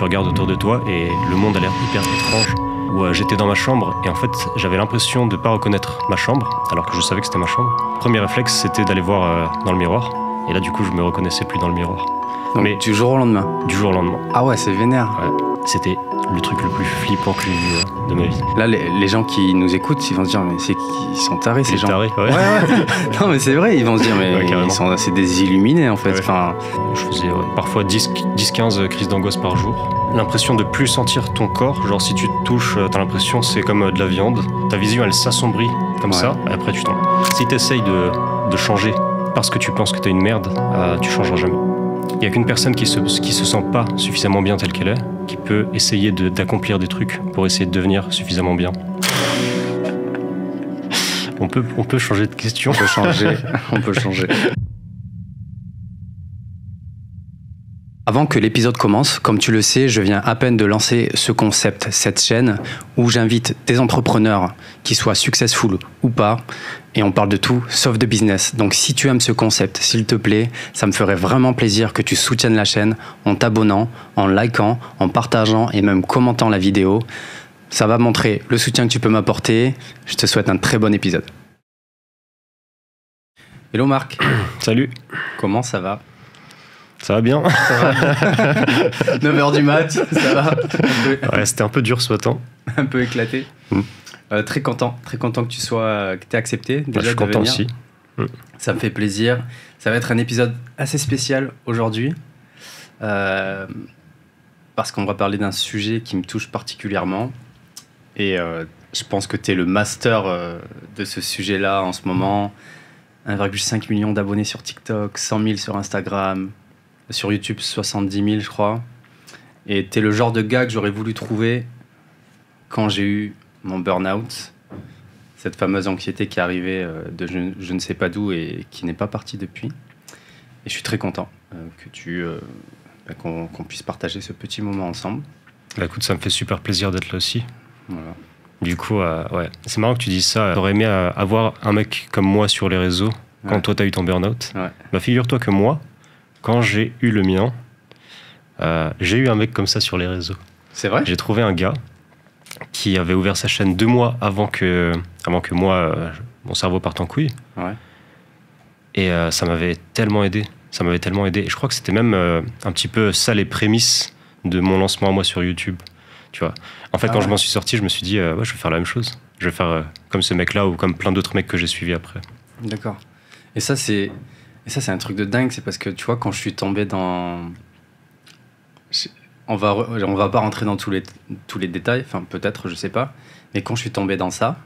Tu regardes autour de toi et le monde a l'air hyper étrange. Où j'étais dans ma chambre et en fait j'avais l'impression de ne pas reconnaître ma chambre alors que je savais que c'était ma chambre. Premier réflexe c'était d'aller voir dans le miroir et là du coup je me reconnaissais plus dans le miroir. Donc, mais du jour au lendemain? Du jour au lendemain. Ah ouais, c'est vénère. Ouais. C'était le truc le plus flippant que j'ai vu de ma vie. Là, les gens qui nous écoutent, ils vont se dire, mais ils sont tarés ces gens. Tarés, ouais. Non, mais c'est vrai, ils vont se dire, mais c'est des illuminés en fait. Ouais. Enfin... Je faisais parfois 10-15 crises d'angoisse par jour. L'impression de plus sentir ton corps, genre si tu te touches, t'as l'impression c'est comme de la viande. Ta vision elle s'assombrit comme ça, et après tu tombes. Si t'essayes de changer parce que tu penses que t'es une merde, tu changeras jamais. Il n'y a qu'une personne qui se sent pas suffisamment bien telle qu'elle est, qui peut essayer d'accomplir des trucs pour essayer de devenir suffisamment bien. On peut changer de question. On peut changer. Avant que l'épisode commence, comme tu le sais, je viens à peine de lancer ce concept, cette chaîne où j'invite des entrepreneurs qui soient successful ou pas, et on parle de tout sauf de business. Donc si tu aimes ce concept, s'il te plaît, ça me ferait vraiment plaisir que tu soutiennes la chaîne en t'abonnant, en likant, en partageant et même commentant la vidéo. Ça va montrer le soutien que tu peux m'apporter. Je te souhaite un très bon épisode. Hello Marc. Salut. Comment ça va ? Ça va bien. Ça va. 9h du mat, ça va. Ouais, c'était un peu dur ce matin. Un peu éclaté. Très content que tu t'aies accepté. Déjà je suis content aussi. Ça me fait plaisir. Ça va être un épisode assez spécial aujourd'hui. Parce qu'on va parler d'un sujet qui me touche particulièrement. Et je pense que tu es le master de ce sujet-là en ce moment. 1,5 million d'abonnés sur TikTok, 100 000 sur Instagram. Sur YouTube, 70 000, je crois. Et t'es le genre de gars que j'aurais voulu trouver quand j'ai eu mon burn-out. Cette fameuse anxiété qui est arrivée de je ne sais pas d'où et qui n'est pas partie depuis. Et je suis très content qu'on puisse partager ce petit moment ensemble. Bah écoute, ça me fait super plaisir d'être là aussi. Voilà. Du coup, ouais. C'est marrant que tu dises ça. J'aurais aimé avoir un mec comme moi sur les réseaux quand toi t'as eu ton burn-out. Ouais. Bah figure-toi que moi, quand j'ai eu le mien, j'ai eu un mec comme ça sur les réseaux. C'est vrai ? J'ai trouvé un gars qui avait ouvert sa chaîne 2 mois avant que moi, mon cerveau parte en couille. Ouais. Et ça m'avait tellement aidé. Et je crois que c'était même un petit peu ça les prémices de mon lancement à moi sur YouTube. Tu vois. En fait, quand je m'en suis sorti, je me suis dit, je vais faire la même chose. Je vais faire comme ce mec-là ou comme plein d'autres mecs que j'ai suivis après. D'accord. Et ça, c'est un truc de dingue. C'est parce que, tu vois, quand je suis tombé dans... On va pas rentrer dans tous les détails. Enfin, peut-être, je sais pas. Mais quand je suis tombé dans ça,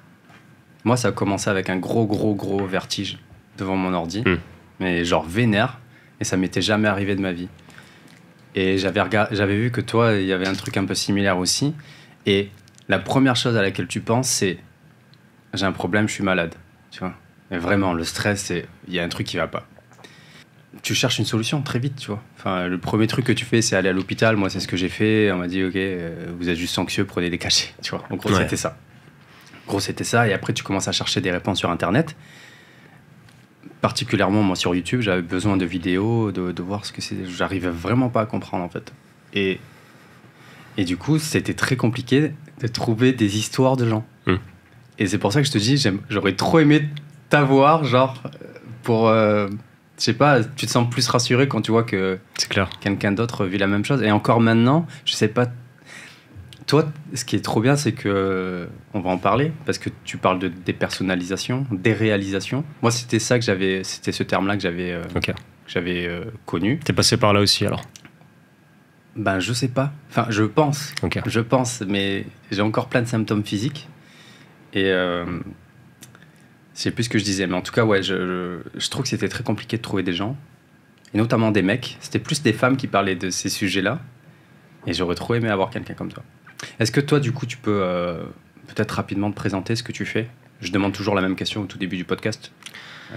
moi, ça a commencé avec un gros vertige devant mon ordi. Mais genre vénère. Et ça m'était jamais arrivé de ma vie. Et j'avais vu que toi, il y avait un truc un peu similaire aussi. Et la première chose à laquelle tu penses, c'est j'ai un problème, je suis malade. Tu vois. Mais vraiment, le stress, il y a un truc qui va pas. Tu cherches une solution très vite, tu vois. Enfin, le premier truc que tu fais, c'est aller à l'hôpital. Moi, c'est ce que j'ai fait. On m'a dit, ok, vous êtes juste anxieux, prenez des cachets. Tu vois. En gros, c'était ça. Et après, tu commences à chercher des réponses sur Internet. Particulièrement, moi, sur YouTube, j'avais besoin de vidéos, de voir ce que c'est. J'arrivais vraiment pas à comprendre, en fait. Et du coup, c'était très compliqué de trouver des histoires de gens. Et c'est pour ça que je te dis, j'aurais trop aimé t'avoir, genre, pour... je sais pas, tu te sens plus rassuré quand tu vois que quelqu'un d'autre vit la même chose. Et encore maintenant, je sais pas... Toi, ce qui est trop bien, c'est que... On va en parler, parce que tu parles de dépersonnalisation, déréalisation. Moi, c'était ce terme-là que j'avais connu. T'es passé par là aussi, alors ? Ben, je sais pas. Enfin, je pense. Okay. Je pense, mais j'ai encore plein de symptômes physiques. Et... je sais plus ce que je disais, mais en tout cas, ouais, je trouve que c'était très compliqué de trouver des gens, et notamment des mecs. C'était plus des femmes qui parlaient de ces sujets-là, et j'aurais trop aimé avoir quelqu'un comme toi. Est-ce que toi, du coup, tu peux peut-être rapidement te présenter ce que tu fais ? Je demande toujours la même question au tout début du podcast.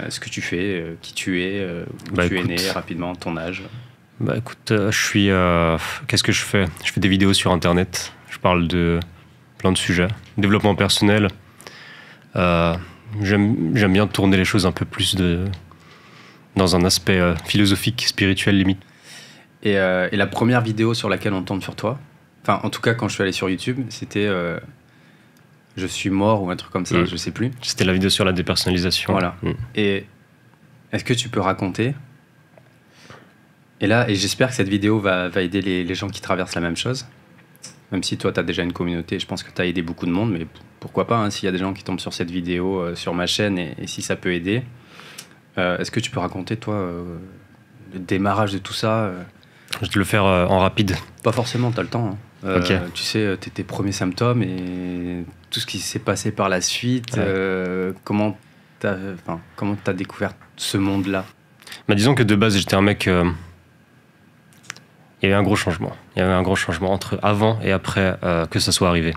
Ce que tu fais, qui tu es, où tu es né, rapidement, ton âge. Bah écoute, je suis... qu'est-ce que je fais ? Je fais des vidéos sur Internet. Je parle de plein de sujets. Développement personnel. J'aime bien tourner les choses un peu plus dans un aspect philosophique, spirituel limite. Et la première vidéo sur laquelle on tombe sur toi, enfin, en tout cas, quand je suis allé sur YouTube, c'était Je suis mort ou un truc comme ça, je sais plus. C'était la vidéo sur la dépersonnalisation. Voilà. Et est-ce que tu peux raconter? Et j'espère que cette vidéo va aider les gens qui traversent la même chose. Même si toi, tu as déjà une communauté, je pense que tu as aidé beaucoup de monde, mais pourquoi pas, hein, s'il y a des gens qui tombent sur cette vidéo sur ma chaîne et si ça peut aider. Est-ce que tu peux raconter, toi, le démarrage de tout ça Je vais te le faire en rapide. Pas forcément, tu as le temps. Hein. Ok. Tu sais, tes premiers symptômes et tout ce qui s'est passé par la suite. Ouais. Comment t'as découvert ce monde-là? Bah, disons que de base, j'étais un mec... Il y avait un gros changement. Il y avait un gros changement entre avant et après que ça soit arrivé.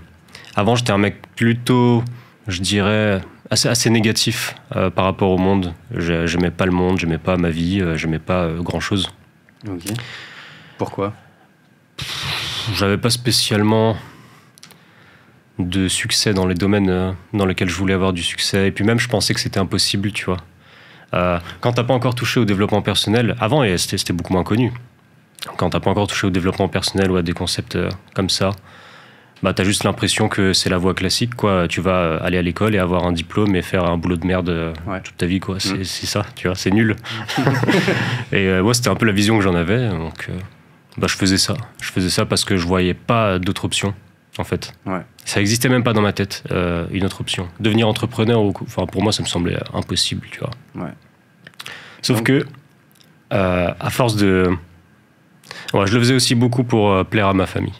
Avant, j'étais un mec plutôt, je dirais, assez négatif par rapport au monde. J'aimais pas le monde, j'aimais pas ma vie, j'aimais pas grand-chose. Ok. Pourquoi? J'avais pas spécialement de succès dans les domaines dans lesquels je voulais avoir du succès. Et puis même, je pensais que c'était impossible, tu vois. Quand t'as pas encore touché au développement personnel, avant, c'était beaucoup moins connu. Quand t'as pas encore touché au développement personnel ou à des concepts comme ça, bah t'as juste l'impression que c'est la voie classique, quoi. Tu vas aller à l'école et avoir un diplôme et faire un boulot de merde toute ta vie, quoi. C'est ça, tu vois, c'est nul. Et moi, c'était un peu la vision que j'en avais, donc bah, je faisais ça. Je faisais ça parce que je voyais pas d'autre option, en fait. Ouais. Ça existait même pas dans ma tête, une autre option. Devenir entrepreneur, enfin, pour moi, ça me semblait impossible, tu vois. Ouais. Sauf donc, que, à force de... Ouais, je le faisais aussi beaucoup pour plaire à ma famille.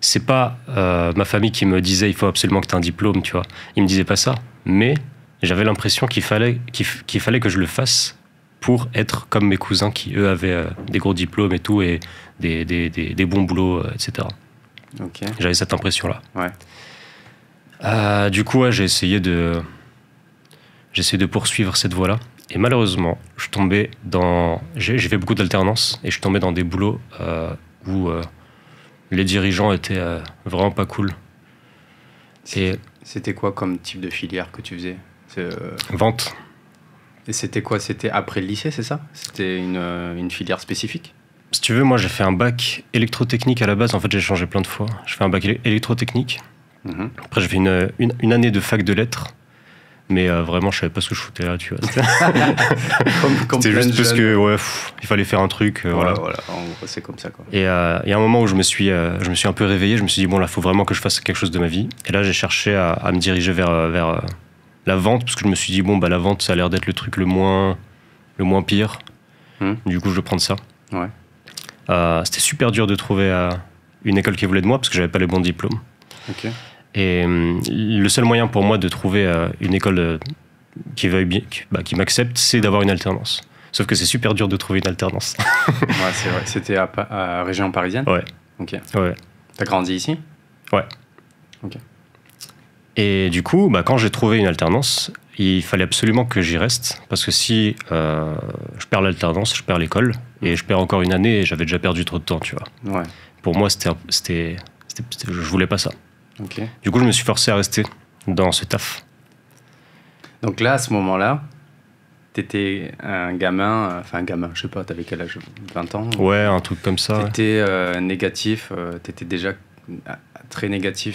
C'est pas ma famille qui me disait il faut absolument que tu aies un diplôme, tu vois. Ils me disaient pas ça, mais j'avais l'impression qu'il fallait que je le fasse pour être comme mes cousins qui eux avaient des gros diplômes et tout et des bons boulots, etc. Okay. J'avais cette impression-là. Ouais. Du coup, ouais, j'ai essayé de poursuivre cette voie-là. Et malheureusement, je tombais dans... J'ai fait beaucoup d'alternance et je tombais dans des boulots où les dirigeants étaient vraiment pas cool. C'était quoi comme type de filière que tu faisais? Vente. Et c'était quoi? C'était après le lycée, c'est ça? C'était une filière spécifique? Si tu veux, moi j'ai fait un bac électrotechnique à la base. En fait, j'ai changé plein de fois. J'ai fait un bac électrotechnique. Après, j'ai fait une année de fac de lettres. Mais vraiment, je savais pas ce que je foutais là, tu vois. C'était juste parce que, il fallait faire un truc. Voilà. En gros, c'est comme ça, quoi. Et il y a un moment où je me suis un peu réveillé. Je me suis dit, bon, là, il faut vraiment que je fasse quelque chose de ma vie. Et là, j'ai cherché à me diriger vers la vente, parce que je me suis dit, bon, bah, la vente, ça a l'air d'être le truc le moins pire. Du coup, je vais prendre ça. Ouais. C'était super dur de trouver une école qui voulait de moi, parce que j'avais pas les bons diplômes. Ok. Et le seul moyen pour moi de trouver une école qui veuille bien, qui m'accepte, c'est d'avoir une alternance. Sauf que c'est super dur de trouver une alternance. Ouais, c'est vrai. C'était à région parisienne? Ouais. Ok. Ouais. T'as grandi ici? Ouais. Ok. Et du coup, quand j'ai trouvé une alternance, il fallait absolument que j'y reste. Parce que si je perds l'alternance, je perds l'école. Et je perds encore une année et j'avais déjà perdu trop de temps, tu vois. Ouais. Pour moi, je voulais pas ça. Okay. Du coup, je me suis forcé à rester dans ce taf. Donc là, à ce moment-là, t'étais un gamin, je sais pas, t'avais quel âge? 20 ans? Ouais, un truc comme ça. T'étais négatif, t'étais déjà très négatif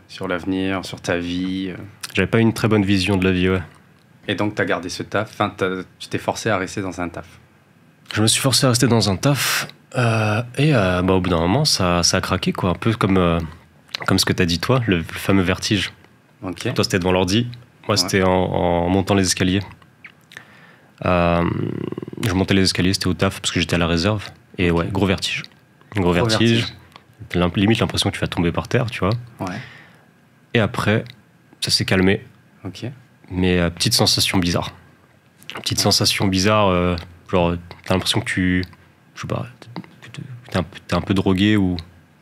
sur l'avenir, sur ta vie. J'avais pas une très bonne vision de la vie, ouais. Et donc t'as gardé ce taf, tu t'es forcé à rester dans un taf. Je me suis forcé à rester dans un taf, et au bout d'un moment, ça a craqué, quoi. Un peu comme ce que t'as dit, toi, le fameux vertige. Okay. Toi, c'était devant l'ordi. Moi, c'était en montant les escaliers. Je montais les escaliers, c'était au taf, parce que j'étais à la réserve. Et ouais, gros vertige. Gros vertige. Limite l'impression que tu vas tomber par terre, tu vois. Ouais. Et après, ça s'est calmé. Ok. Mais petite sensation bizarre. Petite sensation bizarre, genre, t'as l'impression que je sais pas, t'es un peu drogué ou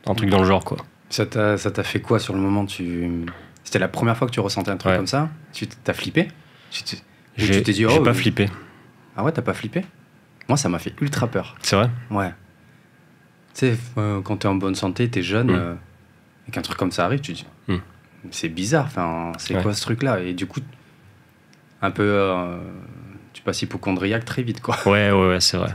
un truc dans le genre, quoi. Ça t'a fait quoi sur le moment? C'était la première fois que tu ressentais un truc comme ça? T'as flippé? Tu t'es dit, j'ai pas flippé. Ah ouais, t'as pas flippé? Moi, ça m'a fait ultra peur. C'est vrai? Ouais. Tu sais, quand t'es en bonne santé, t'es jeune, et qu'un truc comme ça arrive, tu te dis, c'est bizarre, c'est quoi ce truc-là? Et du coup, un peu, tu passes hypochondriaque très vite, quoi. Ouais, c'est vrai.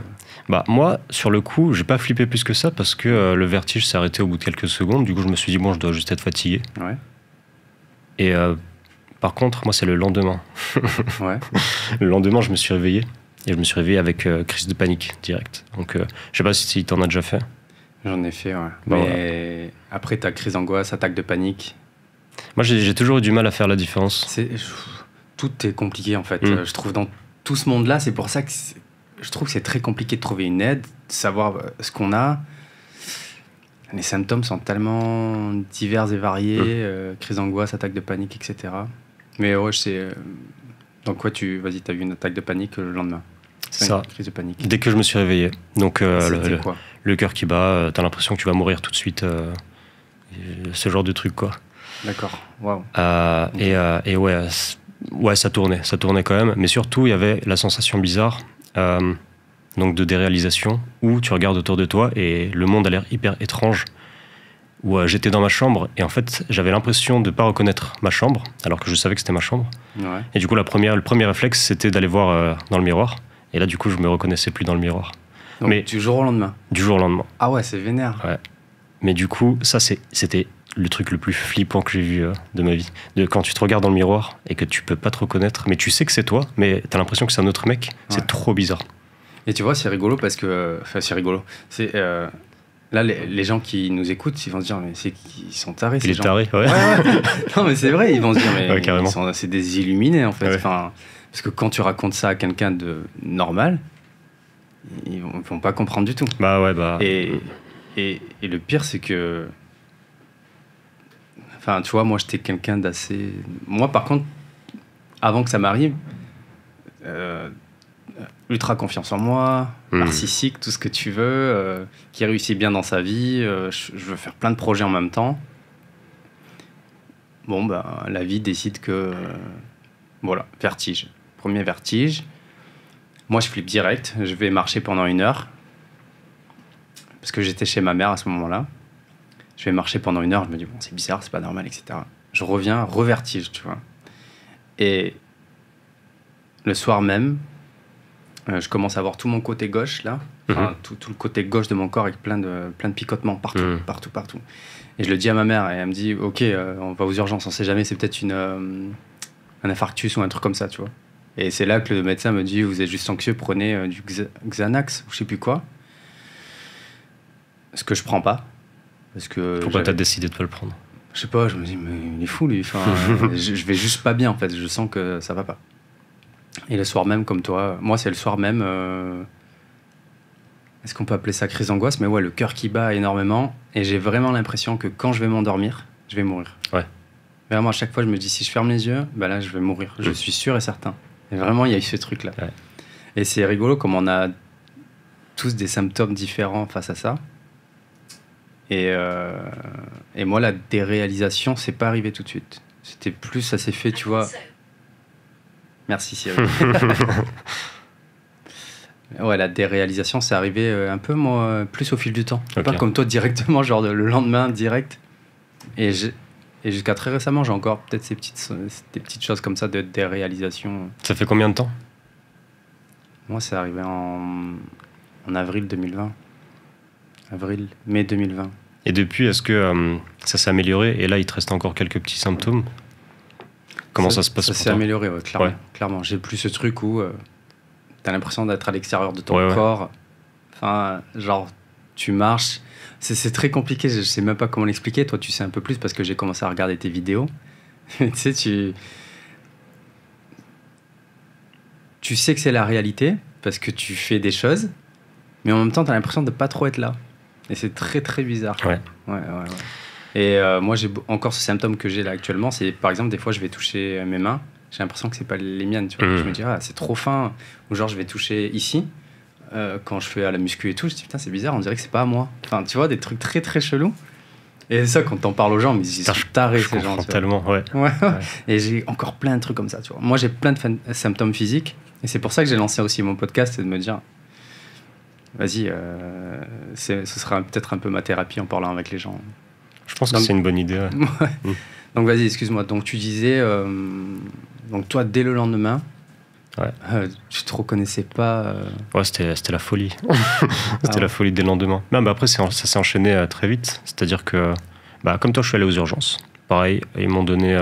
Bah moi, sur le coup, j'ai pas flippé plus que ça parce que le vertige s'est arrêté au bout de quelques secondes. Du coup, je me suis dit, bon, je dois juste être fatigué. Ouais. Et par contre, moi, c'est le lendemain. Ouais. Le lendemain, je me suis réveillé. Et je me suis réveillé avec crise de panique direct. Donc, je sais pas si t'en as déjà fait. J'en ai fait, ouais. Bah, mais après, t'as crise d'angoisse, attaque de panique. Moi, j'ai toujours eu du mal à faire la différence. Tout est compliqué, en fait. Mm. Je trouve dans tout ce monde-là, c'est pour ça que je trouve que c'est très compliqué de trouver une aide, de savoir ce qu'on a. Les symptômes sont tellement divers et variés, crise d'angoisse, attaque de panique, etc. Mais ouais, je sais. Donc, quoi, vas-y, t'as eu une attaque de panique le lendemain. C'est ça. Une crise de panique. Dès que je me suis réveillé. Donc, Quoi le cœur qui bat, t'as l'impression que tu vas mourir tout de suite. Ce genre de truc, quoi. D'accord, waouh. Et ouais, ça tournait quand même. Mais surtout, il y avait la sensation bizarre. Donc de déréalisation, où tu regardes autour de toi et le monde a l'air hyper étrange, où j'étais dans ma chambre et en fait j'avais l'impression de ne pas reconnaître ma chambre, alors que je savais que c'était ma chambre. Ouais. Et du coup le premier réflexe c'était d'aller voir dans le miroir, et là du coup je me reconnaissais plus dans le miroir. Donc, mais du jour au lendemain. Du jour au lendemain. Ah ouais, c'est vénère. Ouais. Mais du coup ça c'était le truc le plus flippant que j'ai vu de ma vie. Quand tu te regardes dans le miroir et que tu peux pas te reconnaître, mais tu sais que c'est toi, mais t'as l'impression que c'est un autre mec, c'est trop bizarre. Et tu vois, c'est rigolo parce que... Enfin, c'est rigolo. C'est, là, les gens qui nous écoutent, ils vont se dire, mais ils sont tarés, ces gens. Tarés, ouais. Non, mais c'est vrai, ils vont se dire, mais carrément. c'est des illuminés, en fait. Ouais. Enfin, parce que quand tu racontes ça à quelqu'un de normal, ils vont pas comprendre du tout. Bah ouais, bah... Et le pire, c'est que... Enfin, tu vois, moi, j'étais quelqu'un d'assez... Moi, par contre, avant que ça m'arrive... ultra confiance en moi, narcissique, tout ce que tu veux, qui réussit bien dans sa vie, je veux faire plein de projets en même temps. Bon, bah, la vie décide que... voilà, vertige. Premier vertige. Moi, je flippe direct. Je vais marcher pendant 1 heure. Parce que j'étais chez ma mère à ce moment-là. Je vais marcher pendant 1 heure. Je me dis, bon, c'est bizarre, c'est pas normal, etc. Je reviens, revertige, tu vois. Et le soir même, je commence à voir tout mon côté gauche, là. Enfin, tout le côté gauche de mon corps avec plein de picotements partout, partout. Et je le dis à ma mère et elle me dit, ok, on va aux urgences, on sait jamais, c'est peut-être un infarctus ou un truc comme ça, tu vois. Et c'est là que le médecin me dit, vous êtes juste anxieux, prenez du Xanax ou je sais plus quoi. Ce que je prends pas. Parce que pourquoi t'as décidé de pas le prendre? Je sais pas, je me dis, mais il est fou lui. Enfin, je vais juste pas bien en fait, je sens que ça va pas. Et le soir même, comme toi, moi c'est le soir même, est-ce qu'on peut appeler ça crise d'angoisse? Mais ouais, le cœur qui bat énormément et j'ai vraiment l'impression que quand je vais m'endormir, je vais mourir. Ouais. Vraiment, à chaque fois, je me dis, si je ferme les yeux, bah là, je vais mourir. Je suis sûr et certain. Et vraiment, il y a eu ce truc-là. Ouais. Et c'est rigolo comme on a tous des symptômes différents face à ça. Et moi, la déréalisation, c'est pas arrivé tout de suite. C'était plus, ça s'est fait, tu vois... Merci Cyril. Ouais, la déréalisation, c'est arrivé un peu, moi, plus au fil du temps. Okay. Pas comme toi, directement, genre le lendemain, direct. Et jusqu'à très récemment, j'ai encore peut-être des petites choses comme ça de déréalisation. Ça fait combien de temps? Moi, c'est arrivé en avril 2020. Mai 2020. Et depuis, est-ce que ça s'est amélioré? Et là, il te reste encore quelques petits symptômes? Comment ça se passe? Ça s'est amélioré, ouais, clairement. Ouais. Clairement. J'ai plus ce truc où t'as l'impression d'être à l'extérieur de ton corps. Enfin, genre, tu marches. C'est très compliqué, je sais même pas comment l'expliquer. Toi, tu sais un peu plus parce que j'ai commencé à regarder tes vidéos. Tu sais, tu sais que c'est la réalité parce que tu fais des choses, mais en même temps, t'as l'impression de pas trop être là. Et c'est très, très bizarre. Ouais. Et moi, j'ai encore ce symptôme que j'ai là actuellement, c'est par exemple, des fois, je vais toucher mes mains, j'ai l'impression que c'est pas les miennes, tu vois. Je me dis, ah, c'est trop fin. Ou genre, je vais toucher ici, quand je fais à la muscu et tout, je dis, putain, c'est bizarre, on dirait que c'est pas à moi. Enfin, tu vois, des trucs très, très chelous. Et ça, quand t'en parles aux gens, ils disent, ils sont tarés, ces gens. Tellement, ouais. Et j'ai encore plein de trucs comme ça, tu vois. Moi, j'ai plein de symptômes physiques, et c'est pour ça que j'ai lancé aussi mon podcast, c'est de me dire, vas-y, ce sera peut-être un peu ma thérapie en parlant avec les gens. Je pense que c'est une bonne idée. Ouais. Donc vas-y, excuse-moi. Donc tu disais, donc toi, dès le lendemain, Ouais. Tu te reconnaissais pas Ouais, c'était la folie. C'était la folie dès le lendemain. Non, mais après, ça s'est enchaîné très vite. C'est-à-dire que, comme toi, je suis allé aux urgences. Pareil, ils m'ont donné,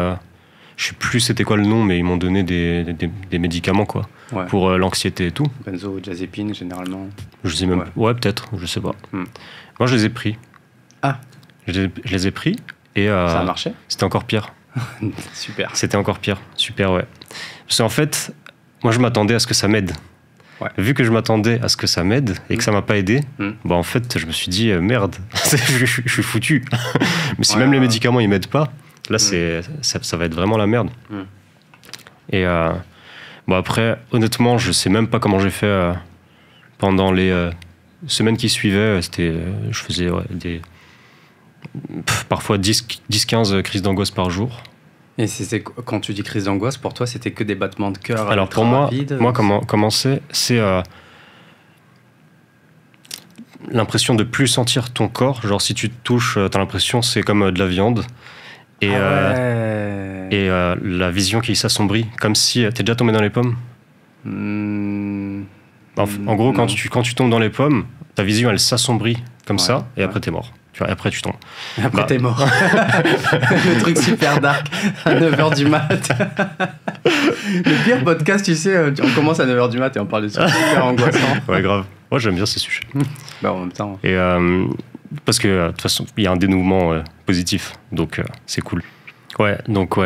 je sais plus c'était quoi le nom, mais ils m'ont donné des médicaments, quoi, pour l'anxiété et tout. Benzodiazépine, généralement. Je sais même, ouais, peut-être, je sais pas. Moi, je les ai pris. Ah. Je les ai pris et ça a marché. C'était encore pire. Super. C'était encore pire. Super, ouais. Parce qu'en fait, moi, je m'attendais à ce que ça m'aide. Ouais. Vu que je m'attendais à ce que ça m'aide et que ça m'a pas aidé, en fait, je me suis dit merde, je suis foutu. Mais si même les médicaments ils m'aident pas, là ça va être vraiment la merde. Et après, honnêtement, je sais même pas comment j'ai fait pendant les semaines qui suivaient. Je faisais parfois 10-15 crises d'angoisse par jour. Et quand tu dis crise d'angoisse, pour toi, c'était que des battements de cœur? Alors pour moi comment c'est l'impression de plus sentir ton corps. Genre si tu te touches, t'as l'impression c'est comme de la viande. Et, et la vision qui s'assombrit. Comme si... T'es déjà tombé dans les pommes? En gros, quand tu tombes dans les pommes, ta vision elle s'assombrit comme ça, et après t'es mort. Tu vois, après tu tombes. Après t'es mort. Le truc super dark à 9h du mat. Le pire podcast, tu sais, on commence à 9h du mat et on parle de trucs super angoissants. Ouais, grave. Moi j'aime bien ces sujets. En même temps. Et parce que de toute façon, il y a un dénouement positif, donc c'est cool. Ouais, donc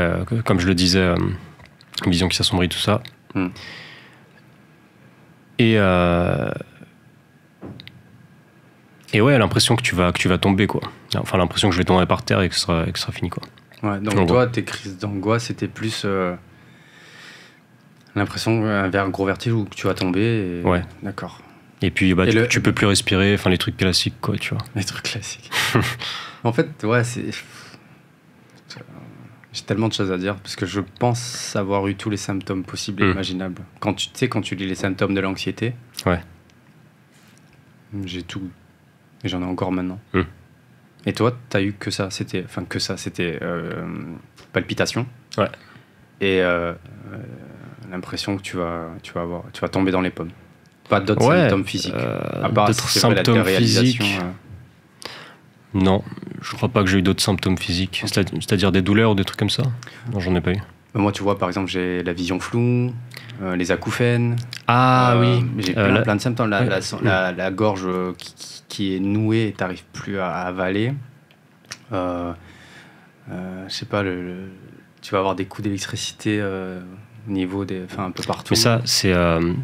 comme je le disais, vision qui s'assombrit, tout ça. Et ouais, l'impression que tu vas tomber, quoi. Enfin, l'impression que je vais tomber par terre et que ce sera fini, quoi. Ouais, donc toi, tes crises d'angoisse, c'était plus l'impression vers un gros vertige où tu vas tomber. Ouais. D'accord. Et puis, tu peux plus respirer, enfin, les trucs classiques, quoi, tu vois. Les trucs classiques. En fait, j'ai tellement de choses à dire, parce que je pense avoir eu tous les symptômes possibles et imaginables. Quand tu lis les symptômes de l'anxiété, j'ai tout eu. Et j'en ai encore maintenant. Et toi, t'as eu que ça, c'était palpitations. Ouais. Et l'impression que tu vas tomber dans les pommes. Pas d'autres symptômes physiques. À part d'autres symptômes physiques. Non, je crois pas que j'ai eu d'autres symptômes physiques. C'est-à-dire des douleurs ou des trucs comme ça? Non, j'en ai pas eu. Moi, tu vois, par exemple, j'ai la vision floue, les acouphènes. Ah oui. J'ai plein de symptômes. La gorge qui est nouée et t'arrives plus à avaler. Je sais pas, tu vas avoir des coups d'électricité au niveau un peu partout. Mais ça, c'est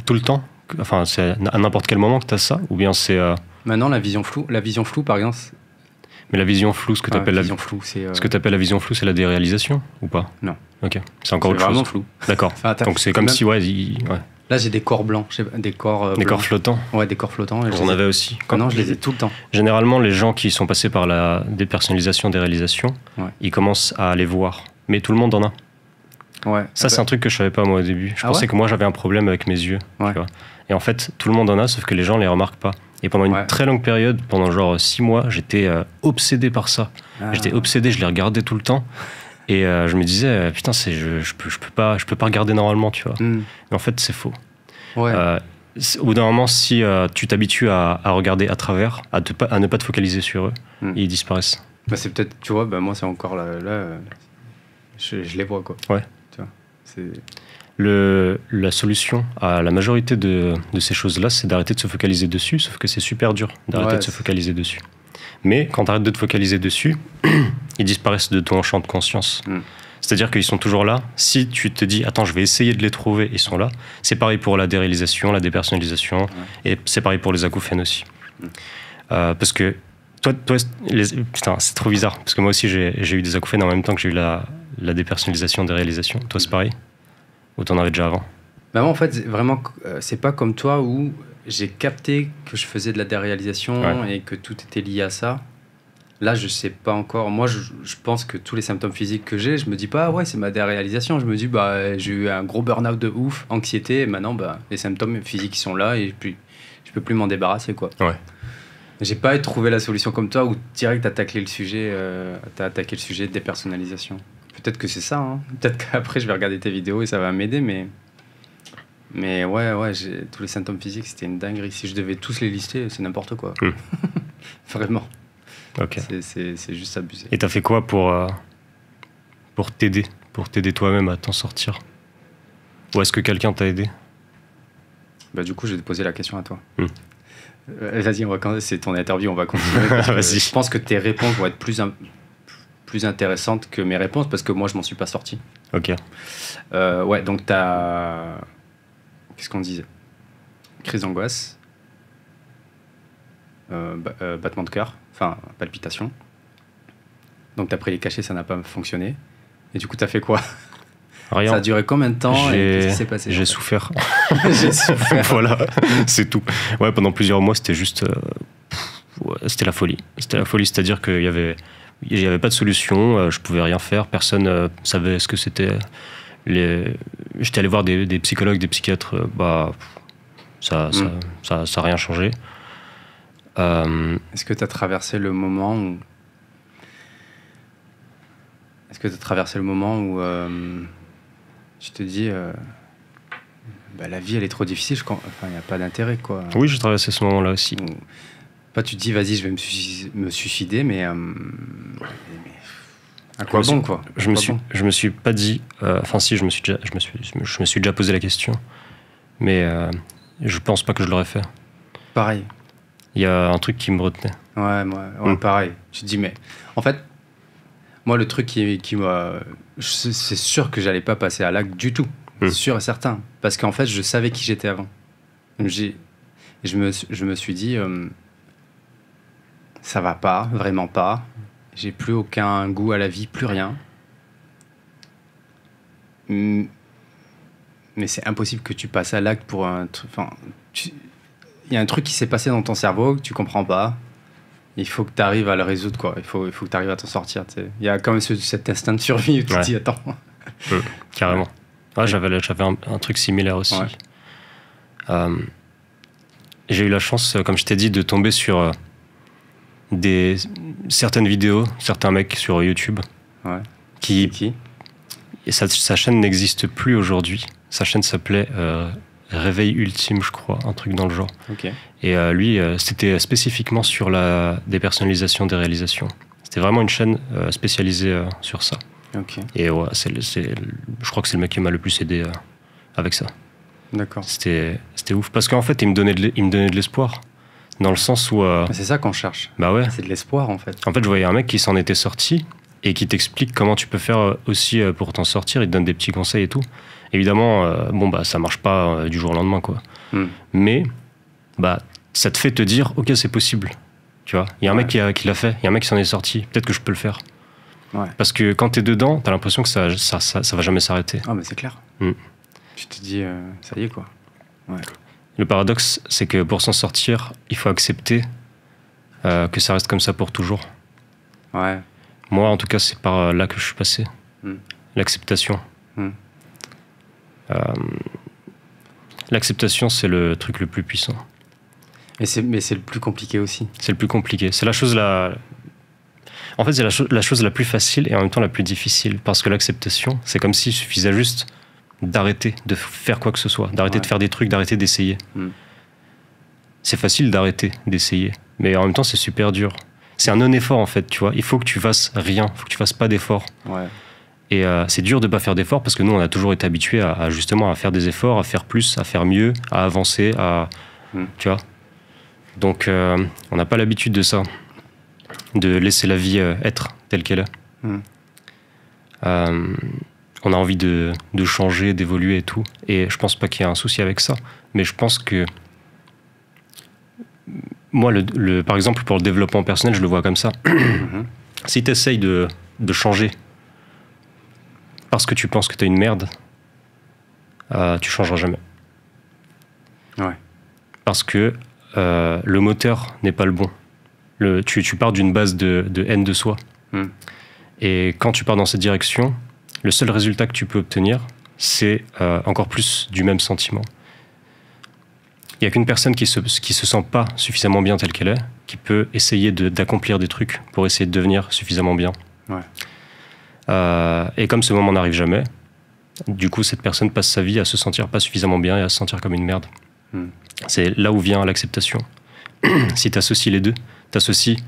tout le temps? Enfin, c'est à n'importe quel moment que t'as ça? Ou bien c'est... Maintenant, la vision floue, par exemple... Mais la vision floue, ce que t'appelles la vision floue, ce que t'appelles la vision floue, c'est la déréalisation ou pas? Non. Ok, c'est encore autre chose. C'est vraiment flou. D'accord. Donc c'est comme si Là, j'ai des corps blancs, des corps des corps flottants. Ouais, des corps flottants. J'en avais aussi. Non, je les ai tout le temps. Généralement, les gens qui sont passés par la dépersonnalisation, déréalisation, ils commencent à les voir. Mais tout le monde en a. Ouais. Ça, c'est un truc que je savais pas moi au début. Je pensais que moi j'avais un problème avec mes yeux. Ouais. Tu vois. Et en fait, tout le monde en a, sauf que les gens les remarquent pas. Et pendant une très longue période, pendant genre 6 mois, j'étais obsédé par ça. J'étais obsédé, je les regardais tout le temps. Et je me disais, putain, je peux pas regarder normalement, tu vois. Mais en fait, c'est faux. Ouais. Au bout d'un moment, si tu t'habitues à regarder à travers, à ne pas te focaliser sur eux, ils disparaissent. C'est peut-être, tu vois, moi c'est encore là, je les vois, quoi. Ouais. Tu vois, c'est... La solution à la majorité de ces choses-là, c'est d'arrêter de se focaliser dessus, sauf que c'est super dur d'arrêter de se focaliser dessus. Mais quand tu arrêtes de te focaliser dessus, ils disparaissent de ton champ de conscience. C'est-à-dire qu'ils sont toujours là. Si tu te dis, attends, je vais essayer de les trouver, ils sont là. C'est pareil pour la déréalisation, la dépersonnalisation, et c'est pareil pour les acouphènes aussi. Parce que toi putain, c'est trop bizarre, parce que moi aussi j'ai eu des acouphènes en même temps que j'ai eu la dépersonnalisation, déréalisation. Toi, c'est pareil? Ou t'en avais déjà avant? Moi, en fait, vraiment, c'est pas comme toi où j'ai capté que je faisais de la déréalisation et que tout était lié à ça. Là, je sais pas encore. Moi, je pense que tous les symptômes physiques que j'ai, je me dis pas, c'est ma déréalisation. Je me dis, j'ai eu un gros burn-out de ouf, anxiété, et maintenant, les symptômes physiques sont là et je peux plus m'en débarrasser, quoi. Ouais. J'ai pas trouvé la solution comme toi où direct t'as attaqué le sujet de dépersonnalisation. Peut-être que c'est ça, hein. Peut-être qu'après je vais regarder tes vidéos et ça va m'aider, mais Mais ouais, tous les symptômes physiques, c'était une dinguerie. Si je devais tous les lister, c'est n'importe quoi. Vraiment. Ok. C'est juste abusé. Et t'as fait quoi pour t'aider toi-même à t'en sortir? Ou est-ce que quelqu'un t'a aidé? Bah, du coup, je vais te poser la question à toi. Vas-y, c'est ton interview, on va continuer. Vas-y. Je pense que tes réponses vont être plus intéressantes que mes réponses parce que moi, je m'en suis pas sorti. Ok. Ouais, donc t'as... Qu'est-ce qu'on disait? Crise d'angoisse, battement de cœur, enfin, palpitation. Donc t'as pris les cachets, ça n'a pas fonctionné. Et du coup, t'as fait quoi? Rien. Ça a duré combien de temps et qu'est-ce qui s'est passé? J'ai souffert. J'ai souffert. Voilà, c'est tout. Ouais, pendant plusieurs mois, c'était juste... c'était la folie. C'était la folie, c'est-à-dire qu'il y avait pas de solution, je pouvais rien faire, personne savait ce que c'était. J'étais allé voir des psychologues, des psychiatres, ça a rien changé. Est-ce que tu as traversé le moment où... tu te dis la vie elle est trop difficile, il n'y a pas d'intérêt quoi. Oui, j'ai traversé ce moment-là aussi. Pas tu te dis vas-y je vais me suicider mais à quoi bon quoi? Je me suis pas dit enfin si je me suis déjà posé la question mais je pense pas que je l'aurais fait. Pareil. Il y a un truc qui me retenait. Ouais, pareil. Tu te dis mais en fait moi le truc qui m'a... c'est sûr que j'allais pas passer à l'acte du tout. Sûr et certain. Parce qu'en fait, je savais qui j'étais avant. Donc je me suis dit, ça va pas, vraiment pas. J'ai plus aucun goût à la vie, plus rien. Mais c'est impossible que tu passes à l'acte pour un truc... Il y a un truc qui s'est passé dans ton cerveau que tu comprends pas. Il faut que tu arrives à le résoudre, quoi. Il faut que tu arrives à t'en sortir. Il y a quand même cet instinct de survie où tu te dis, attends. Carrément. Ouais, j'avais un truc similaire aussi. Ouais. J'ai eu la chance, comme je t'ai dit, de tomber sur certaines vidéos, certains mecs sur YouTube. Ouais. Qui et sa chaîne n'existe plus aujourd'hui. Sa chaîne s'appelait Réveil Ultime, je crois, un truc dans le genre. Okay. Et lui, c'était spécifiquement sur la dépersonnalisation des réalisations. C'était vraiment une chaîne spécialisée sur ça. Okay. Et ouais, je crois que c'est le mec qui m'a le plus aidé avec ça. D'accord. C'était ouf. Parce qu'en fait, il me donnait de l'espoir. Dans le sens où... c'est ça qu'on cherche. Bah ouais. C'est de l'espoir, en fait. En fait, je voyais un mec qui s'en était sorti et qui t'explique comment tu peux faire aussi pour t'en sortir. Il te donne des petits conseils et tout. Évidemment, ça marche pas du jour au lendemain, quoi. Mais, ça te fait te dire, ok, c'est possible. Tu vois, il y a un mec qui l'a fait, il y a un mec qui s'en est sorti. Peut-être que je peux le faire. Ouais. Parce que quand t'es dedans, t'as l'impression que ça va jamais s'arrêter. Ah, mais c'est clair. Tu te dis, ça y est, quoi. Ouais. Le paradoxe, c'est que pour s'en sortir, il faut accepter que ça reste comme ça pour toujours. Ouais. Moi, en tout cas, c'est par là que je suis passé. L'acceptation. L'acceptation, c'est le truc le plus puissant. Mais c'est le plus compliqué aussi. C'est le plus compliqué. C'est la chose En fait, c'est la chose la plus facile et en même temps la plus difficile. Parce que l'acceptation, c'est comme s'il suffisait juste d'arrêter de faire quoi que ce soit, d'arrêter de faire des trucs, d'arrêter d'essayer. C'est facile d'arrêter d'essayer, mais en même temps, c'est super dur. C'est un non-effort, en fait, tu vois. Il faut que tu fasses rien, il faut que tu fasses pas d'efforts. Ouais. Et c'est dur de pas faire d'efforts parce que nous, on a toujours été habitués à justement à faire des efforts, à faire plus, à faire mieux, à avancer, tu vois. Donc, on n'a pas l'habitude de ça, de laisser la vie être telle qu'elle est. On a envie de changer, d'évoluer et tout. Et je pense pas qu'il y ait un souci avec ça. Mais je pense que... Moi, par exemple, pour le développement personnel, je le vois comme ça. Si tu essayes de changer parce que tu penses que tu es une merde, tu changeras jamais. Ouais. Parce que le moteur n'est pas le bon. Tu pars d'une base de haine de soi. Et quand tu pars dans cette direction... Le seul résultat que tu peux obtenir, c'est encore plus du même sentiment. Il n'y a qu'une personne qui se sent pas suffisamment bien telle qu'elle est, qui peut essayer d'accomplir des trucs pour essayer de devenir suffisamment bien. Ouais. Et comme ce moment n'arrive jamais, Du coup, cette personne passe sa vie à se sentir pas suffisamment bien et à se sentir comme une merde. C'est là où vient l'acceptation. Si tu associes les deux, tu associes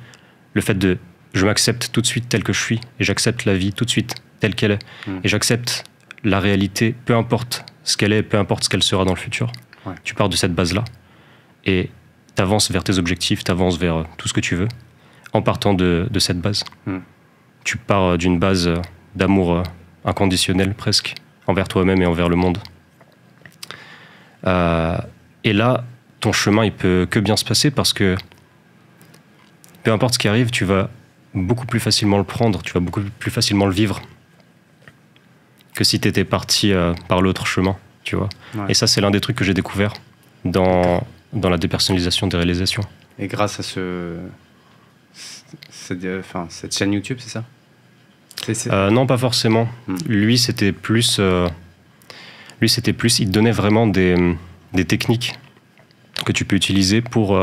le fait de je m'accepte tout de suite tel que je suis et j'accepte la vie tout de suite telle qu'elle est et j'accepte la réalité, peu importe ce qu'elle est, peu importe ce qu'elle sera dans le futur. Ouais. Tu pars de cette base-là et tu avances vers tes objectifs, tu avances vers tout ce que tu veux en partant de cette base. Tu pars d'une base d'amour inconditionnel presque envers toi-même et envers le monde. Et là, ton chemin, il peut que bien se passer parce que peu importe ce qui arrive, tu vas beaucoup plus facilement le prendre, tu vas beaucoup plus facilement le vivre que si tu étais parti par l'autre chemin, tu vois. Ouais. Et ça, c'est l'un des trucs que j'ai découvert dans la dépersonnalisation des réalisations. Et grâce à cette chaîne YouTube, c'est ça? Non, pas forcément. Lui, c'était plus... il te donnait vraiment des techniques que tu peux utiliser pour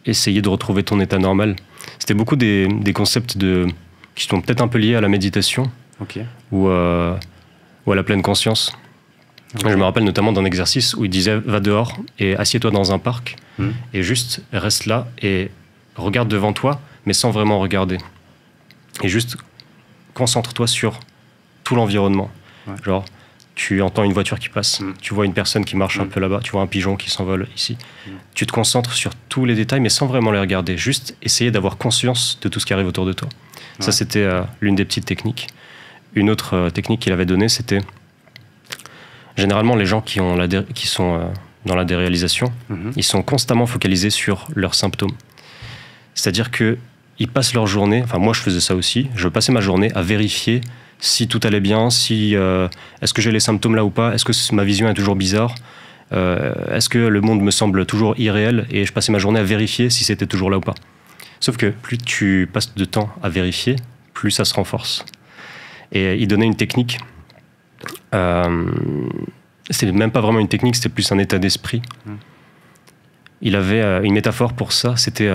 essayer de retrouver ton état normal. C'était beaucoup des concepts qui sont peut-être un peu liés à la méditation ou à la pleine conscience. Je me rappelle notamment d'un exercice où il disait va dehors et assieds-toi dans un parc et juste reste là et regarde devant toi mais sans vraiment regarder. Et juste concentre-toi sur tout l'environnement. Ouais. Genre, tu entends une voiture qui passe, tu vois une personne qui marche un peu là-bas, tu vois un pigeon qui s'envole ici. Tu te concentres sur tous les détails, mais sans vraiment les regarder. Juste essayer d'avoir conscience de tout ce qui arrive autour de toi. Ouais. Ça, c'était l'une des petites techniques. Une autre technique qu'il avait donnée, c'était... Généralement, les gens qui sont dans la déréalisation, ils sont constamment focalisés sur leurs symptômes. C'est-à-dire qu'ils passent leur journée... Enfin, moi, je faisais ça aussi. Je passais ma journée à vérifier si tout allait bien, est-ce que j'ai les symptômes là ou pas, est-ce que ma vision est toujours bizarre, est-ce que le monde me semble toujours irréel, et je passais ma journée à vérifier si c'était toujours là ou pas. Sauf que plus tu passes de temps à vérifier, plus ça se renforce. Et il donnait une technique, c'était même pas vraiment une technique, c'était plus un état d'esprit. Il avait une métaphore pour ça, c'était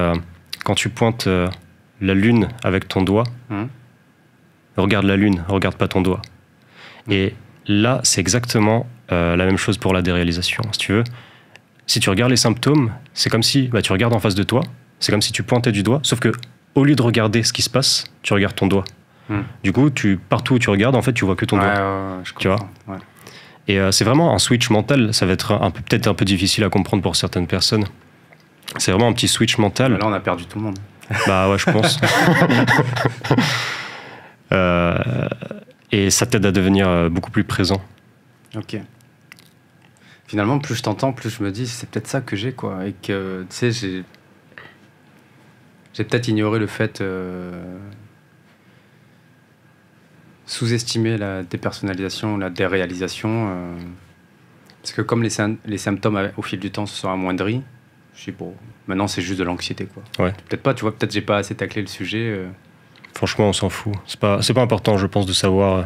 quand tu pointes la lune avec ton doigt, regarde la lune, regarde pas ton doigt. Et là, c'est exactement la même chose pour la déréalisation. Si tu veux, si tu regardes les symptômes, c'est comme si tu regardes en face de toi, c'est comme si tu pointais du doigt, sauf que au lieu de regarder ce qui se passe, tu regardes ton doigt. Du coup, partout où tu regardes, en fait, tu vois que ton doigt. Je comprends. Tu vois. Et c'est vraiment un switch mental. Ça va être peut-être un peu difficile à comprendre pour certaines personnes. C'est vraiment un petit switch mental. Là, on a perdu tout le monde. Bah ouais, je pense. Et ça t'aide à devenir beaucoup plus présent. Ok. Finalement, plus je t'entends, plus je me dis c'est peut-être ça que j'ai, quoi. Et que, tu sais, j'ai peut-être ignoré le fait sous-estimer la dépersonnalisation, la déréalisation. Parce que comme les symptômes au fil du temps se sont amoindris, je sais pas, maintenant c'est juste de l'anxiété, quoi. Ouais. Peut-être pas, tu vois, peut-être j'ai pas assez taclé le sujet. Franchement, on s'en fout. C'est pas important, je pense, de savoir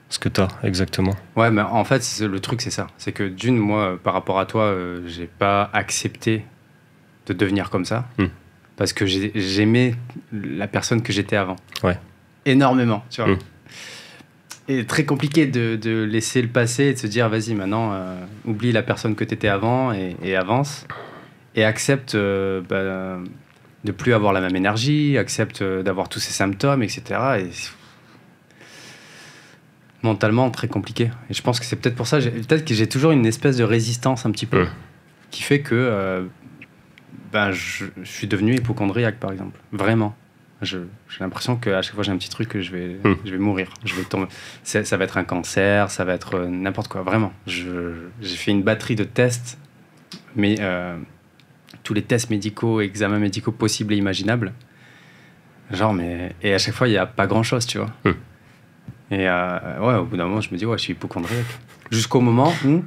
ce que t'as exactement. Ouais, mais en fait, le truc, c'est ça. C'est que d'une, moi, par rapport à toi, j'ai pas accepté de devenir comme ça. Parce que j'aimais la personne que j'étais avant. Ouais. Énormément, tu vois. Et très compliqué de laisser le passé et de se dire, vas-y, maintenant, oublie la personne que t'étais avant et avance. Et accepte... de plus avoir la même énergie, accepte d'avoir tous ces symptômes, etc. Et mentalement, très compliqué. Et je pense que c'est peut-être pour ça, peut-être que j'ai toujours une espèce de résistance un petit peu, qui fait que je suis devenu hypocondriaque, par exemple. Vraiment. J'ai l'impression qu'à chaque fois j'ai un petit truc que je vais mourir. Je vais tomber. Ça va être un cancer, ça va être n'importe quoi. Vraiment. J'ai fait une batterie de tests, mais... tous les tests médicaux, examens médicaux possibles et imaginables. Et à chaque fois, il n'y a pas grand-chose, tu vois. Et au bout d'un moment, je me dis, je suis hypocondriaque. Jusqu'au moment où,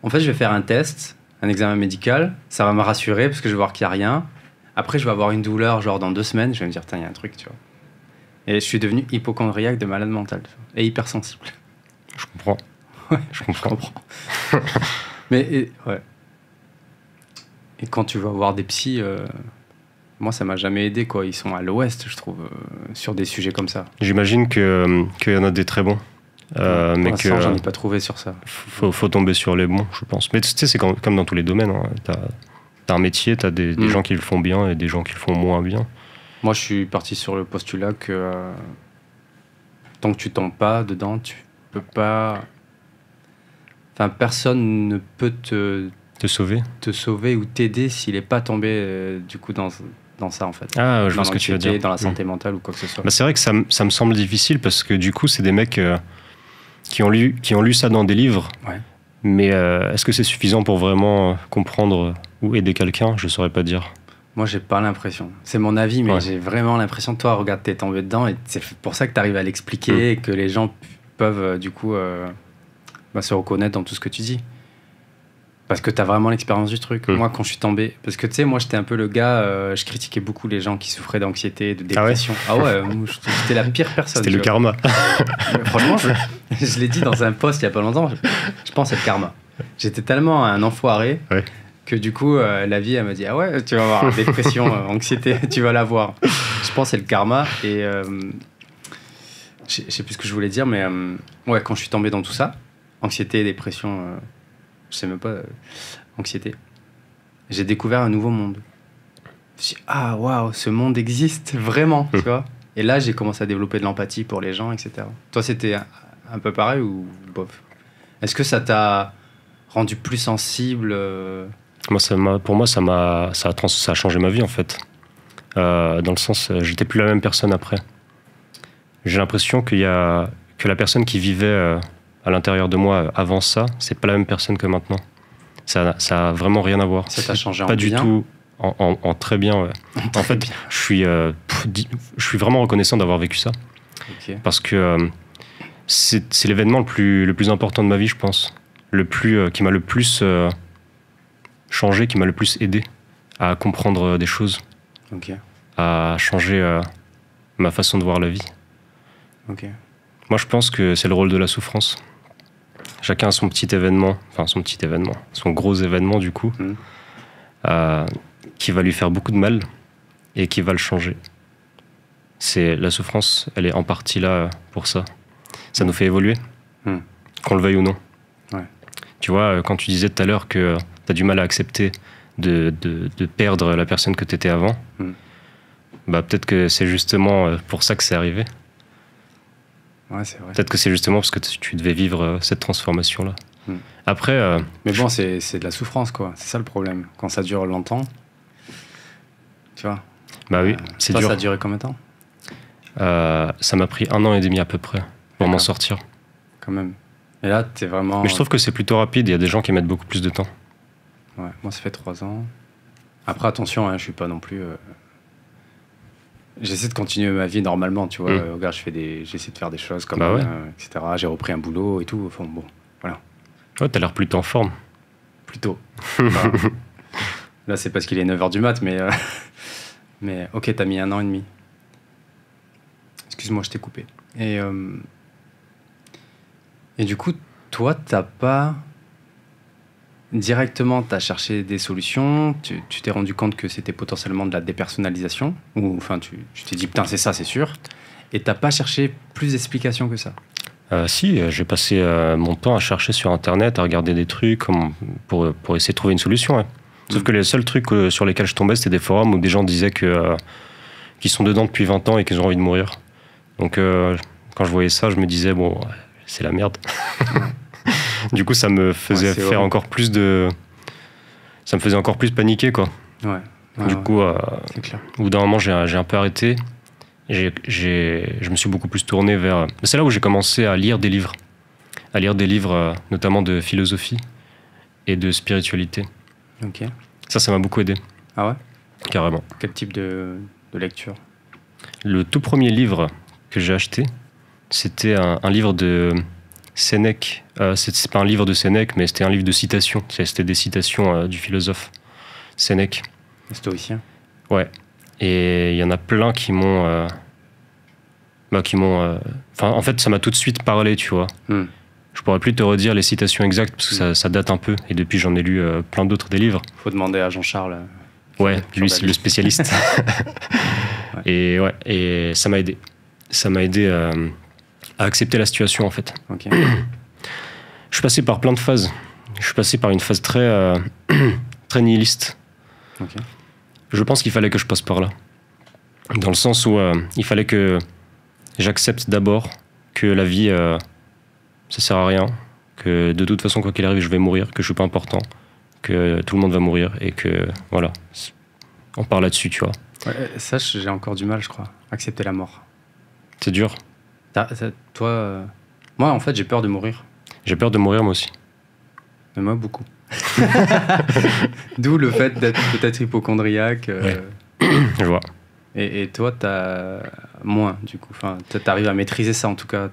en fait, je vais faire un test, un examen médical, ça va me rassurer parce que je vais voir qu'il n'y a rien. Après, je vais avoir une douleur, dans 2 semaines, je vais me dire, il y a un truc, tu vois. Et je suis devenu hypocondriaque de malade mental, tu vois, et hypersensible. Je comprends. Ouais, je comprends. Mais, ouais. Et quand tu vas voir des psys, moi, ça m'a jamais aidé, quoi. Ils sont à l'ouest, je trouve, sur des sujets comme ça. J'imagine qu'il y en a des très bons. mais que j'en ai pas trouvé sur ça. Faut tomber sur les bons, je pense. Mais tu sais, c'est comme dans tous les domaines. Hein. T'as un métier, t'as des gens qui le font bien et des gens qui le font moins bien. Moi, je suis parti sur le postulat que tant que tu tombes pas dedans, tu peux pas. Enfin, personne ne peut te sauver ou t'aider s'il est pas tombé du coup dans ça en fait. Ah, je vois ce que tu veux dire. Dans la santé mentale ou quoi que ce soit. Bah, c'est vrai que ça me semble difficile parce que du coup, c'est des mecs qui ont lu ça dans des livres. Ouais. Mais est-ce que c'est suffisant pour vraiment comprendre ou aider quelqu'un? Je saurais pas dire. Moi, j'ai pas l'impression. C'est mon avis, mais j'ai vraiment l'impression que toi, regarde, t'es tombé dedans et c'est pour ça que t'arrives à l'expliquer et que les gens peuvent du coup se reconnaître dans tout ce que tu dis. Parce que t'as vraiment l'expérience du truc. Moi, quand je suis tombé... Parce que tu sais, moi, j'étais un peu le gars... je critiquais beaucoup les gens qui souffraient d'anxiété, de dépression. Ah ouais, j'étais la pire personne. C'était le karma. Franchement, je l'ai dit dans un post il y a pas longtemps. Je pense que c'est le karma. J'étais tellement un enfoiré que du coup, la vie, elle m'a dit « Ah ouais, tu vas avoir dépression, anxiété, tu vas l'avoir. » Je pense que c'est le karma. Et je sais plus ce que je voulais dire, mais ouais, quand je suis tombé dans tout ça, anxiété, dépression... je sais même pas, anxiété. J'ai découvert un nouveau monde. Je me suis dit, ah waouh, ce monde existe vraiment, tu vois. Et là, j'ai commencé à développer de l'empathie pour les gens, etc. Toi, c'était un peu pareil ou bof? Est-ce que ça t'a rendu plus sensible? Pour moi, ça a changé ma vie en fait. Dans le sens, j'étais plus la même personne après. J'ai l'impression que la personne qui vivait à l'intérieur de moi avant ça, c'est pas la même personne que maintenant. Ça a vraiment rien à voir. Ça t'a changé pas en du bien? tout en très bien. Ouais. En fait, je suis vraiment reconnaissant d'avoir vécu ça. Okay. Parce que c'est l'événement le plus important de ma vie, je pense. Qui m'a le plus changé, qui m'a le plus aidé à comprendre des choses. Okay. À changer ma façon de voir la vie. Okay. Moi, je pense que c'est le rôle de la souffrance. Chacun a son gros événement du coup, qui va lui faire beaucoup de mal et qui va le changer. La souffrance, elle est en partie là pour ça. Ça nous fait évoluer, qu'on le veuille ou non. Ouais. Tu vois, quand tu disais tout à l'heure que tu as du mal à accepter de perdre la personne que tu étais avant, bah, peut-être que c'est justement pour ça que c'est arrivé. Ouais, c'est vrai. Peut-être que c'est justement parce que tu devais vivre cette transformation-là. Après... Mais bon, c'est de la souffrance, quoi. C'est ça le problème. Quand ça dure longtemps, tu vois. Bah oui, c'est dur. Ça a duré combien de temps? Ça m'a pris 1 an et demi à peu près pour m'en sortir. Quand même. Et là, t'es vraiment... Mais je trouve que c'est plutôt rapide. Il y a des gens qui mettent beaucoup plus de temps. Ouais, moi, ça fait 3 ans. Après, attention, hein, je suis pas non plus... J'essaie de continuer ma vie normalement, tu vois. Regarde, j'essaie de faire des choses comme etc. J'ai repris un boulot et tout. Enfin, bon, voilà. Ouais, t'as l'air plutôt en forme. Plutôt. Enfin, là, c'est parce qu'il est 9h du mat, mais ok, t'as mis 1 an et demi. Excuse-moi, je t'ai coupé. Et du coup, toi, t'as pas... Directement, tu as cherché des solutions, tu t'es rendu compte que c'était potentiellement de la dépersonnalisation, ou enfin tu t'es dit putain c'est ça, c'est sûr, et t'as pas cherché plus d'explications que ça? Si, j'ai passé mon temps à chercher sur internet, à regarder des trucs pour essayer de trouver une solution. Ouais. Sauf que les seuls trucs sur lesquels je tombais, c'était des forums où des gens disaient qu'ils sont dedans depuis 20 ans et qu'ils ont envie de mourir. Donc quand je voyais ça, je me disais bon, c'est la merde. Du coup, ça me faisait faire encore plus ça me faisait encore plus paniquer, quoi. Du coup, au bout d'un moment, j'ai un peu arrêté. Je me suis beaucoup plus tourné vers... C'est là où j'ai commencé à lire des livres. Notamment de philosophie et de spiritualité. Ok. Ça m'a beaucoup aidé. Ah ouais? Carrément. Quel type de lecture? Le tout premier livre que j'ai acheté, c'était un livre de... Sénèque, c'est pas un livre de Sénèque, mais c'était un livre de citations. C'était des citations du philosophe Sénèque. Stoïcien. Ouais. Et il y en a plein qui m'ont... en fait, ça m'a tout de suite parlé, tu vois. Je pourrais plus te redire les citations exactes, parce que ça date un peu. Et depuis, j'en ai lu plein d'autres des livres. Faut demander à Jean-Charles. Ouais, lui, c'est le spécialiste. Ouais. Et ça m'a aidé. Ça m'a aidé à accepter la situation, en fait. Ok. Je suis passé par plein de phases. Je suis passé par une phase très, très nihiliste. Ok. Je pense qu'il fallait que je passe par là. Dans le sens où il fallait que j'accepte d'abord que la vie, ça sert à rien, que de toute façon, quoi qu'il arrive, je vais mourir, que je suis pas important, que tout le monde va mourir et que, voilà, on part là-dessus, tu vois. Ouais, ça, j'ai encore du mal, je crois. Accepter la mort. C'est dur. Toi, moi, en fait, j'ai peur de mourir. J'ai peur de mourir, moi aussi. Mais moi, beaucoup. D'où le fait d'être peut-être hypochondriaque. Ouais. Je vois. Et toi, t'as moins, du coup. Enfin, t'arrives à maîtriser ça, en tout cas.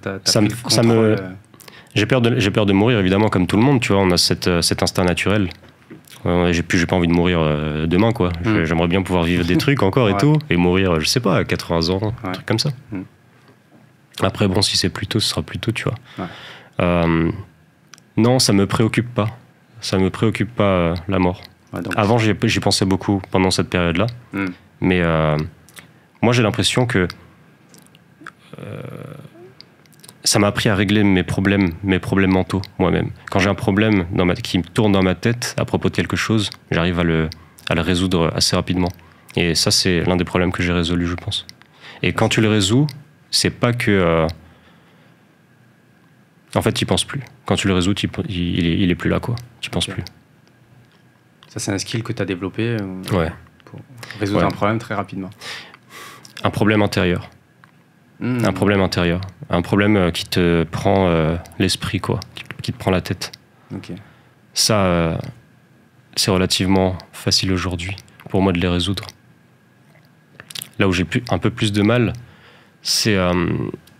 J'ai peur de mourir, évidemment, comme tout le monde, tu vois. On a cet instinct naturel. J'ai pas envie de mourir demain, quoi. J'aimerais bien pouvoir vivre des trucs encore et tout. Et mourir, je sais pas, à 80 ans, un truc comme ça. Après, bon, si c'est plus tôt, ce sera plus tôt, tu vois. Ouais. Non, ça me préoccupe pas. Ça me préoccupe pas, la mort. Ouais, avant, j'y pensais beaucoup pendant cette période-là. Mais moi, j'ai l'impression que ça m'a appris à régler mes problèmes mentaux moi-même. Quand j'ai un problème qui me tourne dans ma tête à propos de quelque chose, j'arrive à le résoudre assez rapidement. Et ça, c'est l'un des problèmes que j'ai résolu, je pense. Et quand tu le résous, c'est pas que... en fait, tu n'y penses plus. Quand tu le résous, il est plus là, quoi. Tu n'y penses plus. Ça, c'est un skill que tu as développé pour résoudre un problème très rapidement. Un problème intérieur. Un problème intérieur. Un problème qui te prend l'esprit, quoi. Qui te prend la tête. Okay. Ça, c'est relativement facile aujourd'hui pour moi de les résoudre. Là où j'ai un peu plus de mal, c'est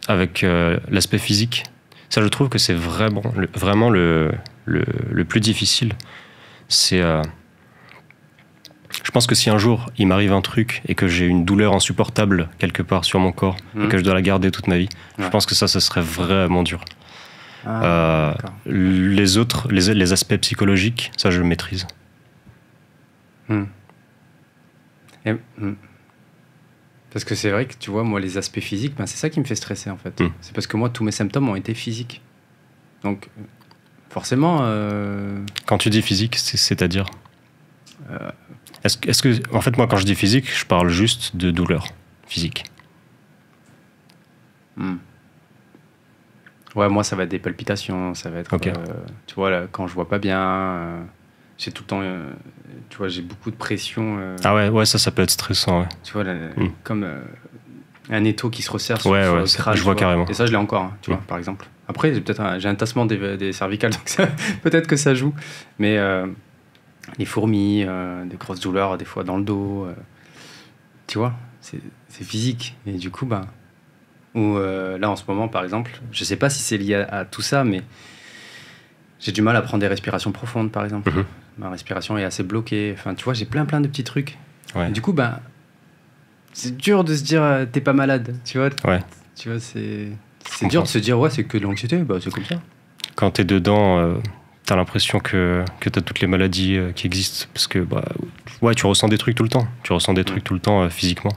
avec l'aspect physique. Ça, je trouve que c'est vraiment le plus difficile. C'est... je pense que si un jour il m'arrive un truc et que j'ai une douleur insupportable quelque part sur mon corps et que je dois la garder toute ma vie, je pense que ça serait vraiment dur. Les autres, les aspects psychologiques, ça je le maîtrise. Parce que c'est vrai que tu vois, moi les aspects physiques, c'est ça qui me fait stresser en fait. C'est parce que moi tous mes symptômes ont été physiques. Donc forcément... Quand tu dis physique, c'est-à-dire est-ce que, en fait, moi, quand je dis physique, je parle juste de douleur physique. Ouais, moi, ça va être des palpitations, ça va être... tu vois, là, quand je vois pas bien, j'ai tout le temps... tu vois, j'ai beaucoup de pression. Ah ouais, ça peut être stressant, ouais. Tu vois, là, comme un étau qui se resserre sur le crâne. Je vois carrément. Et ça, je l'ai encore, tu vois, par exemple. Après, j'ai un tassement des cervicales, donc peut-être que ça joue. Mais... les fourmis, des grosses douleurs des fois dans le dos, tu vois, c'est physique. Et du coup, ou là en ce moment par exemple, je sais pas si c'est lié à tout ça, mais j'ai du mal à prendre des respirations profondes par exemple. Ma respiration est assez bloquée. Enfin, tu vois, j'ai plein de petits trucs. Et du coup, c'est dur de se dire t'es pas malade, tu vois. Tu vois, c'est dur de se dire c'est que de l'anxiété, c'est comme ça. Quand t'es dedans. T'as l'impression que t'as toutes les maladies qui existent parce que tu ressens des trucs tout le temps. Tu ressens des trucs tout le temps physiquement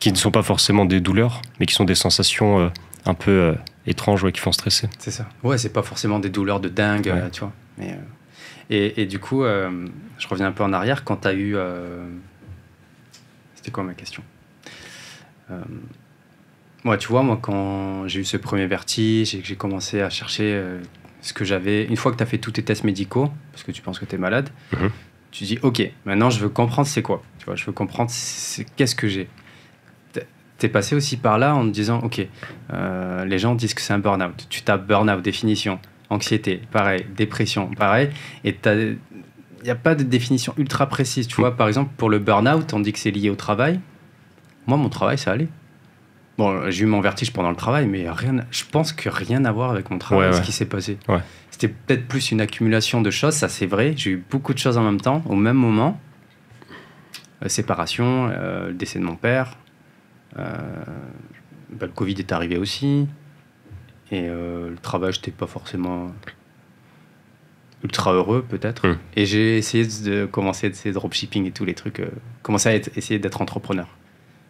qui ne sont pas forcément des douleurs, mais qui sont des sensations un peu étranges qui font stresser. C'est ça. Ouais, c'est pas forcément des douleurs de dingue, tu vois. Mais, et du coup, je reviens un peu en arrière quand t'as eu... C'était quoi ma question ? Tu vois, moi, quand j'ai eu ce premier vertige et que j'ai commencé à chercher... ce que j'avais, une fois que tu as fait tous tes tests médicaux, parce que tu penses que tu es malade, tu dis ok, maintenant je veux comprendre c'est quoi. Tu vois, je veux comprendre qu'est-ce que j'ai. Tu es passé aussi par là en te disant ok, les gens disent que c'est un burn-out. Tu tapes burn-out, définition, anxiété, pareil, dépression, pareil, et il n'y a pas de définition ultra précise. Tu vois, par exemple, pour le burn-out, on dit que c'est lié au travail. Moi, mon travail, ça allait. Bon, j'ai eu mon vertige pendant le travail, mais je pense que rien à voir avec mon travail, ce qui s'est passé. C'était peut-être plus une accumulation de choses, ça c'est vrai. J'ai eu beaucoup de choses en même temps, au même moment. Séparation, le décès de mon père. Le Covid est arrivé aussi. Et le travail, j'étais pas forcément ultra heureux, peut-être. Et j'ai essayé de commencer ces dropshipping et tous les trucs. Commencer à essayer d'être entrepreneur.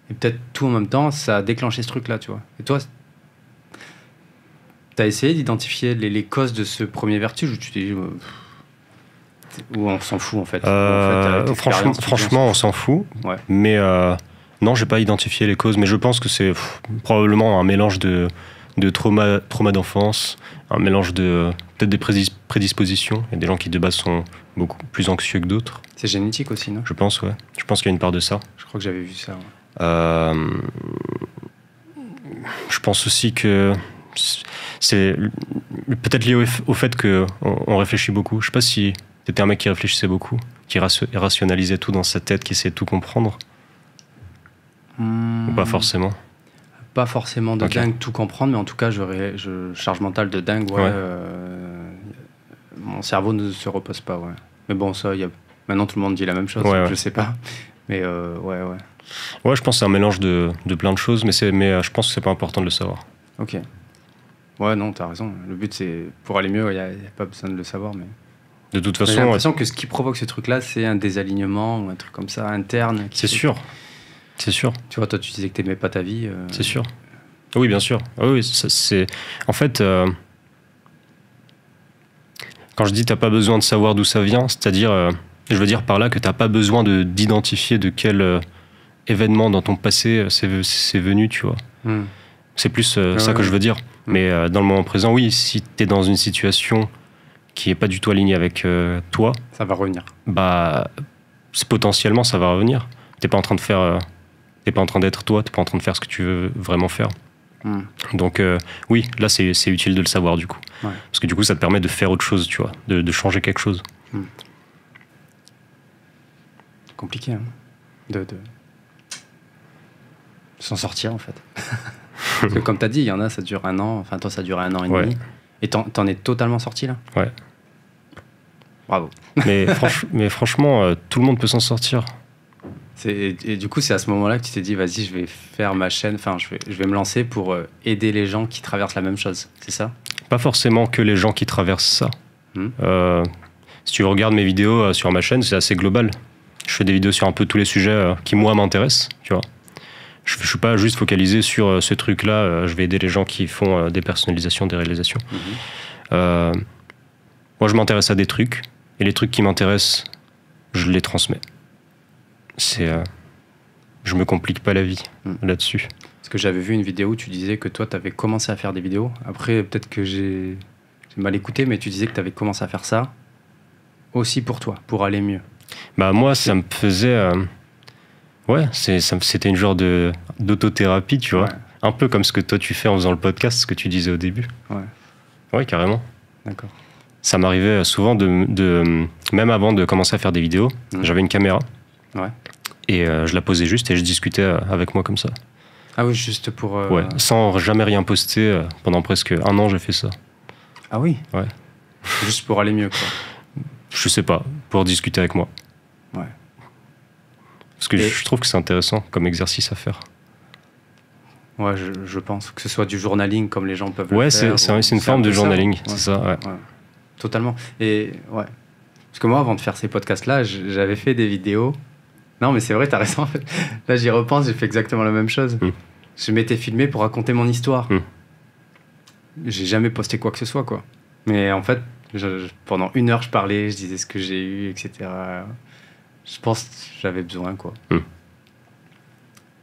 Et peut-être tout en même temps, ça a déclenché ce truc-là, tu vois. Et toi, T'as essayé d'identifier les causes de ce premier vertige ou tu t'es dit... ou on s'en fout en fait, franchement, on s'en fout. Ouais. Mais non, j'ai pas identifié les causes. Mais je pense que c'est probablement un mélange de trauma d'enfance, un mélange de peut-être des prédispositions. Il y a des gens qui de base sont beaucoup plus anxieux que d'autres. C'est génétique aussi, non? Je pense, ouais. Je pense qu'il y a une part de ça. Je crois que j'avais vu ça. Je pense aussi que c'est peut-être lié au fait qu'on réfléchit beaucoup. Je sais pas si t'étais un mec qui réfléchissait beaucoup, qui rationalisait tout dans sa tête, qui essayait de tout comprendre. Ou pas forcément? Pas forcément de dingue tout comprendre, mais en tout cas, charge mentale de dingue, ouais. Mon cerveau ne se repose pas, ouais. Mais bon, ça, maintenant tout le monde dit la même chose, je sais pas. Mais ouais. Ouais, je pense que c'est un mélange de plein de choses, mais je pense que c'est pas important de le savoir. Ok. Ouais, non, t'as raison. Le but, c'est pour aller mieux, il n'y a pas besoin de le savoir, mais... De toute façon... J'ai l'impression que ce qui provoque ce truc-là, c'est un désalignement ou un truc comme ça, interne. C'est sûr. C'est sûr. Tu vois, toi, tu disais que t'aimais pas ta vie. C'est sûr. Oui, bien sûr. Oui, c'est... En fait, quand je dis t'as pas besoin de savoir d'où ça vient, c'est-à-dire, je veux dire par là que t'as pas besoin d'identifier de quel événement dans ton passé c'est venu, tu vois. C'est plus ça que je veux dire. Mais dans le moment présent, oui, si t'es dans une situation qui est pas du tout alignée avec toi... Ça va revenir. Bah, potentiellement, ça va revenir. T'es pas en train de faire... T'es pas en train d'être toi, t'es pas en train de faire ce que tu veux vraiment faire. Donc oui, là c'est utile de le savoir du coup. Ouais. Parce que du coup ça te permet de faire autre chose, tu vois, de changer quelque chose. Compliqué, hein, de s'en sortir en fait. Parce que comme t'as dit, il y en a, ça dure 1 an, enfin toi ça dure 1 an et demi. Et t'en es totalement sorti là? Ouais. Bravo. Mais franchement, tout le monde peut s'en sortir. Et du coup, c'est à ce moment-là que tu t'es dit, vas-y, je vais faire ma chaîne, enfin, je vais me lancer pour aider les gens qui traversent la même chose, c'est ça? Pas forcément que les gens qui traversent ça. Si tu regardes mes vidéos sur ma chaîne, c'est assez global. Je fais des vidéos sur un peu tous les sujets qui, moi, m'intéressent, tu vois. Je ne suis pas juste focalisé sur ce truc-là, je vais aider les gens qui font des personnalisations, des réalisations. Moi, je m'intéresse à des trucs, et les trucs qui m'intéressent, je les transmets. Je me complique pas la vie là-dessus. Parce que j'avais vu une vidéo où tu disais que toi, tu avais commencé à faire des vidéos. Après, peut-être que j'ai mal écouté, mais tu disais que tu avais commencé à faire ça aussi pour toi, pour aller mieux. Bah moi, ça me faisait... c'était une genre d'autothérapie, tu vois. Un peu comme ce que toi tu fais en faisant le podcast, ce que tu disais au début. Ouais, carrément. D'accord. Ça m'arrivait souvent même avant de commencer à faire des vidéos, j'avais une caméra. Ouais. Et je la posais juste et je discutais avec moi comme ça. Ah oui, juste pour... Ouais, sans jamais rien poster. Pendant presque 1 an, j'ai fait ça. Ah oui? Ouais. Juste pour aller mieux, quoi. Je sais pas, pour discuter avec moi. Ouais. Parce que je trouve que c'est intéressant comme exercice à faire. Ouais, je pense. Que ce soit du journalling comme les gens peuvent le faire. Ouais, c'est une forme de journalling, c'est ça, ouais. Totalement. Et ouais. Parce que moi, avant de faire ces podcasts-là, j'avais fait des vidéos. Non, mais c'est vrai, t'as raison. En fait. Là, j'y repense, j'ai fait exactement la même chose. Je m'étais filmé pour raconter mon histoire. J'ai jamais posté quoi que ce soit, quoi. Mais en fait, pendant 1 heure, je parlais, je disais ce que j'ai eu, etc. Je pense que j'avais besoin, quoi.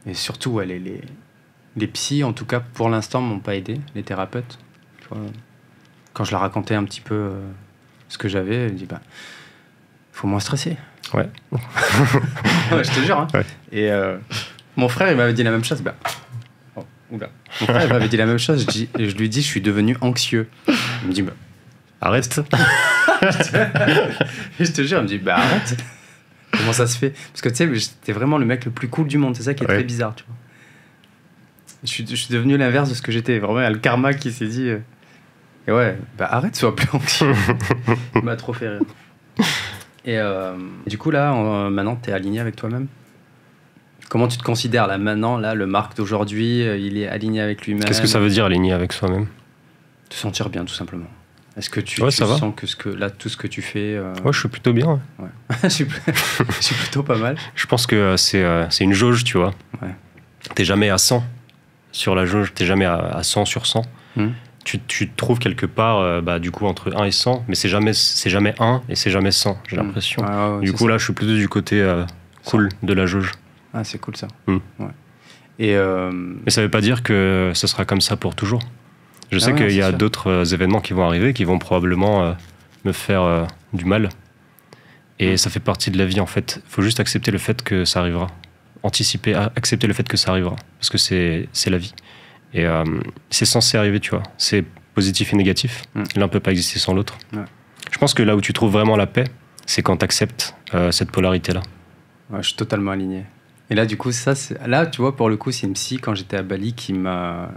Et surtout, ouais, les psys, en tout cas, pour l'instant, m'ont pas aidé, les thérapeutes. Tu vois, quand je leur racontais un petit peu ce que j'avais, ils me disaient, faut moins stresser. Ouais. Ouais, je te jure. Hein. Ouais. Et mon frère, il m'avait dit la même chose. Mon frère, il m'avait dit la même chose. Je lui dis, je suis devenu anxieux. Il me dit, arrête. Je te jure, il me dit, arrête. Comment ça se fait? Parce que tu sais, j'étais vraiment le mec le plus cool du monde. C'est ça qui est très bizarre, tu vois. Je suis devenu l'inverse de ce que j'étais. Vraiment, il y a le karma qui s'est dit. Et ouais, arrête, sois plus anxieux. Il m'a trop fait rire. Et du coup, là, maintenant, t'es aligné avec toi-même? Comment tu te considères, là, maintenant, là, le Marc d'aujourd'hui, il est aligné avec lui-même? Qu'est-ce que ça veut dire, aligné avec soi-même? Te sentir bien, tout simplement. Est-ce que tu sens que là, tout ce que tu fais... Ouais, je suis plutôt bien. Ouais. Je suis plutôt pas mal. Je pense que c'est une jauge, tu vois. Ouais. T'es jamais à 100 sur la jauge, t'es jamais à 100 sur 100. tu te trouves quelque part, du coup, entre 1 et 100, mais c'est jamais 1 et c'est jamais 100, j'ai l'impression. Ah, ouais, du coup, là, je suis plutôt du côté cool de la jauge. Ah, c'est cool ça. Mm. Ouais. Et mais ça veut pas dire que ce sera comme ça pour toujours. Je sais qu'il y a d'autres événements qui vont arriver, qui vont probablement me faire du mal. Et ça fait partie de la vie, en fait. Il faut juste accepter le fait que ça arrivera. Accepter le fait que ça arrivera. Parce que c'est la vie. Et c'est censé arriver, tu vois. C'est positif et négatif. L'un ne peut pas exister sans l'autre. Ouais. Je pense que là où tu trouves vraiment la paix, c'est quand tu acceptes cette polarité-là. Ouais, je suis totalement aligné. Et là, du coup, là, tu vois, pour le coup, c'est une psy, quand j'étais à Bali, qui m'a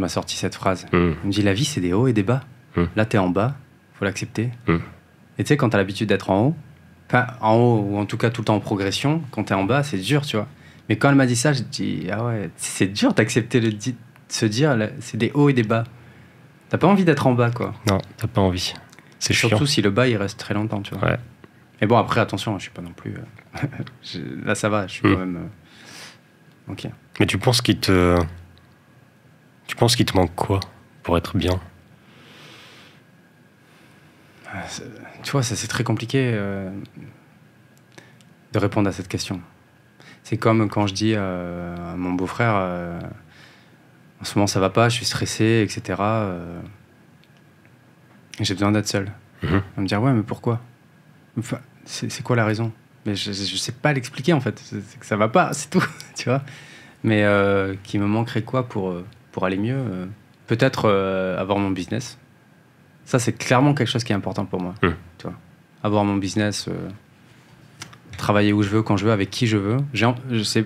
sorti cette phrase. Elle me dit, la vie, c'est des hauts et des bas. Là, t'es en bas, faut l'accepter. Et tu sais, quand t'as l'habitude d'être en haut, enfin, en haut, ou en tout cas tout le temps en progression, quand t'es en bas, c'est dur, tu vois. Mais quand elle m'a dit ça, j'ai dit, ah ouais, c'est dur d'accepter de se dire, là, c'est des hauts et des bas. T'as pas envie d'être en bas, quoi. Non, t'as pas envie. C'est chiant. Surtout si le bas, il reste très longtemps, tu vois. Ouais. Mais bon, après, attention, je suis pas non plus... là, ça va, je suis quand même... Ok. Mais tu penses qu'il te manque quoi pour être bien? Tu vois, ça c'est très compliqué de répondre à cette question. C'est comme quand je dis à mon beau-frère, en ce moment ça va pas, je suis stressé, etc. J'ai besoin d'être seul. Il va me dire, ouais, mais pourquoi? Enfin, c'est quoi la raison? Mais je sais pas l'expliquer en fait. C'est que ça va pas, c'est tout, tu vois. Mais qu'il me manquerait quoi pour aller mieux? Peut-être avoir mon business. Ça, c'est clairement quelque chose qui est important pour moi. Tu vois. Avoir mon business, travailler où je veux, quand je veux, avec qui je veux.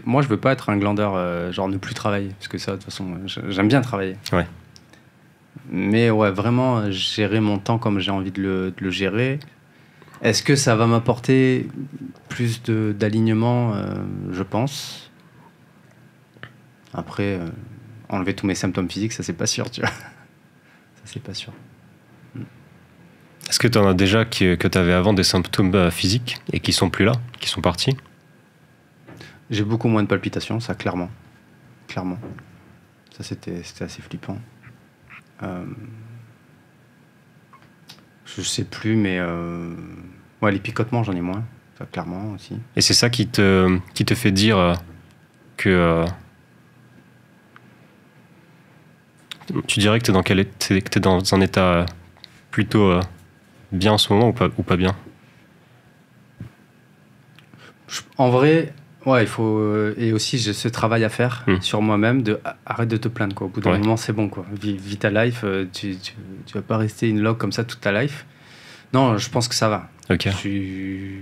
Moi, je veux pas être un glandeur, genre ne plus travailler. Parce que ça, de toute façon, j'aime bien travailler. Ouais. Mais ouais, vraiment, gérer mon temps comme j'ai envie de le gérer. Est-ce que ça va m'apporter plus d'alignement? Je pense. Après, enlever tous mes symptômes physiques, ça, c'est pas sûr, tu vois. Ça, c'est pas sûr. Est-ce que tu en as déjà que tu avais avant des symptômes physiques et qui sont plus là, qui sont partis? J'ai beaucoup moins de palpitations, ça, clairement. Clairement. Ça, c'était assez flippant. Je sais plus, mais... Ouais, les picotements, j'en ai moins. Ça, clairement, aussi. Et c'est ça qui te fait dire que... tu dirais que t'es dans un état plutôt bien en ce moment ou pas bien? En vrai, ouais, il faut... et aussi, j'ai ce travail à faire sur moi-même, arrête de te plaindre, quoi. Au bout d'un moment, c'est bon, quoi. Vis ta life, tu vas pas rester une loque comme ça toute ta life. Non, je pense que ça va. Ok. Je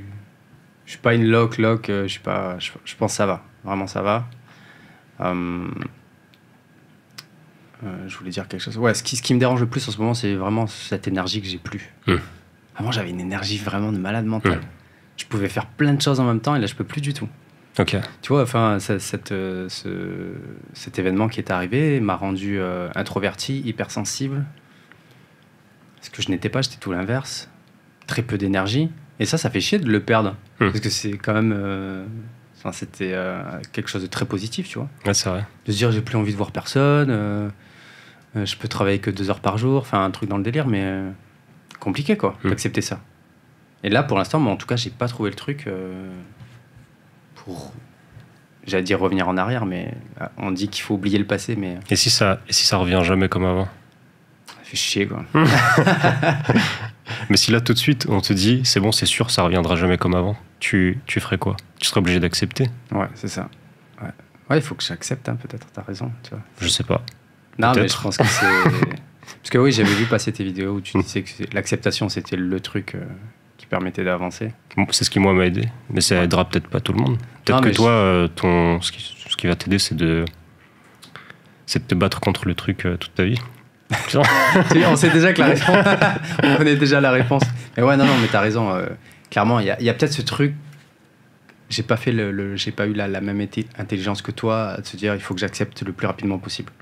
suis pas une loque, je pense que ça va. Vraiment, ça va. Je voulais dire quelque chose. Ouais, ce qui me dérange le plus en ce moment, c'est vraiment cette énergie que j'ai plus. Avant, j'avais une énergie vraiment de malade mental. Je pouvais faire plein de choses en même temps et là, je peux plus du tout. Ok. Tu vois, enfin, cet événement qui est arrivé m'a rendu introverti, hypersensible. Ce que je n'étais pas, j'étais tout l'inverse. Très peu d'énergie. Et ça fait chier de le perdre. Parce que c'est quand même... c'était quelque chose de très positif, tu vois. Ouais, c'est vrai. De se dire, j'ai plus envie de voir personne, je peux travailler que 2 heures par jour, enfin, un truc dans le délire, mais compliqué, quoi, d'accepter ça. Et là, pour l'instant, moi, en tout cas, j'ai pas trouvé le truc pour... J'allais dire revenir en arrière, mais on dit qu'il faut oublier le passé, mais... Et si ça revient jamais comme avant? Ça fait chier, quoi. Mais si là, tout de suite, on te dit, c'est bon, c'est sûr, ça reviendra jamais comme avant, tu ferais quoi? Tu serais obligé d'accepter? Ouais, c'est ça. Ouais, il faut que j'accepte, hein, peut-être, t'as raison, tu vois. Je sais pas. Non, mais je pense que c'est... Parce que oui, j'avais vu passer tes vidéos où tu disais que l'acceptation, c'était le truc qui permettait d'avancer. C'est ce qui, moi, m'a aidé. Mais ça aidera peut-être pas tout le monde. Peut-être que toi, ce qui va t'aider, c'est de te battre contre le truc toute ta vie. On sait déjà que la réponse... On connaît déjà la réponse. Mais ouais, non, mais t'as raison. Clairement, il y a peut-être ce truc... J'ai pas eu la même intelligence que toi de se dire il faut que j'accepte le plus rapidement possible.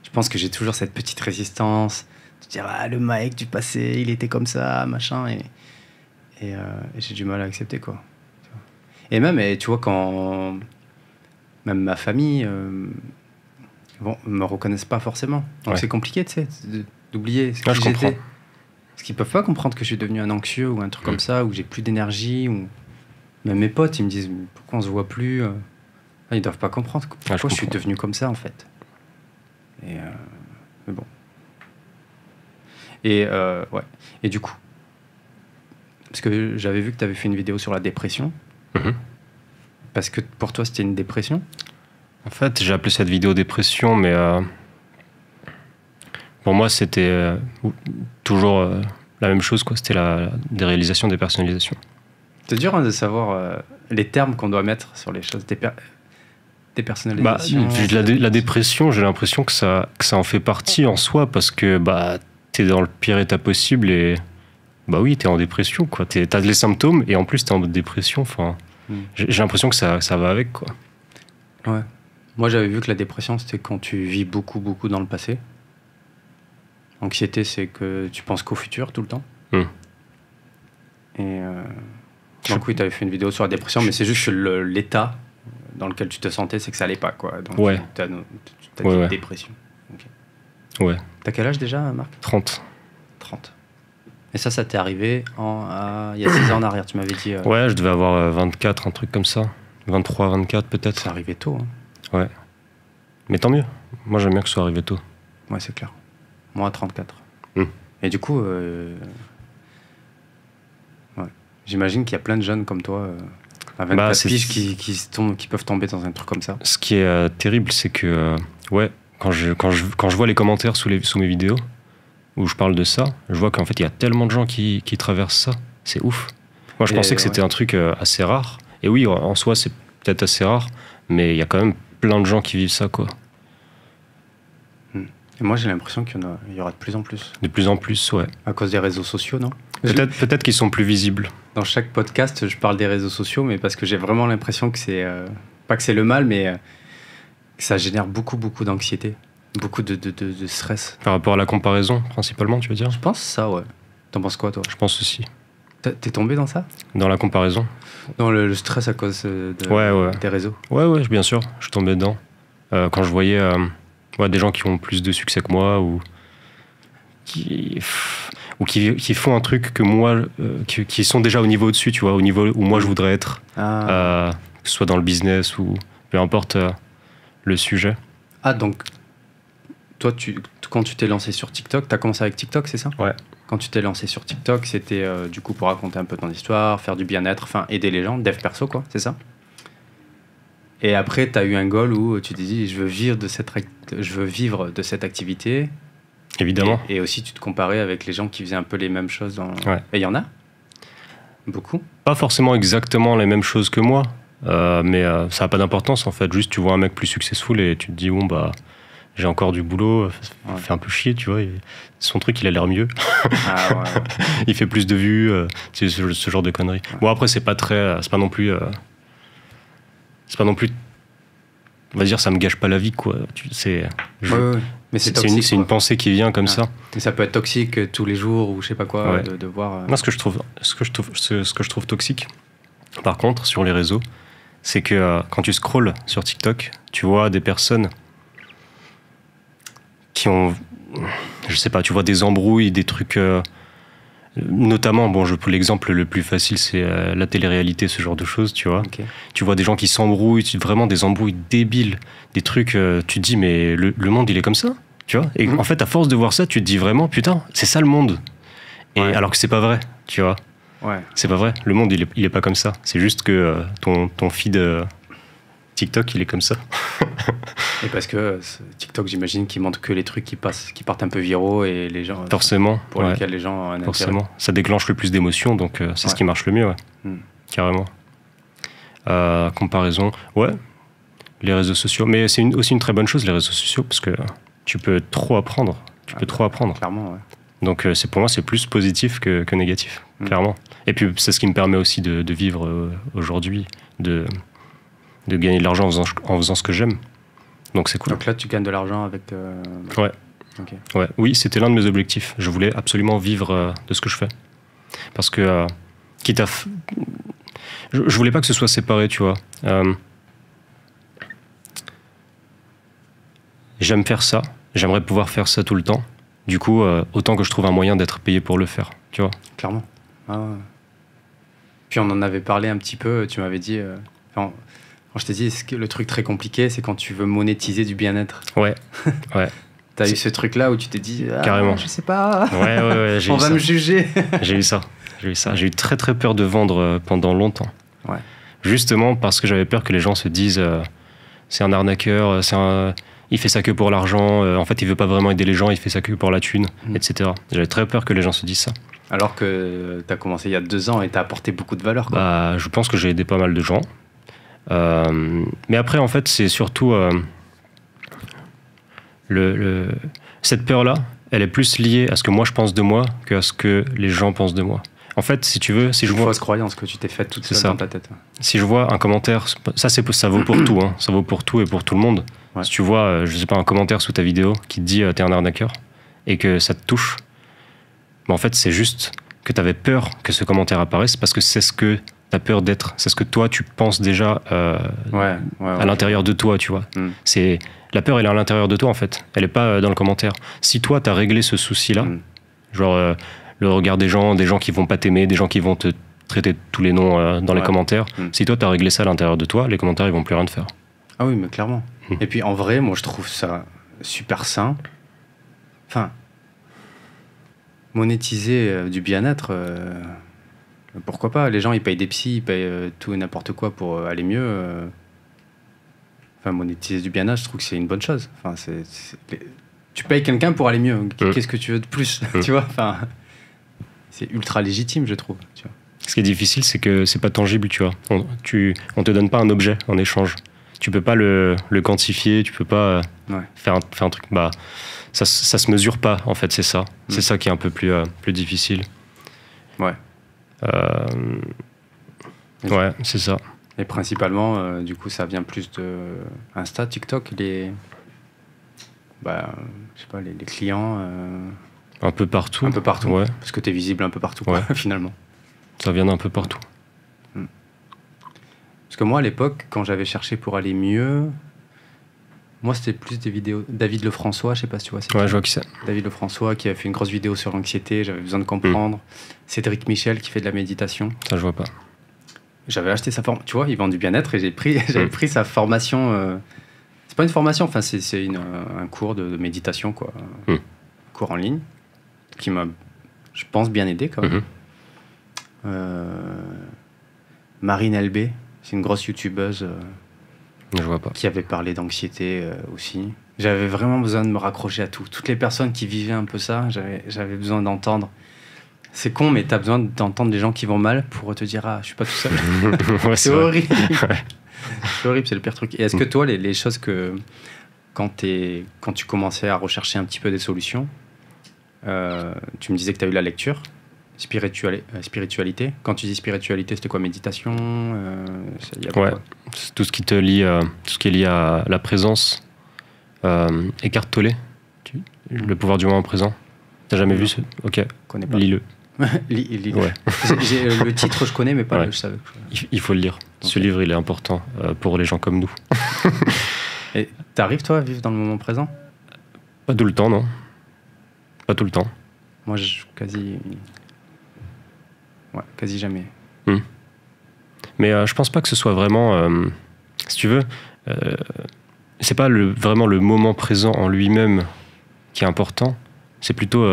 Je pense que j'ai toujours cette petite résistance de dire le Mike du passé, il était comme ça, machin, et j'ai du mal à accepter, quoi. Et même, tu vois, quand même ma famille, bon, me reconnaissent pas forcément. Donc Ouais. c'est compliqué, tu sais, d'oublier ce Ouais, qui je comprends. j'étais. Parce qu'ils peuvent pas comprendre que je suis devenu un anxieux ou un truc comme ça, ou que j'ai plus d'énergie. Ou... Même mes potes, ils me disent mais pourquoi on se voit plus Ils doivent pas comprendre pourquoi je suis comprends. devenu comme ça en fait. Et mais bon. Et ouais. Et du coup, parce que j'avais vu que tu avais fait une vidéo sur la dépression. Mhm. Parce que pour toi, c'était une dépression. En fait, j'ai appelé cette vidéo dépression, mais pour moi, c'était toujours la même chose, quoi. C'était la déréalisation, dépersonnalisation. C'est dur de savoir les termes qu'on doit mettre sur les choses. Bah, Dépersonnalisation. la dépression, j'ai l'impression que ça en fait partie en soi, parce que bah, t'es dans le pire état possible et bah oui, t'es en dépression, quoi. T'as les symptômes et en plus t'es en mode dépression. Enfin, j'ai l'impression que ça va avec, quoi. Ouais. Moi, j'avais vu que la dépression, c'était quand tu vis beaucoup, beaucoup dans le passé. Anxiété, c'est que tu penses qu'au futur tout le temps. Et donc oui, tu avais fait une vidéo sur la dépression, mais c'est juste que l'état dans lequel tu te sentais, c'est que ça allait pas, quoi. Donc Ouais. tu as dit Ouais. dépression. Ok. Ouais, T'as quel âge déjà, Marc? 30. 30. Et ça t'est arrivé il y a 6 ans en arrière, tu m'avais dit. Ouais, je devais avoir 24, un truc comme ça. 23, 24 peut-être. C'est arrivé tôt. Hein. Ouais. Mais tant mieux. Moi, j'aime bien que ce soit arrivé tôt. Ouais, c'est clair. Moi, à 34. Mm. Et du coup, ouais. J'imagine qu'il y a plein de jeunes comme toi, à 24 piges, qui peuvent tomber dans un truc comme ça. Ce qui est terrible, c'est que, ouais, quand je vois les commentaires sous mes vidéos, où je parle de ça, je vois qu'en fait, il y a tellement de gens qui traversent ça. C'est ouf. Moi, je pensais que c'était un truc assez rare. Et oui, en soi, c'est peut-être assez rare, mais il y a quand même plein de gens qui vivent ça, quoi. Et moi, j'ai l'impression qu'il y aura de plus en plus. De plus en plus, ouais. À cause des réseaux sociaux, non? Peut-être qu'ils sont plus visibles. Dans chaque podcast, je parle des réseaux sociaux, mais parce que j'ai vraiment l'impression que c'est... pas que c'est le mal, mais que ça génère beaucoup, beaucoup d'anxiété. Beaucoup de stress. Par rapport à la comparaison, principalement, tu veux dire? Je pense ça, ouais. T'en penses quoi, toi? Je pense aussi. T'es tombé dans ça? Dans la comparaison? Dans le stress à cause des réseaux? Ouais, bien sûr. Je tombais dedans. Quand je voyais des gens qui ont plus de succès que moi ou qui font un truc que moi, qui sont déjà au niveau au-dessus, tu vois, au niveau où moi je voudrais être. Que ce soit dans le business ou peu importe le sujet. Ah, donc, toi, quand tu t'es lancé sur TikTok, t'as commencé avec TikTok, c'est ça? Ouais. Quand tu t'es lancé sur TikTok, c'était du coup pour raconter un peu ton histoire, faire du bien-être, enfin aider les gens, dev perso, quoi, c'est ça? Et après, t'as eu un goal où tu t'es dit, je veux vivre de cette activité. Évidemment. Et aussi, tu te comparais avec les gens qui faisaient un peu les mêmes choses. Ouais. Et il y en a? Beaucoup? Pas forcément exactement les mêmes choses que moi, mais ça n'a pas d'importance en fait. Juste, tu vois un mec plus successful et tu te dis, bon, bah, j'ai encore du boulot, fait un peu chier, tu vois. Son truc, il a l'air mieux. Ah, ouais. Il fait plus de vues, ce genre de conneries. Ouais. Bon, après, c'est pas non plus. On va dire, ça me gâche pas la vie, quoi. Ouais. Mais c'est toxique. C'est une pensée qui vient comme ça. Mais ça peut être toxique tous les jours ou je sais pas quoi, de voir. Moi, ce que je trouve toxique, par contre, sur les réseaux, c'est que quand tu scrolles sur TikTok, tu vois des personnes qui ont, je sais pas, tu vois des embrouilles, des trucs. Notamment, pour l'exemple le plus facile, c'est la télé-réalité, ce genre de choses, tu vois. Okay. Tu vois des gens qui s'embrouillent, vraiment des embrouilles débiles, des trucs, tu te dis, mais le monde, il est comme ça, tu vois. Et en fait, à force de voir ça, tu te dis vraiment, putain, c'est ça le monde. Et alors que c'est pas vrai, tu vois. Ouais. C'est pas vrai, le monde, il est pas comme ça. C'est juste que ton feed TikTok, il est comme ça. Et parce que TikTok, j'imagine qu'il montre que les trucs qui partent un peu viraux et les gens. Forcément. Pour lesquels les gens ont un forcément. intérêt. Ça déclenche le plus d'émotions, donc c'est ce qui marche le mieux, carrément. Comparaison, les réseaux sociaux. Mais c'est aussi une très bonne chose, les réseaux sociaux, parce que tu peux trop apprendre. Clairement, ouais. Donc pour moi, c'est plus positif que négatif, clairement. Et puis c'est ce qui me permet aussi de vivre aujourd'hui, de gagner de l'argent en faisant ce que j'aime. Donc c'est cool. Donc là, tu gagnes de l'argent avec... Ouais. Okay. Ouais. Oui, c'était l'un de mes objectifs. Je voulais absolument vivre de ce que je fais. Parce que, quitte à... Je voulais pas que ce soit séparé, tu vois. j'aime faire ça, j'aimerais pouvoir faire ça tout le temps. Du coup, autant que je trouve un moyen d'être payé pour le faire, tu vois. Clairement. Ah ouais. Puis on en avait parlé un petit peu, tu m'avais dit... quand je t'ai dit, le truc très compliqué, c'est quand tu veux monétiser du bien-être. Ouais, ouais. T'as eu ce truc-là où tu t'es dit, carrément. Je sais pas, ouais, on va me juger. J'ai eu ça. J'ai eu très très peur de vendre pendant longtemps. Ouais. Justement parce que j'avais peur que les gens se disent c'est un arnaqueur, il fait ça que pour l'argent, en fait il veut pas vraiment aider les gens, il fait ça que pour la thune, etc. J'avais très peur que les gens se disent ça. Alors que t'as commencé il y a 2 ans et t'as apporté beaucoup de valeur, quoi. Bah, je pense que j'ai aidé pas mal de gens. Mais après, en fait, c'est surtout cette peur-là, elle est plus liée à ce que moi je pense de moi qu'à ce que les gens pensent de moi. En fait, si tu veux, si je vois... fausse croyance que tu t'es faite toute seule dans ta tête. Si je vois un commentaire, ça vaut pour tout, hein, ça vaut pour tout et pour tout le monde. Ouais. Si tu vois, je sais pas, un commentaire sous ta vidéo qui te dit t'es un arnaqueur et que ça te touche, bah en fait, c'est juste que t'avais peur que ce commentaire apparaisse parce que c'est ce que t'as peur d'être, c'est ce que toi tu penses déjà à l'intérieur de toi, tu vois. C'est la peur, elle est à l'intérieur de toi en fait, elle est pas dans le commentaire. Si toi t'as réglé ce souci-là, genre le regard des gens qui vont pas t'aimer, des gens qui vont te traiter de tous les noms dans les commentaires, si toi t'as réglé ça à l'intérieur de toi, les commentaires ils vont plus rien te faire. Ah oui, mais clairement. Et puis en vrai, moi je trouve ça super simple. Enfin, monétiser du bien-être, pourquoi pas? Les gens ils payent des psys, ils payent tout et n'importe quoi pour aller mieux. Enfin, monétiser du bien-être, je trouve que c'est une bonne chose. Enfin, tu payes quelqu'un pour aller mieux. Qu'est-ce que tu veux de plus? Tu vois, enfin, c'est ultra légitime, je trouve. Tu vois. Ce qui est difficile, c'est que c'est pas tangible, tu vois. On te donne pas un objet en échange. Tu peux pas le quantifier, tu peux pas faire un truc. Bah, ça se mesure pas, en fait, c'est ça. C'est ça qui est un peu plus difficile. Ouais. Ouais, c'est ça. Et principalement, du coup, ça vient plus de Insta, TikTok, je sais pas, les clients. Un peu partout. Un peu partout, ouais. Parce que tu es visible un peu partout, quoi, finalement. Ça vient d'un peu partout. Parce que moi, à l'époque, quand j'avais cherché pour aller mieux, moi, c'était plus des vidéos. David Lefrançois, je sais pas si tu vois. Ouais, je vois qui c'est. David Lefrançois qui a fait une grosse vidéo sur l'anxiété, j'avais besoin de comprendre. Cédric Michel qui fait de la méditation. Ça, je vois pas. J'avais acheté sa formation. Tu vois, il vend du bien-être et j'avais pris sa formation. C'est pas une formation, enfin, c'est un cours de méditation, quoi. Un cours en ligne qui m'a, je pense, bien aidé, quand même. Marine LB, c'est une grosse youtubeuse je vois pas. qui avait parlé d'anxiété aussi. J'avais vraiment besoin de me raccrocher à tout. Toutes les personnes qui vivaient un peu ça, j'avais besoin d'entendre. C'est con, mais t'as besoin d'entendre des gens qui vont mal pour te dire je suis pas tout seul. Ouais, c'est horrible. C'est horrible, c'est le pire truc. Et est-ce que toi, les choses que quand tu commençais à rechercher un petit peu des solutions, tu me disais que tu as eu la lecture, spiritualité. Quand tu dis spiritualité, c'était quoi? Méditation ouais, c'est tout ce qui te lie, tout ce qui est lié à la présence. Eckhart Tolle, le pouvoir du moment présent. T'as jamais vu ce? Ok, lis-le. Lis-le. Ouais. Le titre, je connais, mais pas je savais. Il faut le lire. Okay. Ce livre, il est important pour les gens comme nous. Et t'arrives, toi, à vivre dans le moment présent? Pas tout le temps, non. Pas tout le temps. Moi, quasi jamais. Mais je pense pas que ce soit vraiment... si tu veux, c'est pas vraiment le moment présent en lui-même qui est important. C'est plutôt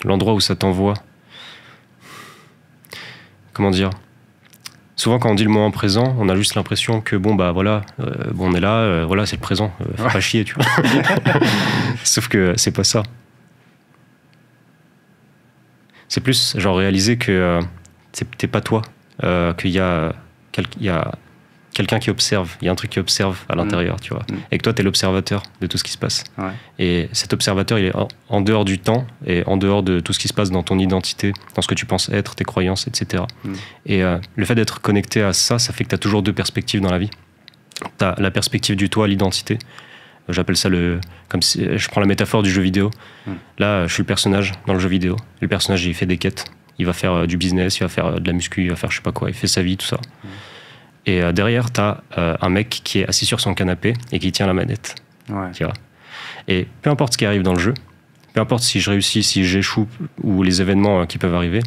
l'endroit où ça t'envoie. Comment dire? Souvent, quand on dit le moment présent, on a juste l'impression que on est là, voilà, c'est le présent. Faut pas chier, tu vois. Sauf que c'est pas ça. C'est plus genre réaliser que t'es pas toi, qu'il y a quelqu'un qui observe, il y a un truc qui observe à l'intérieur, tu vois. Et que toi, t'es l'observateur de tout ce qui se passe. Ouais. Et cet observateur, il est en dehors du temps et en dehors de tout ce qui se passe dans ton identité, dans ce que tu penses être, tes croyances, etc. Et le fait d'être connecté à ça, ça fait que t'as toujours deux perspectives dans la vie. T'as la perspective du toi, l'identité. J'appelle ça comme si je prends la métaphore du jeu vidéo. Là, je suis le personnage dans le jeu vidéo. Le personnage, il fait des quêtes. Il va faire du business, il va faire de la muscu, il va faire je sais pas quoi. Il fait sa vie, tout ça. Et derrière, tu as un mec qui est assis sur son canapé et qui tient la manette. Ouais. Tu vois. Et peu importe ce qui arrive dans le jeu, peu importe si je réussis, si j'échoue ou les événements qui peuvent arriver,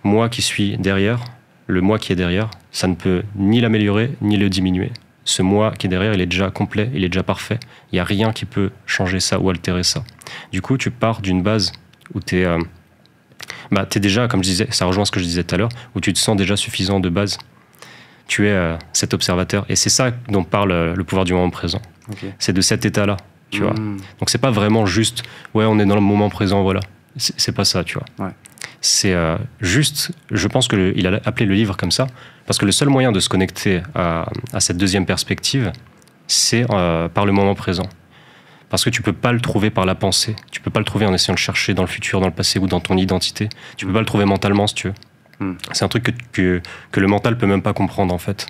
moi qui suis derrière, le moi qui est derrière, ça ne peut ni l'améliorer ni le diminuer. Ce moi qui est derrière, il est déjà complet, il est déjà parfait. Il n'y a rien qui peut changer ça ou altérer ça. Du coup, tu pars d'une base où tu es déjà, comme je disais, ça rejoint ce que je disais tout à l'heure, où tu te sens déjà suffisant de base. Tu es cet observateur. Et c'est ça dont parle le pouvoir du moment présent. Okay. C'est de cet état-là, tu vois. Donc c'est pas vraiment juste, ouais, on est dans le moment présent, voilà. C'est pas ça, tu vois. Ouais. C'est juste, je pense qu'il a appelé le livre comme ça, parce que le seul moyen de se connecter à cette deuxième perspective, c'est par le moment présent. Parce que tu peux pas le trouver par la pensée, tu peux pas le trouver en essayant de chercher dans le futur, dans le passé ou dans ton identité. Tu peux pas le trouver mentalement, si tu veux. C'est un truc que le mental peut même pas comprendre, en fait.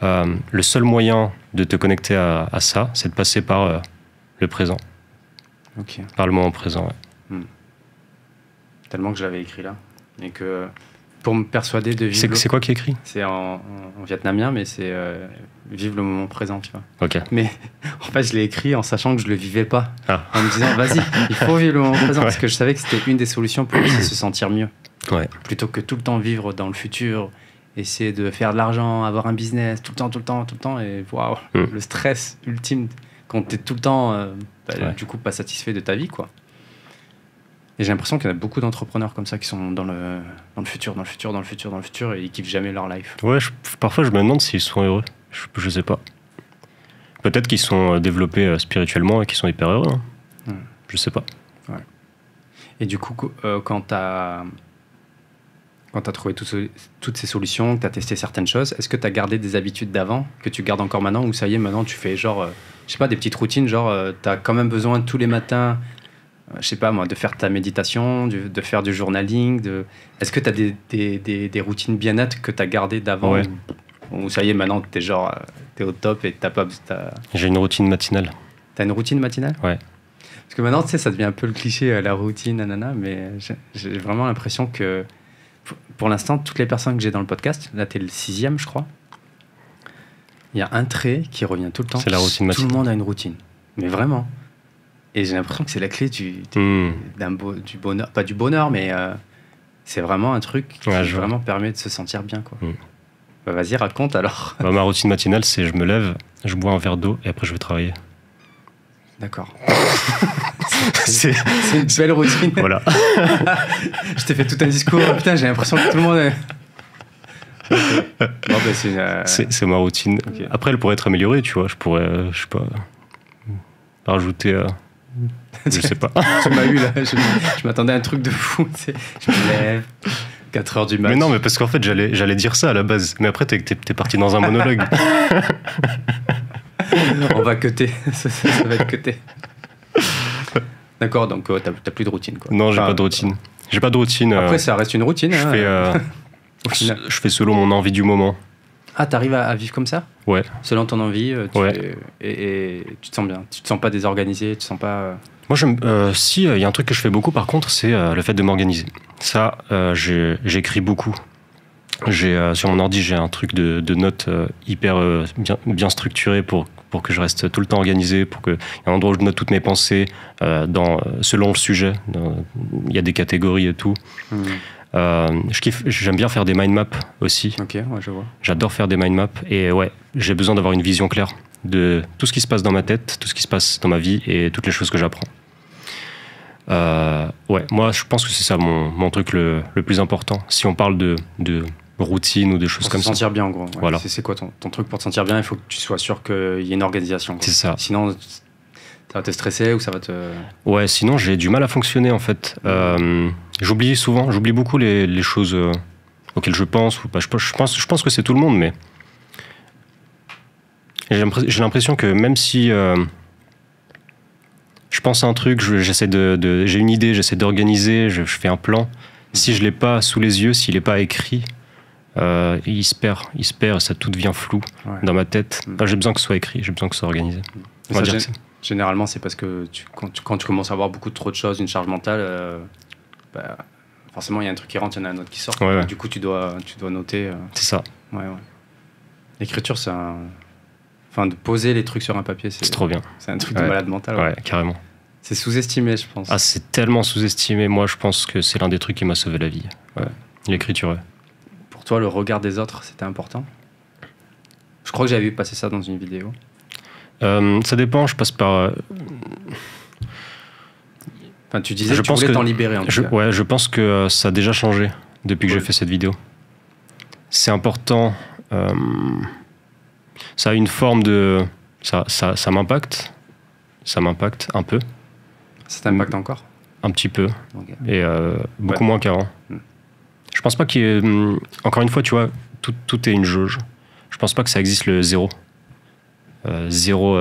Le seul moyen de te connecter à ça, c'est de passer par le présent. Okay. Par le moment présent, ouais. Tellement que je l'avais écrit là. Et que pour me persuader de vivre... C'est quoi qui est écrit ? C'est en vietnamien, mais c'est vivre le moment présent, tu vois. Ok. Mais en fait, je l'ai écrit en sachant que je le vivais pas. Ah. En me disant, vas-y, il faut vivre le moment présent. Ouais. Parce que je savais que c'était une des solutions pour aussi se sentir mieux. Ouais. Plutôt que tout le temps vivre dans le futur, essayer de faire de l'argent, avoir un business, tout le temps. Et waouh, le stress ultime quand t'es tout le temps, du coup, pas satisfait de ta vie, quoi. Et j'ai l'impression qu'il y en a beaucoup d'entrepreneurs comme ça qui sont dans le futur et ils kiffent jamais leur life. Ouais, parfois je me demande s'ils sont heureux. Je sais pas. Peut-être qu'ils sont développés spirituellement et qu'ils sont hyper heureux. Hein. Je sais pas. Ouais. Et du coup, quand t'as trouvé toutes ces solutions, que t'as testé certaines choses, est-ce que t'as gardé des habitudes d'avant que tu gardes encore maintenant, ou ça y est, maintenant tu fais genre, je sais pas, des petites routines, genre t'as quand même besoin tous les matins, je sais pas moi, de faire ta méditation, de faire du journaling, est-ce que t'as des routines bien nettes que t'as gardées d'avant, ouais. ou ça y est, maintenant t'es au top et t'as pas... J'ai une routine matinale. T'as une routine matinale ? Ouais. Parce que maintenant, tu sais, ça devient un peu le cliché, la routine, nanana, mais j'ai vraiment l'impression que, pour l'instant, toutes les personnes que j'ai dans le podcast, là, t'es le 6e, je crois, il y a un trait qui revient tout le temps. C'est la routine matinale. Tout le monde a une routine, mais vraiment. Et j'ai l'impression que c'est la clé du bonheur, pas du bonheur, mais c'est vraiment un truc qui vraiment permet de se sentir bien, quoi. Bah, vas-y, raconte alors. Ma routine matinale, c'est je me lève, je bois un verre d'eau et après je vais travailler. D'accord. c'est une belle routine. Voilà. Je t'ai fait tout un discours. Putain, j'ai l'impression que tout le monde est... Bon, bah, c'est ma routine. Okay. Après, elle pourrait être améliorée, tu vois. Je pourrais, je sais pas, rajouter... je sais pas. Tu m'as eu là. Je m'attendais à un truc de fou. Je me lève... 4h du mat. Mais non, mais parce qu'en fait, j'allais dire ça à la base. Mais après, t'es parti dans un monologue. On va cutter. Ça va être cuté. D'accord, donc t'as plus de routine, quoi. Non, j'ai pas de routine. J'ai pas de routine. Après, ça reste une routine. Je fais selon mon envie du moment. Ah, t'arrives à vivre comme ça ? Ouais. Selon ton envie, et tu te sens bien. Tu te sens pas désorganisé, tu te sens pas... Moi, si, il y a un truc que je fais beaucoup, par contre, c'est le fait de m'organiser. Ça, j'écris beaucoup. Sur mon ordi, j'ai un truc de notes hyper bien structuré pour que je reste tout le temps organisé, pour qu'il y ait un endroit où je note toutes mes pensées selon le sujet. Il y a des catégories et tout. J'aime bien faire des mind maps aussi. Ok, ouais, je vois. J'adore faire des mind maps et ouais, j'ai besoin d'avoir une vision claire de tout ce qui se passe dans ma tête, tout ce qui se passe dans ma vie et toutes les choses que j'apprends. Ouais, moi je pense que c'est ça mon truc le plus important. Si on parle de routine ou de choses comme ça. Pour se sentir bien en gros. Ouais. Voilà. C'est quoi ton truc pour te sentir bien ? Il faut que tu sois sûr qu'il y ait une organisation, quoi. C'est ça. Sinon, ça va te stresser ou ça va te... Ouais, sinon j'ai du mal à fonctionner en fait. J'oublie beaucoup les choses auxquelles je pense. Ou pas. Je pense que c'est tout le monde, mais j'ai l'impression que même si je pense à un truc, j'ai une idée, j'essaie d'organiser, je fais un plan. Si je l'ai pas sous les yeux, s'il n'est pas écrit, il se perd, ça tout devient flou dans ma tête. J'ai besoin que ce soit écrit, j'ai besoin que ce soit organisé. Généralement, c'est parce que quand tu commences à avoir trop de choses, une charge mentale, forcément, il y a un truc qui rentre, il y en a un autre qui sort. Ouais. Du coup, tu dois noter. C'est ça. Ouais. L'écriture, c'est un... Enfin, de poser les trucs sur un papier, c'est trop bien. C'est un truc de malade mental. Ouais, carrément. C'est sous-estimé, je pense. Ah, c'est tellement sous-estimé. Moi, je pense que c'est l'un des trucs qui m'a sauvé la vie. Ouais. L'écriture, ouais. Pour toi, le regard des autres, c'était important? Je crois que j'avais vu passer ça dans une vidéo. Ça dépend, je passe par... Enfin, tu disais que tu voulais t'en libérer, en tout cas. Ouais, je pense que ça a déjà changé depuis que j'ai fait cette vidéo. C'est important. Ça a une forme de... Ça m'impacte. Ça m'impacte un peu. Ça t'impacte encore? Un petit peu. Okay. Et beaucoup moins qu'avant. Je pense pas qu'il y ait... Encore une fois, tu vois, tout est une jauge. Je pense pas que ça existe le zéro. Zéro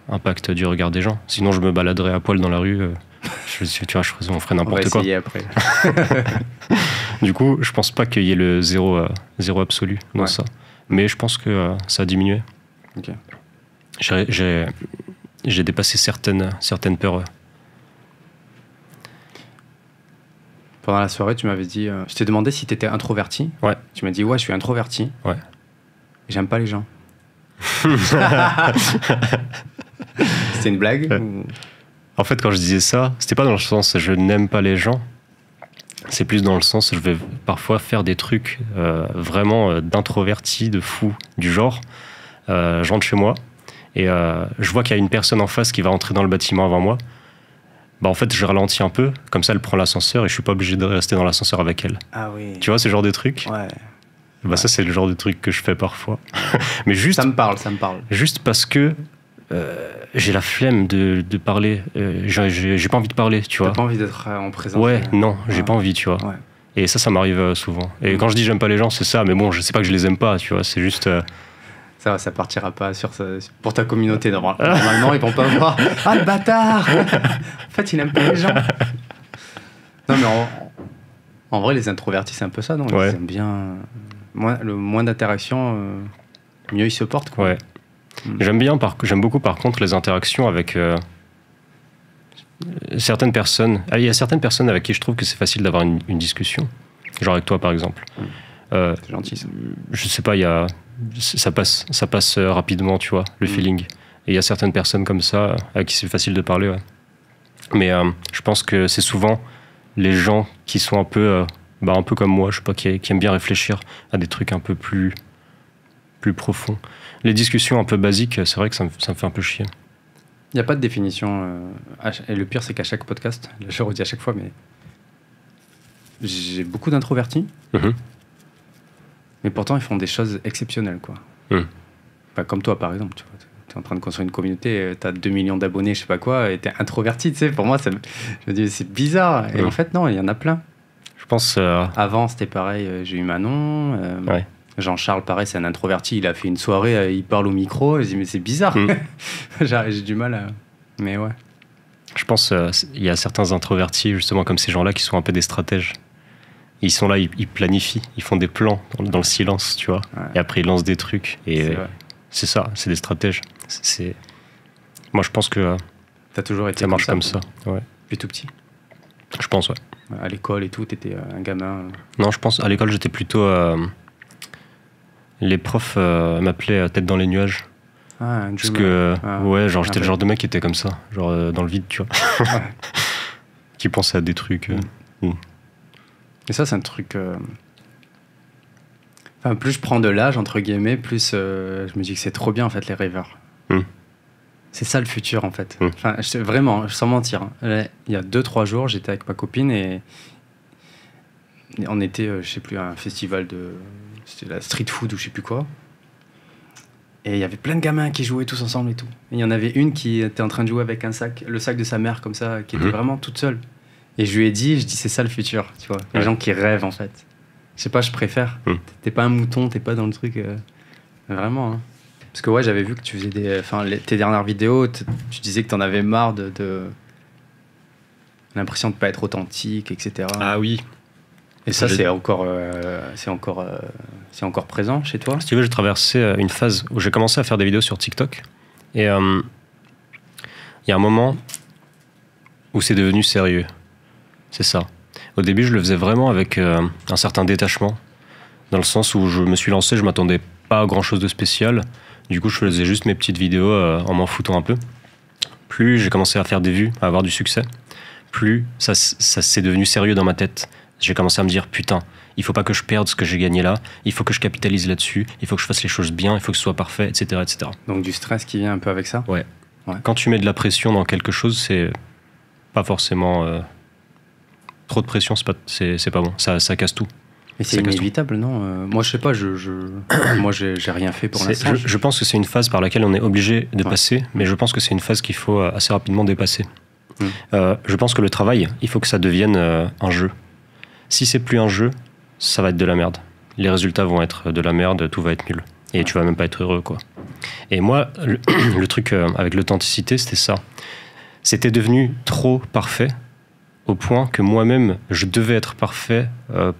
impact du regard des gens. Sinon, je me baladerais à poil dans la rue. On ferait n'importe quoi. On va essayer après. Du coup, je pense pas qu'il y ait le zéro absolu dans ça. Mais je pense que ça a diminué. Okay. J'ai dépassé certaines peurs. Pendant la soirée, tu m'avais dit... je t'ai demandé si tu étais introverti. Ouais. Tu m'as dit, ouais, je suis introverti. Ouais. J'aime pas les gens. C'était une blague ou... En fait, quand je disais ça, c'était pas dans le sens je n'aime pas les gens. C'est plus dans le sens je vais parfois faire des trucs vraiment d'introverti, de fou, du genre. Je rentre chez moi et je vois qu'il y a une personne en face qui va rentrer dans le bâtiment avant moi. Bah en fait, je ralentis un peu, comme ça elle prend l'ascenseur et je suis pas obligé de rester dans l'ascenseur avec elle. Ah oui. Tu vois ce genre de truc? Ouais. Bah ouais. Ça, c'est le genre de truc que je fais parfois. Mais juste, ça me parle. Juste parce que j'ai la flemme de parler. J'ai pas envie de parler, tu vois. T'as pas envie d'être en présence? Ouais, non, j'ai pas envie, tu vois. Ouais. Et ça m'arrive souvent. Et quand je dis j'aime pas les gens, c'est ça. Mais bon, je sais pas que je les aime pas, tu vois. C'est juste... Ça partira pas pour ta communauté. Normalement, ils vont pas voir. Ah, le bâtard. En fait, il aime pas les gens. Non, mais en vrai, les introvertis, c'est un peu ça, non? Ils aiment bien... Le moins d'interaction, mieux ils se portent, quoi. Ouais. J'aime beaucoup, par contre, les interactions avec certaines personnes. Il y a certaines personnes avec qui je trouve que c'est facile d'avoir une discussion. Genre avec toi, par exemple. C'est gentil, ça. Je sais pas, ça passe rapidement, tu vois, le feeling. Et il y a certaines personnes comme ça avec qui c'est facile de parler, ouais. Mais je pense que c'est souvent les gens qui sont un peu comme moi, je sais pas, qui aiment bien réfléchir à des trucs un peu plus profonds. Les discussions un peu basiques, c'est vrai que ça me fait un peu chier. Il n'y a pas de définition. Et le pire, c'est qu'à chaque podcast, je le redis à chaque fois, mais j'ai beaucoup d'introvertis. Mais pourtant, ils font des choses exceptionnelles, quoi. Comme toi, par exemple, tu vois. T'es en train de construire une communauté, t'as 2 millions d'abonnés, je sais pas quoi, et t'es introverti, tu sais. Pour moi, je me dis, c'est bizarre. Et en fait, non, il y en a plein. Je pense... Avant, c'était pareil, j'ai eu Manon. Jean-Charles, pareil, c'est un introverti. Il a fait une soirée, il parle au micro. Je dis, mais c'est bizarre. J'ai du mal à... Mais ouais. Je pense qu'il y a certains introvertis, justement, comme ces gens-là, qui sont un peu des stratèges. Ils sont là, ils planifient, ils font des plans dans le silence, tu vois. Ouais. Et après, ils lancent des trucs. Et c'est ça, c'est des stratèges. Moi, je pense que t'as toujours été ça marche comme ça. Ouais. Depuis tout petit? Je pense, ouais. À l'école et tout, t'étais un gamin? Non, je pense, à l'école, j'étais plutôt... les profs m'appelaient tête dans les nuages. Ah, un parce que, ouais, genre, j'étais le genre de mec qui était comme ça, genre dans le vide, tu vois. Qui pensait à des trucs. Et ça, c'est un truc... Enfin, plus je prends de l'âge, entre guillemets, plus je me dis que c'est trop bien, en fait, les rêveurs. C'est ça, le futur, en fait. Enfin, vraiment, sans mentir. Hein. Il y a 2-3 jours, j'étais avec ma copine et on était, je sais plus, à un festival de... C'était la street food ou je sais plus quoi. Et il y avait plein de gamins qui jouaient tous ensemble et tout. Et il y en avait une qui était en train de jouer avec le sac de sa mère, comme ça, qui était vraiment toute seule. Et je lui ai dit, c'est ça le futur, tu vois. Les gens qui rêvent, en fait. Je sais pas, je préfère. T'es pas un mouton, t'es pas dans le truc... Vraiment, hein. Parce que ouais, j'avais vu que tu faisais tes dernières vidéos, tu disais que t'en avais marre de l'impression de pas être authentique, etc. Ah oui. Et ça, c'est encore présent chez toi? Si tu veux, j'ai traversé une phase où j'ai commencé à faire des vidéos sur TikTok. Et il y a un moment où c'est devenu sérieux. C'est ça. Au début, je le faisais vraiment avec un certain détachement. Dans le sens où je me suis lancé, je m'attendais pas grand-chose de spécial. Du coup, je faisais juste mes petites vidéos en m'en foutant un peu. Plus j'ai commencé à faire des vues, à avoir du succès, plus ça s'est devenu sérieux dans ma tête. J'ai commencé à me dire, putain, il faut pas que je perde ce que j'ai gagné là, il faut que je capitalise là-dessus, il faut que je fasse les choses bien, il faut que ce soit parfait, etc., etc. Donc du stress qui vient un peu avec ça? Ouais. Quand tu mets de la pression dans quelque chose, c'est pas forcément... trop de pression, c'est pas bon, ça casse tout. Mais c'est inévitable, non? Moi, je sais pas, moi, j'ai rien fait pour l'instant. Je pense que c'est une phase par laquelle on est obligé de passer, mais je pense que c'est une phase qu'il faut assez rapidement dépasser. Je pense que le travail, il faut que ça devienne un jeu. Si c'est plus un jeu, ça va être de la merde. Les résultats vont être de la merde, tout va être nul. Et tu vas même pas être heureux, quoi. Et moi, le truc avec l'authenticité, c'était ça. C'était devenu trop parfait, au point que moi-même, je devais être parfait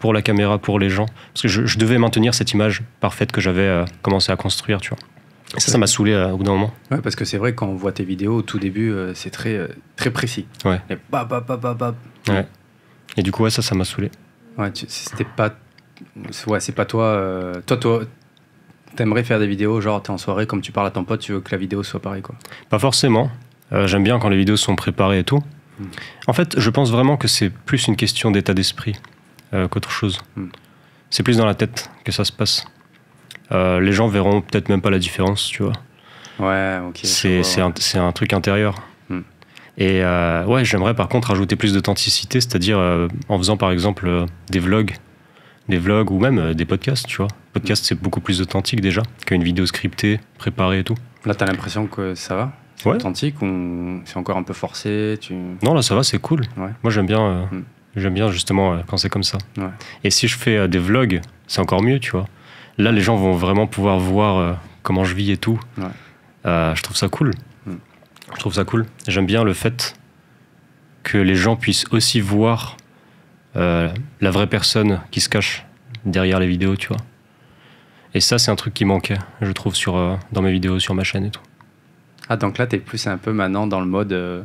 pour la caméra, pour les gens. Parce que je devais maintenir cette image parfaite que j'avais commencé à construire, tu vois. Et ça m'a saoulé au bout d'un moment. Ouais, parce que c'est vrai, quand on voit tes vidéos, au tout début, c'est très, très précis. Ouais. Et Ouais. Et du coup, ouais, ça m'a saoulé. Ouais, c'était pas... Ouais, c'est pas toi... Toi, t'aimerais faire des vidéos, genre, t'es en soirée, comme tu parles à ton pote, tu veux que la vidéo soit pareille, quoi. Pas forcément. J'aime bien quand les vidéos sont préparées et tout. En fait, je pense vraiment que c'est plus une question d'état d'esprit qu'autre chose. C'est plus dans la tête que ça se passe. Les gens verront peut-être même pas la différence, tu vois. Ouais, ok. C'est un truc intérieur. Et ouais, j'aimerais par contre ajouter plus d'authenticité, c'est-à-dire en faisant par exemple des vlogs ou même des podcasts, tu vois. Podcast, c'est beaucoup plus authentique déjà qu'une vidéo scriptée, préparée et tout. Là, t'as l'impression que ça va? C'est authentique ou c'est encore un peu forcé? Non, là, ça va, c'est cool. Ouais. Moi, j'aime bien justement quand c'est comme ça. Ouais. Et si je fais des vlogs, c'est encore mieux, tu vois. Là, les gens vont vraiment pouvoir voir comment je vis et tout. Ouais. Je trouve ça cool. Je trouve ça cool. J'aime bien le fait que les gens puissent aussi voir la vraie personne qui se cache derrière les vidéos, tu vois. Et ça, c'est un truc qui manquait, je trouve, dans mes vidéos, sur ma chaîne et tout. Ah, donc là, t'es plus un peu maintenant dans le mode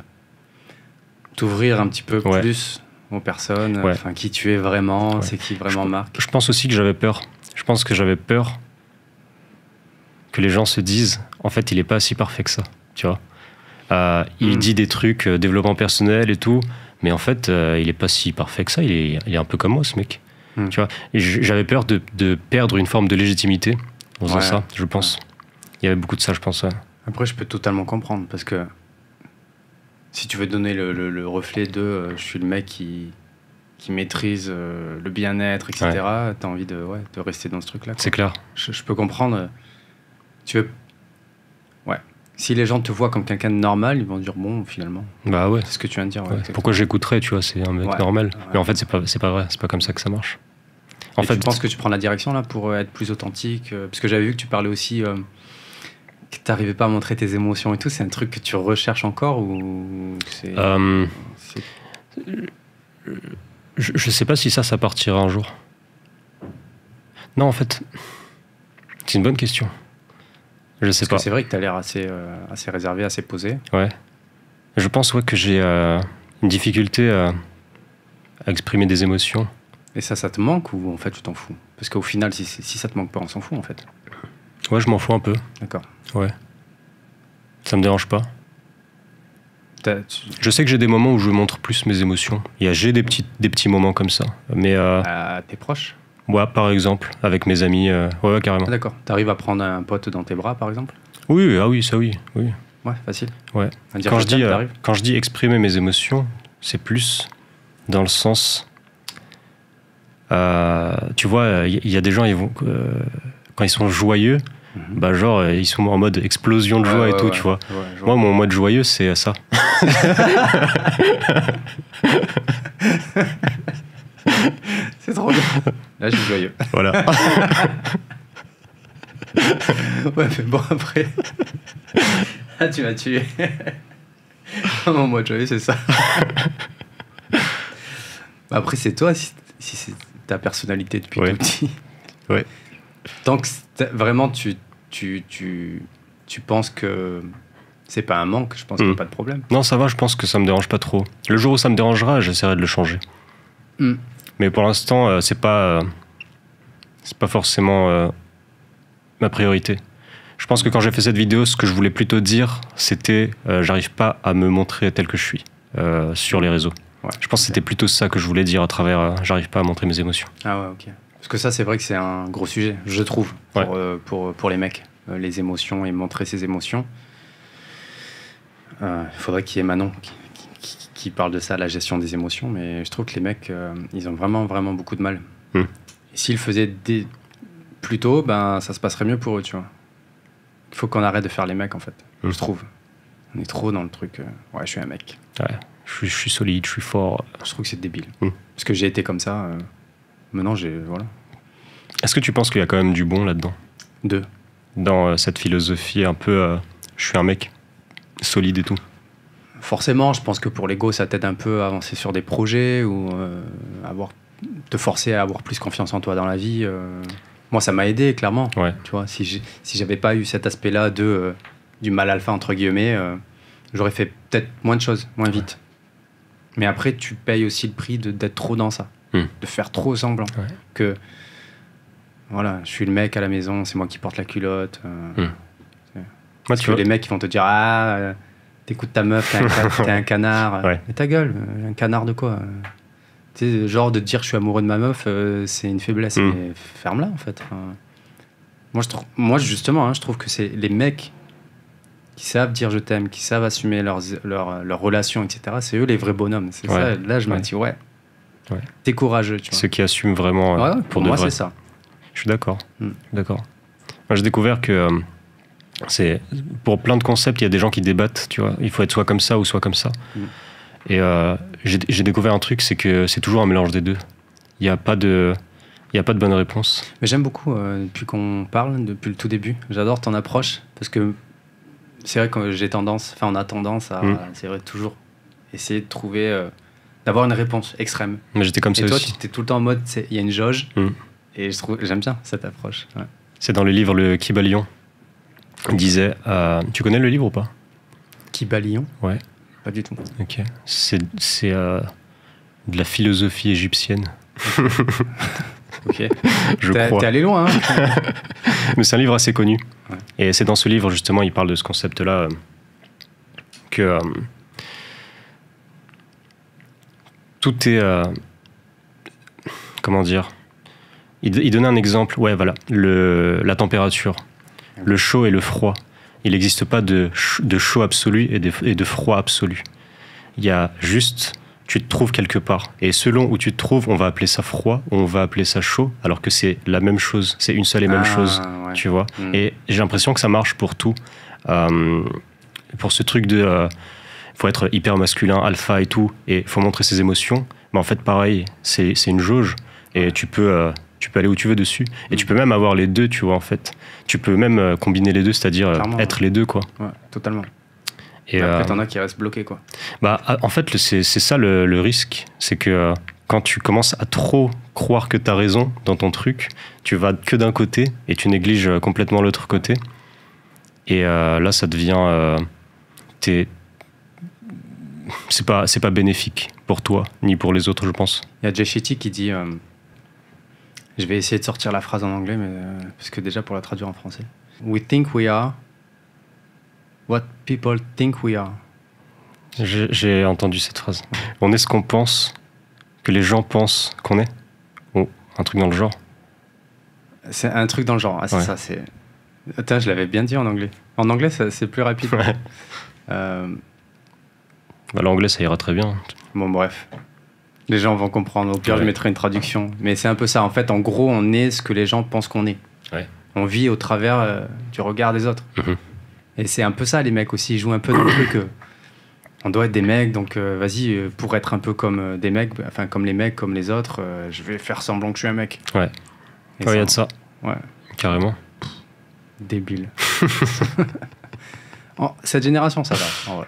t'ouvrir un petit peu plus aux personnes, qui tu es vraiment, c'est qui vraiment Marc. Je pense aussi que j'avais peur. Je pense que j'avais peur que les gens se disent, en fait, il est pas si parfait que ça, tu vois. Il dit des trucs, développement personnel et tout, mais en fait, il est pas si parfait que ça, il est un peu comme moi, ce mec. Tu vois. Et j'avais peur de perdre une forme de légitimité en faisant ça, je pense. Il y avait beaucoup de ça, je pense. Après, je peux totalement comprendre, parce que si tu veux donner le reflet de je suis le mec qui maîtrise le bien-être, etc., t'as envie de rester dans ce truc-là. C'est clair. Je peux comprendre. Tu veux... Ouais. Si les gens te voient comme quelqu'un de normal, ils vont dire bon, finalement. Bah ouais. C'est ce que tu viens de dire. Pourquoi j'écouterais, tu vois, c'est un mec normal. Mais en fait, c'est pas vrai, c'est pas comme ça que ça marche. En fait, tu penses que tu prends la direction là pour être plus authentique parce que j'avais vu que tu parlais aussi que t'arrivais pas à montrer tes émotions et tout. C'est un truc que tu recherches encore ou c'est... Je sais pas si ça partira un jour. Non, en fait, c'est une bonne question. Je sais pas. C'est vrai que t'as l'air assez réservé, assez posé. Ouais. Je pense que j'ai une difficulté à exprimer des émotions. Et ça te manque ou en fait tu t'en fous? Parce qu'au final, si ça te manque pas, on s'en fout en fait. Ouais, je m'en fous un peu. D'accord. Ouais. Ça me dérange pas. Je sais que j'ai des moments où je montre plus mes émotions. J'ai des petits moments comme ça. Mais à tes proches? Ouais, par exemple, avec mes amis. Ouais, carrément. Ah, d'accord. T'arrives à prendre un pote dans tes bras, par exemple? Oui, ça oui. Ouais, facile. Ouais. Quand je dis exprimer mes émotions, c'est plus dans le sens... tu vois, il y a des gens, quand ils sont joyeux, bah genre, ils sont en mode explosion de joie et tout, tu vois. Moi, mon mode joyeux, c'est ça. C'est trop bien. Là, je suis joyeux. Voilà. Ouais, mais bon, après... Ah, tu m'as tué. Mon mode joyeux, c'est ça. Après, c'est toi, si c'est ta personnalité depuis tout petit. Ouais. Tant que vraiment tu penses que c'est pas un manque, je pense qu'il n'y a pas de problème. Non, ça va, je pense que ça me dérange pas trop. Le jour où ça me dérangera, j'essaierai de le changer. Mais pour l'instant, c'est pas forcément ma priorité. Je pense que quand j'ai fait cette vidéo, ce que je voulais plutôt dire, c'était j'arrive pas à me montrer tel que je suis sur les réseaux. Ouais, je pense que c'était plutôt ça que je voulais dire à travers j'arrive pas à montrer mes émotions. Ah ouais, ok. Parce que ça, c'est vrai que c'est un gros sujet, je trouve, pour les mecs. Les émotions et montrer ses émotions. Il faudrait qu'il y ait Manon qui parle de ça, la gestion des émotions, mais je trouve que les mecs, ils ont vraiment, vraiment beaucoup de mal. Et s'ils le faisaient plus tôt, ben, ça se passerait mieux pour eux, tu vois. Il faut qu'on arrête de faire les mecs, en fait, je trouve. On est trop dans le truc, ouais, je suis un mec. Ouais, je suis solide, je suis fort. Je trouve que c'est débile. Parce que j'ai été comme ça, maintenant, voilà. Est-ce que tu penses qu'il y a quand même du bon là-dedans ? Dans cette philosophie un peu je suis un mec solide et tout. Forcément, je pense que pour l'ego, ça t'aide un peu à avancer sur des projets ou te forcer à avoir plus confiance en toi dans la vie. Moi, ça m'a aidé, clairement. Ouais. Tu vois, si j'avais pas eu cet aspect-là du mal alpha, entre guillemets, j'aurais fait peut-être moins de choses, moins vite. Mais après, tu payes aussi le prix d'être trop dans ça, de faire trop semblant. Ouais. Que voilà, je suis le mec à la maison, c'est moi qui porte la culotte. Parce que les mecs, ils vont te dire t'écoutes ta meuf, t'es un canard. Ouais. Mais ta gueule, un canard de quoi? Tu sais, genre de dire je suis amoureux de ma meuf, c'est une faiblesse. Mais ferme-la, en fait. Moi, justement, je trouve que c'est les mecs qui savent dire je t'aime, qui savent assumer leurs relations, etc. C'est eux les vrais bonhommes. C'est ça. Là, je me dis, t'es courageux. Tu vois. Ceux qui assument vraiment pour moi, c'est ça. Je suis d'accord. D'accord. Moi, j'ai découvert que pour plein de concepts, il y a des gens qui débattent, tu vois. Il faut être soit comme ça ou soit comme ça. Et j'ai découvert un truc, c'est que c'est toujours un mélange des deux. Il n'y a pas de bonne réponse. Mais j'aime beaucoup, depuis qu'on parle, depuis le tout début, j'adore ton approche, parce que c'est vrai que on a tendance à, c'est vrai, toujours essayer de trouver, d'avoir une réponse extrême. Mais j'étais comme ça aussi. Et toi, tu étais tout le temps en mode, il y a une jauge. Et j'aime bien cette approche. Ouais. C'est dans le livre Le Kybalion. Il disait... tu connais le livre ou pas? Kybalion? Ouais. Pas du tout. Ok. C'est de la philosophie égyptienne. Ok. Je crois. T'es allé loin, hein. Mais c'est un livre assez connu. Ouais. Et c'est dans ce livre, justement, il parle de ce concept-là que tout est... comment dire? Il donnait un exemple, voilà, la température, le chaud et le froid. Il n'existe pas de chaud absolu et de froid absolu. Il y a juste, tu te trouves quelque part. Et selon où tu te trouves, on va appeler ça froid, ou on va appeler ça chaud, alors que c'est la même chose, c'est une seule et même chose, tu vois. Et j'ai l'impression que ça marche pour tout. Pour ce truc de... faut être hyper masculin, alpha et tout, et il faut montrer ses émotions. Mais en fait, pareil, c'est une jauge, et tu peux aller où tu veux dessus. Et tu peux même avoir les deux, tu vois, en fait. Tu peux même combiner les deux, c'est-à-dire être les deux, quoi. Ouais, totalement. Et après, t'en as qui restent bloqués, quoi. En fait, c'est ça le risque. C'est que quand tu commences à trop croire que t'as raison dans ton truc, tu vas que d'un côté et tu négliges complètement l'autre côté. Et là, ça devient... c'est pas bénéfique pour toi, ni pour les autres, je pense. Il y a Jay Shetty qui dit... je vais essayer de sortir la phrase en anglais, mais parce que déjà pour la traduire en français. We think we are what people think we are. J'ai entendu cette phrase. On est ce qu'on pense, que les gens pensent qu'on est. Ou un truc dans le genre. C'est un truc dans le genre. Ah, c'est ça. Attends, je l'avais bien dit en anglais. En anglais, c'est plus rapide. Ouais. L'anglais, ça ira très bien. Bon, bref. Les gens vont comprendre. Au pire, je mettrai une traduction. Mais c'est un peu ça. En fait, en gros, on est ce que les gens pensent qu'on est. Ouais. On vit au travers du regard des autres. Et c'est un peu ça, les mecs aussi. Ils jouent un peu dans le truc. On doit être des mecs, donc vas-y, pour être un peu comme des mecs, enfin comme les mecs, comme les autres, je vais faire semblant que je suis un mec. Ouais. Il y a de ça. Ouais. Carrément. Débile. Cette génération, ça va, en vrai.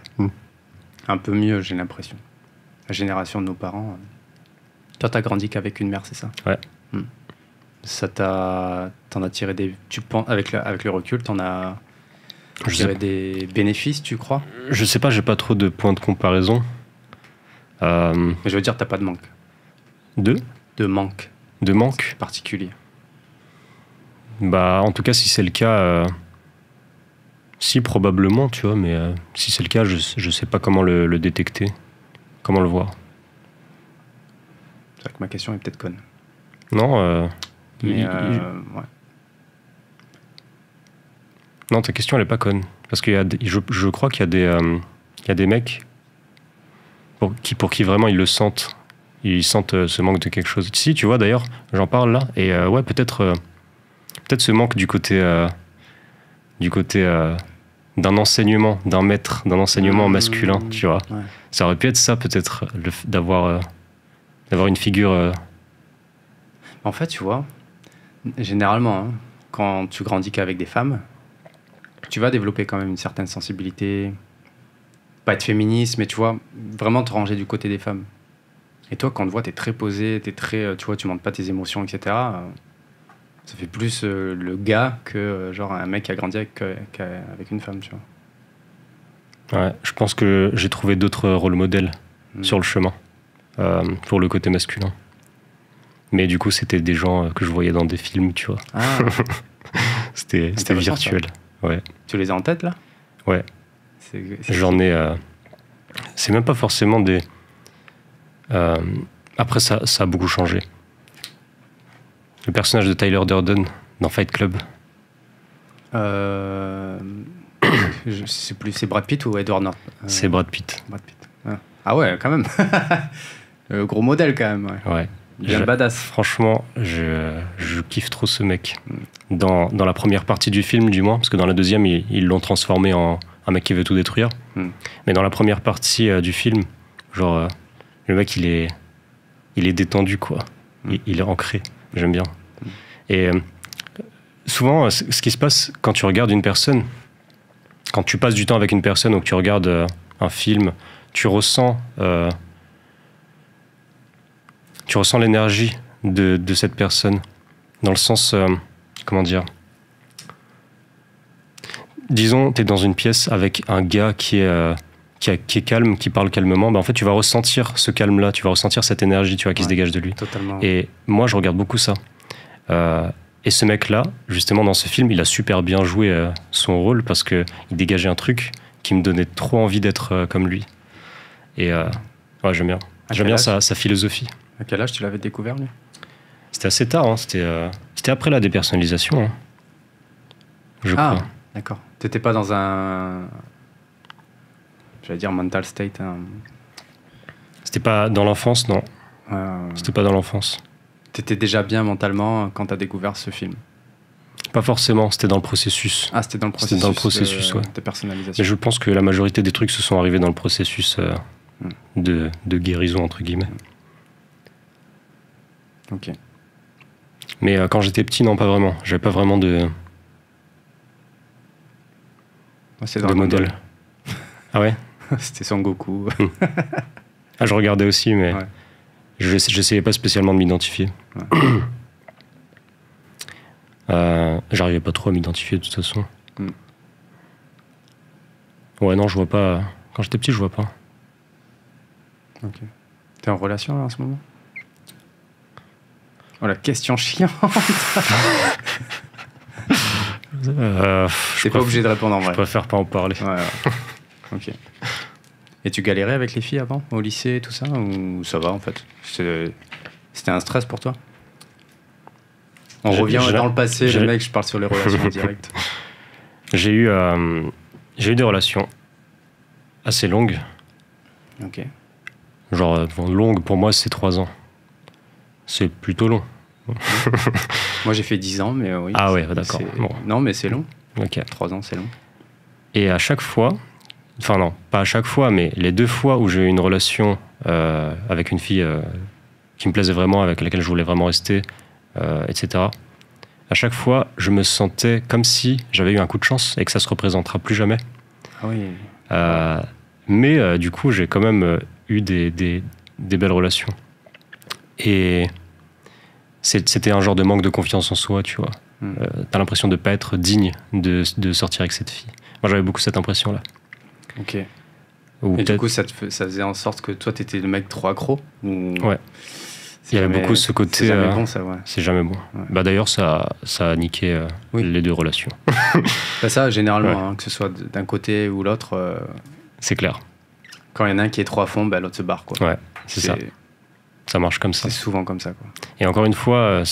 Un peu mieux, j'ai l'impression. La génération de nos parents. Toi, t'as grandi qu'avec une mère, c'est ça? Ouais. Ça t'en as tiré des... Tu penses, avec le recul, t'en as tiré des bénéfices, tu crois? Je sais pas, j'ai pas trop de points de comparaison. Mais je veux dire, t'as pas de manque. De manque. De manque particulier. Bah, en tout cas, si c'est le cas, si probablement, tu vois, mais si c'est le cas, je sais pas comment le détecter, comment le voir. C'est vrai que ma question est peut-être conne. Non, Mais ouais. Non, ta question, elle est pas conne. Parce que je crois qu'il y a des mecs pour qui vraiment ils le sentent. Ils sentent ce manque de quelque chose. Si, tu vois, d'ailleurs, j'en parle là. Et ouais, peut-être ce manque du côté d'un enseignement, d'un maître, d'un enseignement masculin, tu vois. Ouais. Ça aurait pu être ça, peut-être, d'avoir une figure... En fait, tu vois, généralement, hein, quand tu grandis qu'avec des femmes, tu vas développer quand même une certaine sensibilité, pas être féministe, mais tu vois, vraiment te ranger du côté des femmes. Et toi, quand on te voit, t'es très posé, t'es très, tu vois, tu montres pas tes émotions, etc. Ça fait plus le gars que genre un mec qui a grandi avec une femme, tu vois. Ouais, je pense que j'ai trouvé d'autres rôles modèles sur le chemin pour le côté masculin. Mais du coup, c'était des gens que je voyais dans des films, tu vois. Ah. C'était virtuel. Ouais. Tu les as en tête, là? Ouais. J'en ai... c'est même pas forcément des... après, ça a beaucoup changé. Le personnage de Tyler Durden dans Fight Club. C'est Brad Pitt ou Edward Norton? C'est Brad Pitt. Brad Pitt. Ah ouais, quand même. Gros modèle, quand même. Ouais. Bien badass. Franchement, je kiffe trop ce mec. Dans la première partie du film, du moins, parce que dans la deuxième, ils l'ont transformé en un mec qui veut tout détruire. Mais dans la première partie du film, genre, le mec, il est détendu, quoi. Il est ancré. J'aime bien. Et souvent, ce qui se passe quand tu regardes une personne, quand tu passes du temps avec une personne ou que tu regardes un film, tu ressens l'énergie de cette personne. Dans le sens, comment dire, disons, tu es dans une pièce avec un gars qui est calme, qui parle calmement, ben en fait, tu vas ressentir ce calme-là, tu vas ressentir cette énergie, tu vois, qui se dégage de lui. Totalement. Et moi, je regarde beaucoup ça. Et ce mec-là, justement, dans ce film, il a super bien joué son rôle parce qu'il dégageait un truc qui me donnait trop envie d'être comme lui. Et ouais, j'aime bien. J'aime bien sa philosophie. À quel âge tu l'avais découvert, lui? C'était assez tard, hein. C'était après la dépersonnalisation, hein. Je crois. D'accord. T'étais pas dans un... J'allais dire mental state. C'était pas dans l'enfance, non. C'était pas dans l'enfance. T'étais déjà bien mentalement quand t'as découvert ce film? Pas forcément, c'était dans le processus. Ah, c'était dans le processus, ouais. De personnalisation. Mais je pense que la majorité des trucs se sont arrivés dans le processus de guérison, entre guillemets. Ok. Mais quand j'étais petit, non, pas vraiment. J'avais pas vraiment de modèle. Ah ouais? C'était Son Goku. Ah, je regardais aussi, mais ouais. J'essayais pas spécialement de m'identifier. Ouais. J'arrivais pas trop à m'identifier de toute façon. Ouais, non, je vois pas. Quand j'étais petit, je vois pas. Ok. T'es en relation là, en ce moment? Oh, la question chiante. T'es pas obligé de répondre en vrai. Je préfère pas en parler. Ouais. Ok. Et tu galérais avec les filles avant, au lycée, tout ça, ou ça va en fait? C'était un stress pour toi? On revient dans le passé, le mec, je parle sur les relations directes. J'ai eu des relations assez longues. Ok. Genre, longue pour moi, c'est 3 ans. C'est plutôt long. Moi, j'ai fait 10 ans, mais oui. Ah ouais, d'accord. Bon. Non, mais c'est long. Ok. 3 ans, c'est long. Et à chaque fois, enfin non, pas à chaque fois, mais les 2 fois où j'ai eu une relation avec une fille qui me plaisait vraiment, avec laquelle je voulais vraiment rester, etc. À chaque fois, je me sentais comme si j'avais eu un coup de chance et que ça se représentera plus jamais. Ah oui. Mais du coup, j'ai quand même eu des belles relations. Et c'était un genre de manque de confiance en soi, tu vois. T'as l'impression de pas être digne de sortir avec cette fille. Moi, j'avais beaucoup cette impression-là. Ok. Et du coup, ça faisait en sorte que toi, t'étais le mec trop accro ou... Ouais. Il y avait beaucoup ce côté. C'est jamais bon, ça, ouais. C'est jamais bon. Ouais. Bah, d'ailleurs, ça a niqué les deux relations. Bah, ça, généralement, hein, que ce soit d'un côté ou l'autre. C'est clair. Quand il y en a un qui est trop à fond, bah, l'autre se barre, quoi. Ouais, c'est ça. Ça marche comme ça. C'est souvent comme ça, quoi. Et encore une fois,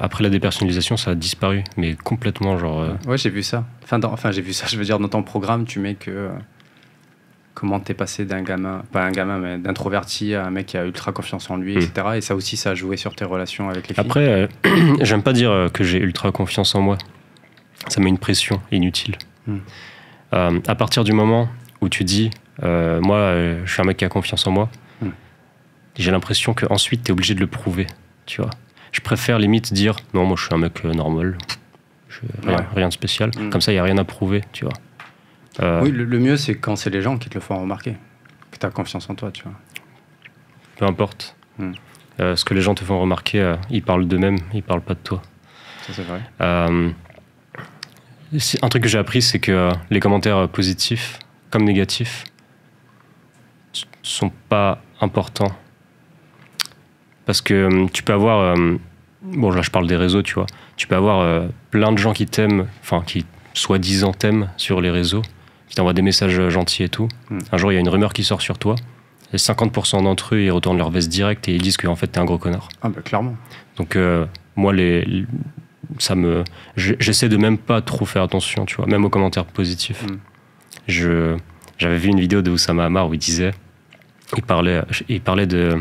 après la dépersonnalisation, ça a disparu, mais complètement, genre. Ouais, j'ai vu ça. Enfin, j'ai vu ça. Je veux dire, dans ton programme, tu mets que comment t'es passé d'un gamin, pas un gamin, mais d'introverti à un mec qui a ultra confiance en lui, etc. Et ça aussi, ça a joué sur tes relations avec les filles. Après, j'aime pas dire que j'ai ultra confiance en moi. Ça met une pression inutile. À partir du moment où tu dis, moi, je suis un mec qui a confiance en moi. J'ai l'impression qu'ensuite, tu es obligé de le prouver, tu vois. Je préfère limite dire, non, moi, je suis un mec normal, rien de spécial. Comme ça, il n'y a rien à prouver, tu vois. Oui, le mieux, c'est quand c'est les gens qui te le font remarquer, que tu as confiance en toi, tu vois. Peu importe. Ce que les gens te font remarquer, ils parlent d'eux-mêmes, ils parlent pas de toi. Ça, c'est vrai. Un truc que j'ai appris, c'est que les commentaires positifs comme négatifs sont pas importants. Parce que tu peux avoir... bon, là, je parle des réseaux, tu vois. Tu peux avoir plein de gens qui t'aiment, enfin, qui soi-disant t'aiment sur les réseaux, qui t'envoient des messages gentils et tout. Un jour, il y a une rumeur qui sort sur toi, et 50% d'entre eux, ils retournent leur veste direct et ils disent qu'en fait, t'es un gros connard. Ah bah, clairement. Donc, moi, j'essaie de même pas trop faire attention, tu vois, même aux commentaires positifs. J'avais vu une vidéo de Oussama Hamar où il parlait de...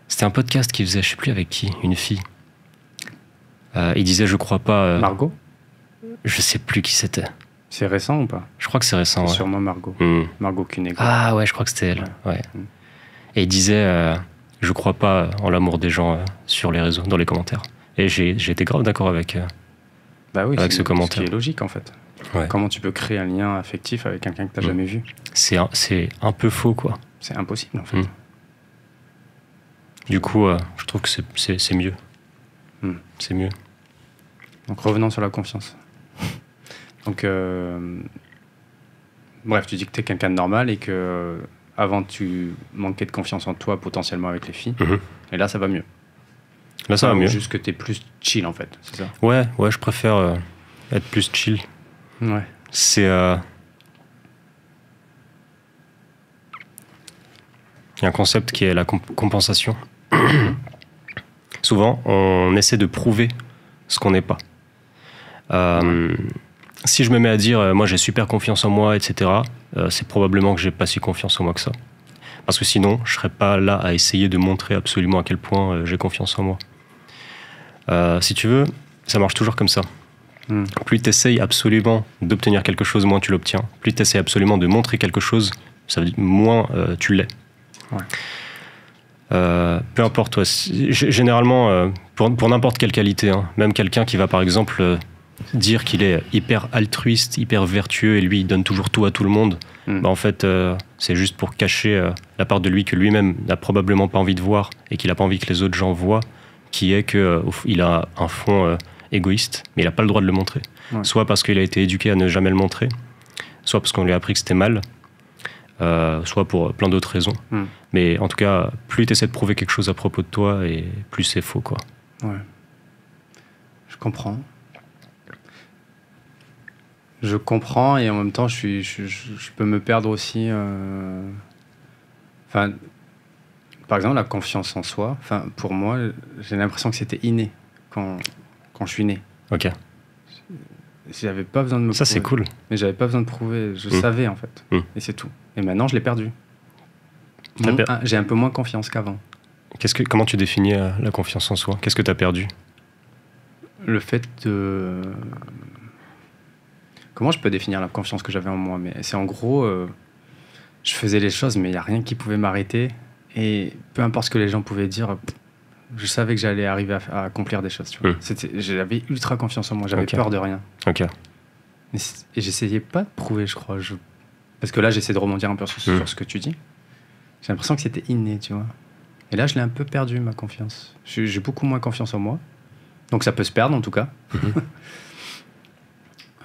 C'était un podcast qu'il faisait, je sais plus avec qui, une fille. Il disait, je crois pas... Margot ? Je sais plus qui c'était. C'est récent ou pas ? Je crois que c'est récent, c'est sûrement Margot. Margot Cunego. Ah ouais, je crois que c'était elle. Ouais. Et il disait, je crois pas en l'amour des gens sur les réseaux, dans les commentaires. Et j'ai été grave d'accord avec ce commentaire. Ce qui est logique, en fait. Ouais. Comment tu peux créer un lien affectif avec quelqu'un que t'as jamais vu ? C'est un peu faux, quoi. C'est impossible, en fait. Du coup, je trouve que c'est mieux. C'est mieux. Donc revenons sur la confiance. Donc, bref, tu dis que tu es quelqu'un de normal et que avant tu manquais de confiance en toi potentiellement avec les filles. Et là, ça va mieux. Là, ça va mieux. Juste que tu es plus chill, en fait, c'est ça ? Ouais, je préfère être plus chill. Ouais. C'est... Il y a un concept qui est la compensation. Souvent, on essaie de prouver ce qu'on n'est pas. Si je me mets à dire, moi j'ai super confiance en moi, etc., c'est probablement que j'ai pas si confiance en moi que ça. Parce que sinon, je serais pas là à essayer de montrer absolument à quel point j'ai confiance en moi. Si tu veux, ça marche toujours comme ça. Plus tu essayes absolument d'obtenir quelque chose, moins tu l'obtiens. Plus tu essayes absolument de montrer quelque chose, ça veut dire moins tu l'es. Ouais. Peu importe, ouais. Généralement, pour n'importe quelle qualité, hein, même quelqu'un qui va par exemple dire qu'il est hyper altruiste, hyper vertueux et lui il donne toujours tout à tout le monde, bah, en fait c'est juste pour cacher la part de lui que lui-même n'a probablement pas envie de voir et qu'il n'a pas envie que les autres gens voient, qui est qu'il a un fond égoïste, mais il n'a pas le droit de le montrer. Ouais. Soit parce qu'il a été éduqué à ne jamais le montrer, soit parce qu'on lui a appris que c'était mal, soit pour plein d'autres raisons. Mais en tout cas, plus tu essaies de prouver quelque chose à propos de toi, et plus c'est faux, quoi. Ouais. Je comprends. Je comprends, et en même temps, je peux me perdre aussi. Enfin, par exemple, la confiance en soi, enfin, pour moi, j'ai l'impression que c'était inné quand je suis né. Ok. J'avais pas besoin de me Ça, prouver. C'est cool. Mais j'avais pas besoin de prouver. Je savais, en fait. Et c'est tout. Et maintenant, je l'ai perdu. J'ai un peu moins confiance qu'avant. Comment tu définis la confiance en soi ? Qu'est-ce que tu as perdu ? Le fait de... Comment je peux définir la confiance que j'avais en moi ? Mais c'est en gros, je faisais les choses, mais il n'y a rien qui pouvait m'arrêter. Et peu importe ce que les gens pouvaient dire, je savais que j'allais arriver à accomplir des choses. Tu vois. J'avais ultra confiance en moi, j'avais peur de rien. Ok. Et j'essayais pas de prouver, je crois. Parce que là, j'essaie de rebondir un peu sur ce que tu dis. J'ai l'impression que c'était inné, tu vois. Et là, je l'ai un peu perdu, ma confiance. J'ai beaucoup moins confiance en moi. Donc ça peut se perdre, en tout cas.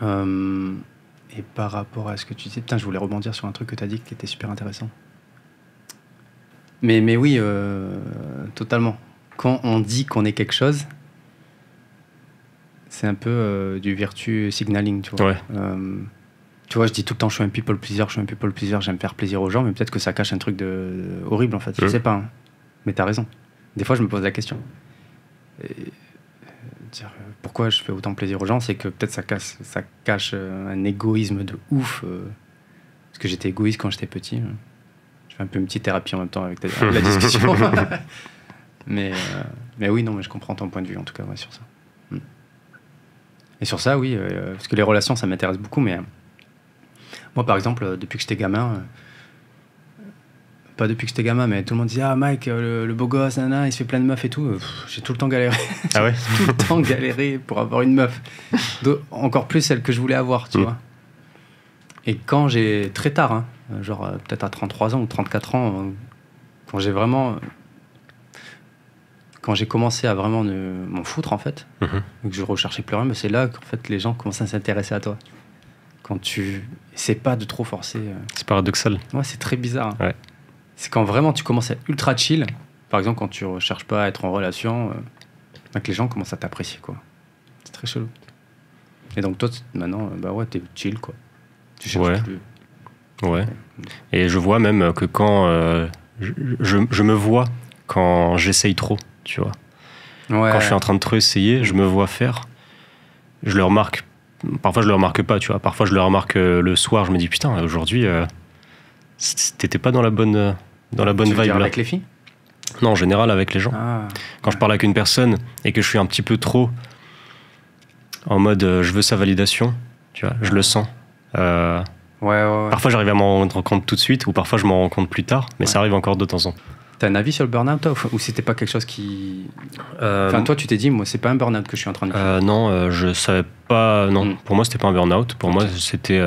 Et par rapport à ce que tu dis... Putain, je voulais rebondir sur un truc que tu as dit qui était super intéressant. Mais oui, totalement. quand on dit qu'on est quelque chose, c'est un peu du virtue signaling, tu vois. Ouais. Tu vois, je dis tout le temps, je suis un people pleaser, j'aime faire plaisir aux gens, mais peut-être que ça cache un truc horrible, en fait. Je sais pas, hein. Mais t'as raison. Des fois, je me pose la question. Dire, pourquoi je fais autant plaisir aux gens, c'est que peut-être ça cache un égoïsme de ouf. Parce que j'étais égoïste quand j'étais petit. Je fais un peu une petite thérapie en même temps avec la discussion. mais oui, non, mais je comprends ton point de vue, en tout cas, ouais, sur ça. Et sur ça, oui, parce que les relations, ça m'intéresse beaucoup, mais moi, par exemple, depuis que j'étais gamin, pas depuis que j'étais gamin, mais tout le monde disait « Ah, Mike, le beau gosse, nana, il se fait plein de meufs et tout. » J'ai tout le temps galéré. Ah ouais. Tout le temps galéré pour avoir une meuf. Encore plus celle que je voulais avoir, tu vois. Et quand j'ai, très tard, hein, genre peut-être à 33 ans ou 34 ans, quand j'ai commencé à vraiment m'en foutre, en fait, et que je recherchais plus rien, mais c'est là qu'en fait, les gens commencent à s'intéresser à toi. Quand tu essaies pas de trop forcer. C'est paradoxal. Ouais, c'est très bizarre. Hein. Ouais. C'est quand vraiment tu commences à être ultra chill, par exemple quand tu recherches pas à être en relation, que les gens commencent à t'apprécier, quoi. C'est très chelou. Et donc toi, maintenant, bah ouais, t'es chill, quoi. Tu cherches plus. Ouais. Et je vois même que quand je me vois quand j'essaye trop, tu vois. Ouais. Quand je suis en train de trop essayer, je me vois faire. Je le remarque. Parfois, je le remarque pas, tu vois. Parfois, je le remarque le soir. Je me dis putain, aujourd'hui, t'étais pas dans la bonne vibe là. Avec les filles ? Non, en général, avec les gens. Quand je parle avec une personne et que je suis un petit peu trop en mode je veux sa validation, tu vois, je le sens. Ouais. Parfois, j'arrive à m'en rendre compte tout de suite, ou parfois, je m'en rends compte plus tard, mais ça arrive encore de temps en temps. T'as un avis sur le burn-out, toi, ou c'était pas quelque chose qui... Enfin, toi, tu t'es dit, moi, c'est pas un burn-out que je suis en train de faire. Non, je savais pas... Non, pour moi, c'était pas un burn-out. Pour moi, c'était...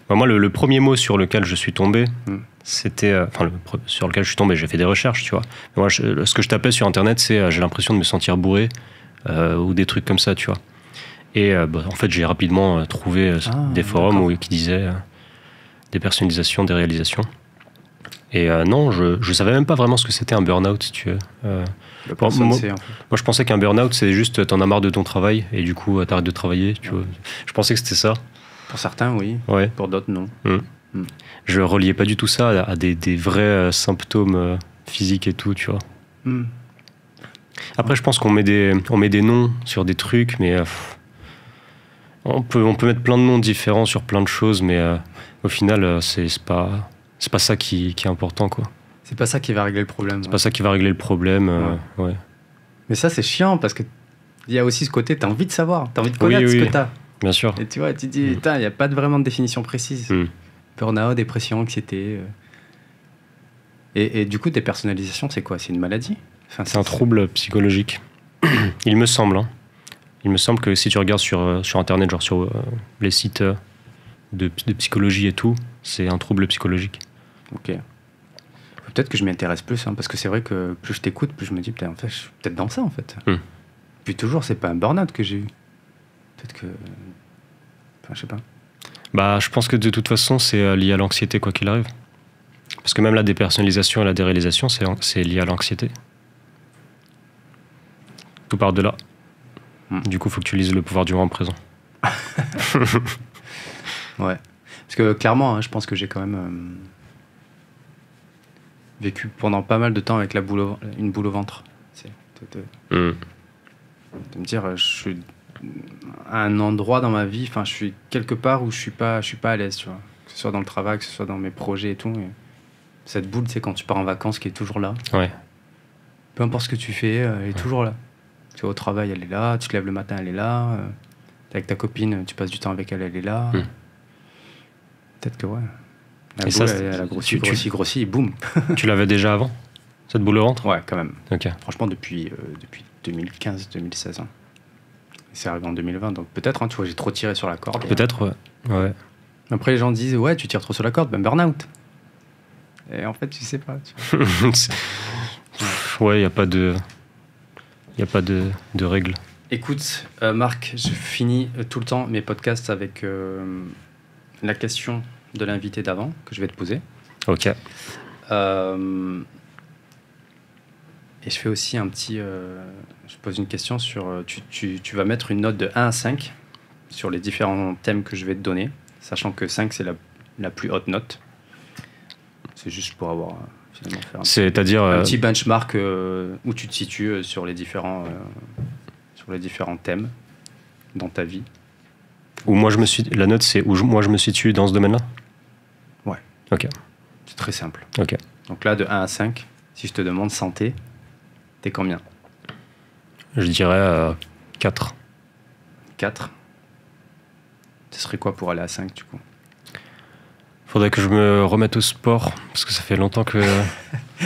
Moi, le premier mot sur lequel je suis tombé, c'était... sur lequel je suis tombé, j'ai fait des recherches, tu vois. Mais moi, ce que je tapais sur Internet, c'est j'ai l'impression de me sentir bourré, ou des trucs comme ça, tu vois. Et en fait, j'ai rapidement trouvé des forums qui disaient des personnalisations, des réalisations. Et non, je savais même pas vraiment ce que c'était un burn-out, si tu veux. Moi, je pensais qu'un burn-out, c'est juste t'en as marre de ton travail et du coup t'arrêtes de travailler, tu vois. Je pensais que c'était ça. Pour certains, oui. Ouais. Pour d'autres, non. Je reliais pas du tout ça à des vrais symptômes physiques et tout, tu vois. Après, je pense qu'on met des noms sur des trucs, mais on peut mettre plein de noms différents sur plein de choses, mais au final, c'est pas ça qui est important, quoi. C'est pas ça qui va régler le problème. C'est pas ça qui va régler le problème, ouais. Mais ça, c'est chiant, parce que il y a aussi ce côté, t'as envie de savoir, t'as envie de connaître ce que t'as. Bien sûr. Et tu vois, tu te dis, putain, il n'y a pas vraiment de définition précise. Burn-out, dépression, anxiété. Et du coup, dépersonnalisation, c'est quoi ? C'est une maladie ? C'est un trouble psychologique. Il me semble. Hein. Il me semble que si tu regardes sur Internet, genre sur les sites de psychologie et tout, c'est un trouble psychologique. Ok. Peut-être que je m'intéresse plus, hein, parce que c'est vrai que plus je t'écoute, plus je me dis, putain, en fait, je suis peut-être dans ça, en fait. Puis toujours, c'est pas un burn-out que j'ai eu. Peut-être que... Enfin, je sais pas. Bah, je pense que de toute façon, c'est lié à l'anxiété, quoi qu'il arrive. Parce que même la dépersonnalisation et la déréalisation, c'est lié à l'anxiété. Tout part de là. Du coup, il faut que tu lises Le pouvoir du moment présent. Ouais. Parce que clairement, hein, je pense que j'ai quand même vécu pendant pas mal de temps avec une boule au ventre. De me dire, je suis à un endroit dans ma vie, enfin, je suis quelque part où je suis pas à l'aise, tu vois. Que ce soit dans le travail, que ce soit dans mes projets et tout. Et cette boule, c'est quand tu pars en vacances, qui est toujours là. Ouais. Peu importe ce que tu fais, elle est toujours là. Tu vas au travail, elle est là. Tu te lèves le matin, elle est là. T'es avec ta copine, tu passes du temps avec elle, elle est là. Peut-être que ouais. La boule, elle a grossi, et boum. Tu l'avais déjà avant, cette boule au ventre ? Ouais, quand même. Ok. Franchement, depuis 2015-2016. Hein. C'est arrivé en 2020, donc peut-être, hein, tu vois, j'ai trop tiré sur la corde. Peut-être, ouais. Après, les gens disent, ouais, tu tires trop sur la corde, ben burn-out. Et en fait, tu sais pas. Tu vois. Ouais, il n'y a pas de règles. Écoute, Marc, je finis tout le temps mes podcasts avec la question de l'invité d'avant que je vais te poser. Ok. Et je fais aussi un petit... je pose une question sur... Tu vas mettre une note de 1 à 5 sur les différents thèmes que je vais te donner, sachant que 5, c'est la plus haute note. C'est juste pour avoir... finalement, faire C'est-à-dire... un petit benchmark où tu te situes sur les différents thèmes dans ta vie. La note, c'est où moi je me situe dans ce domaine-là? Ouais. Ok. C'est très simple. Ok. Donc là, de 1 à 5, si je te demande santé, t'es combien? Je dirais 4. 4. Ce serait quoi pour aller à 5 du coup? Faudrait que je me remette au sport, parce que ça fait longtemps que...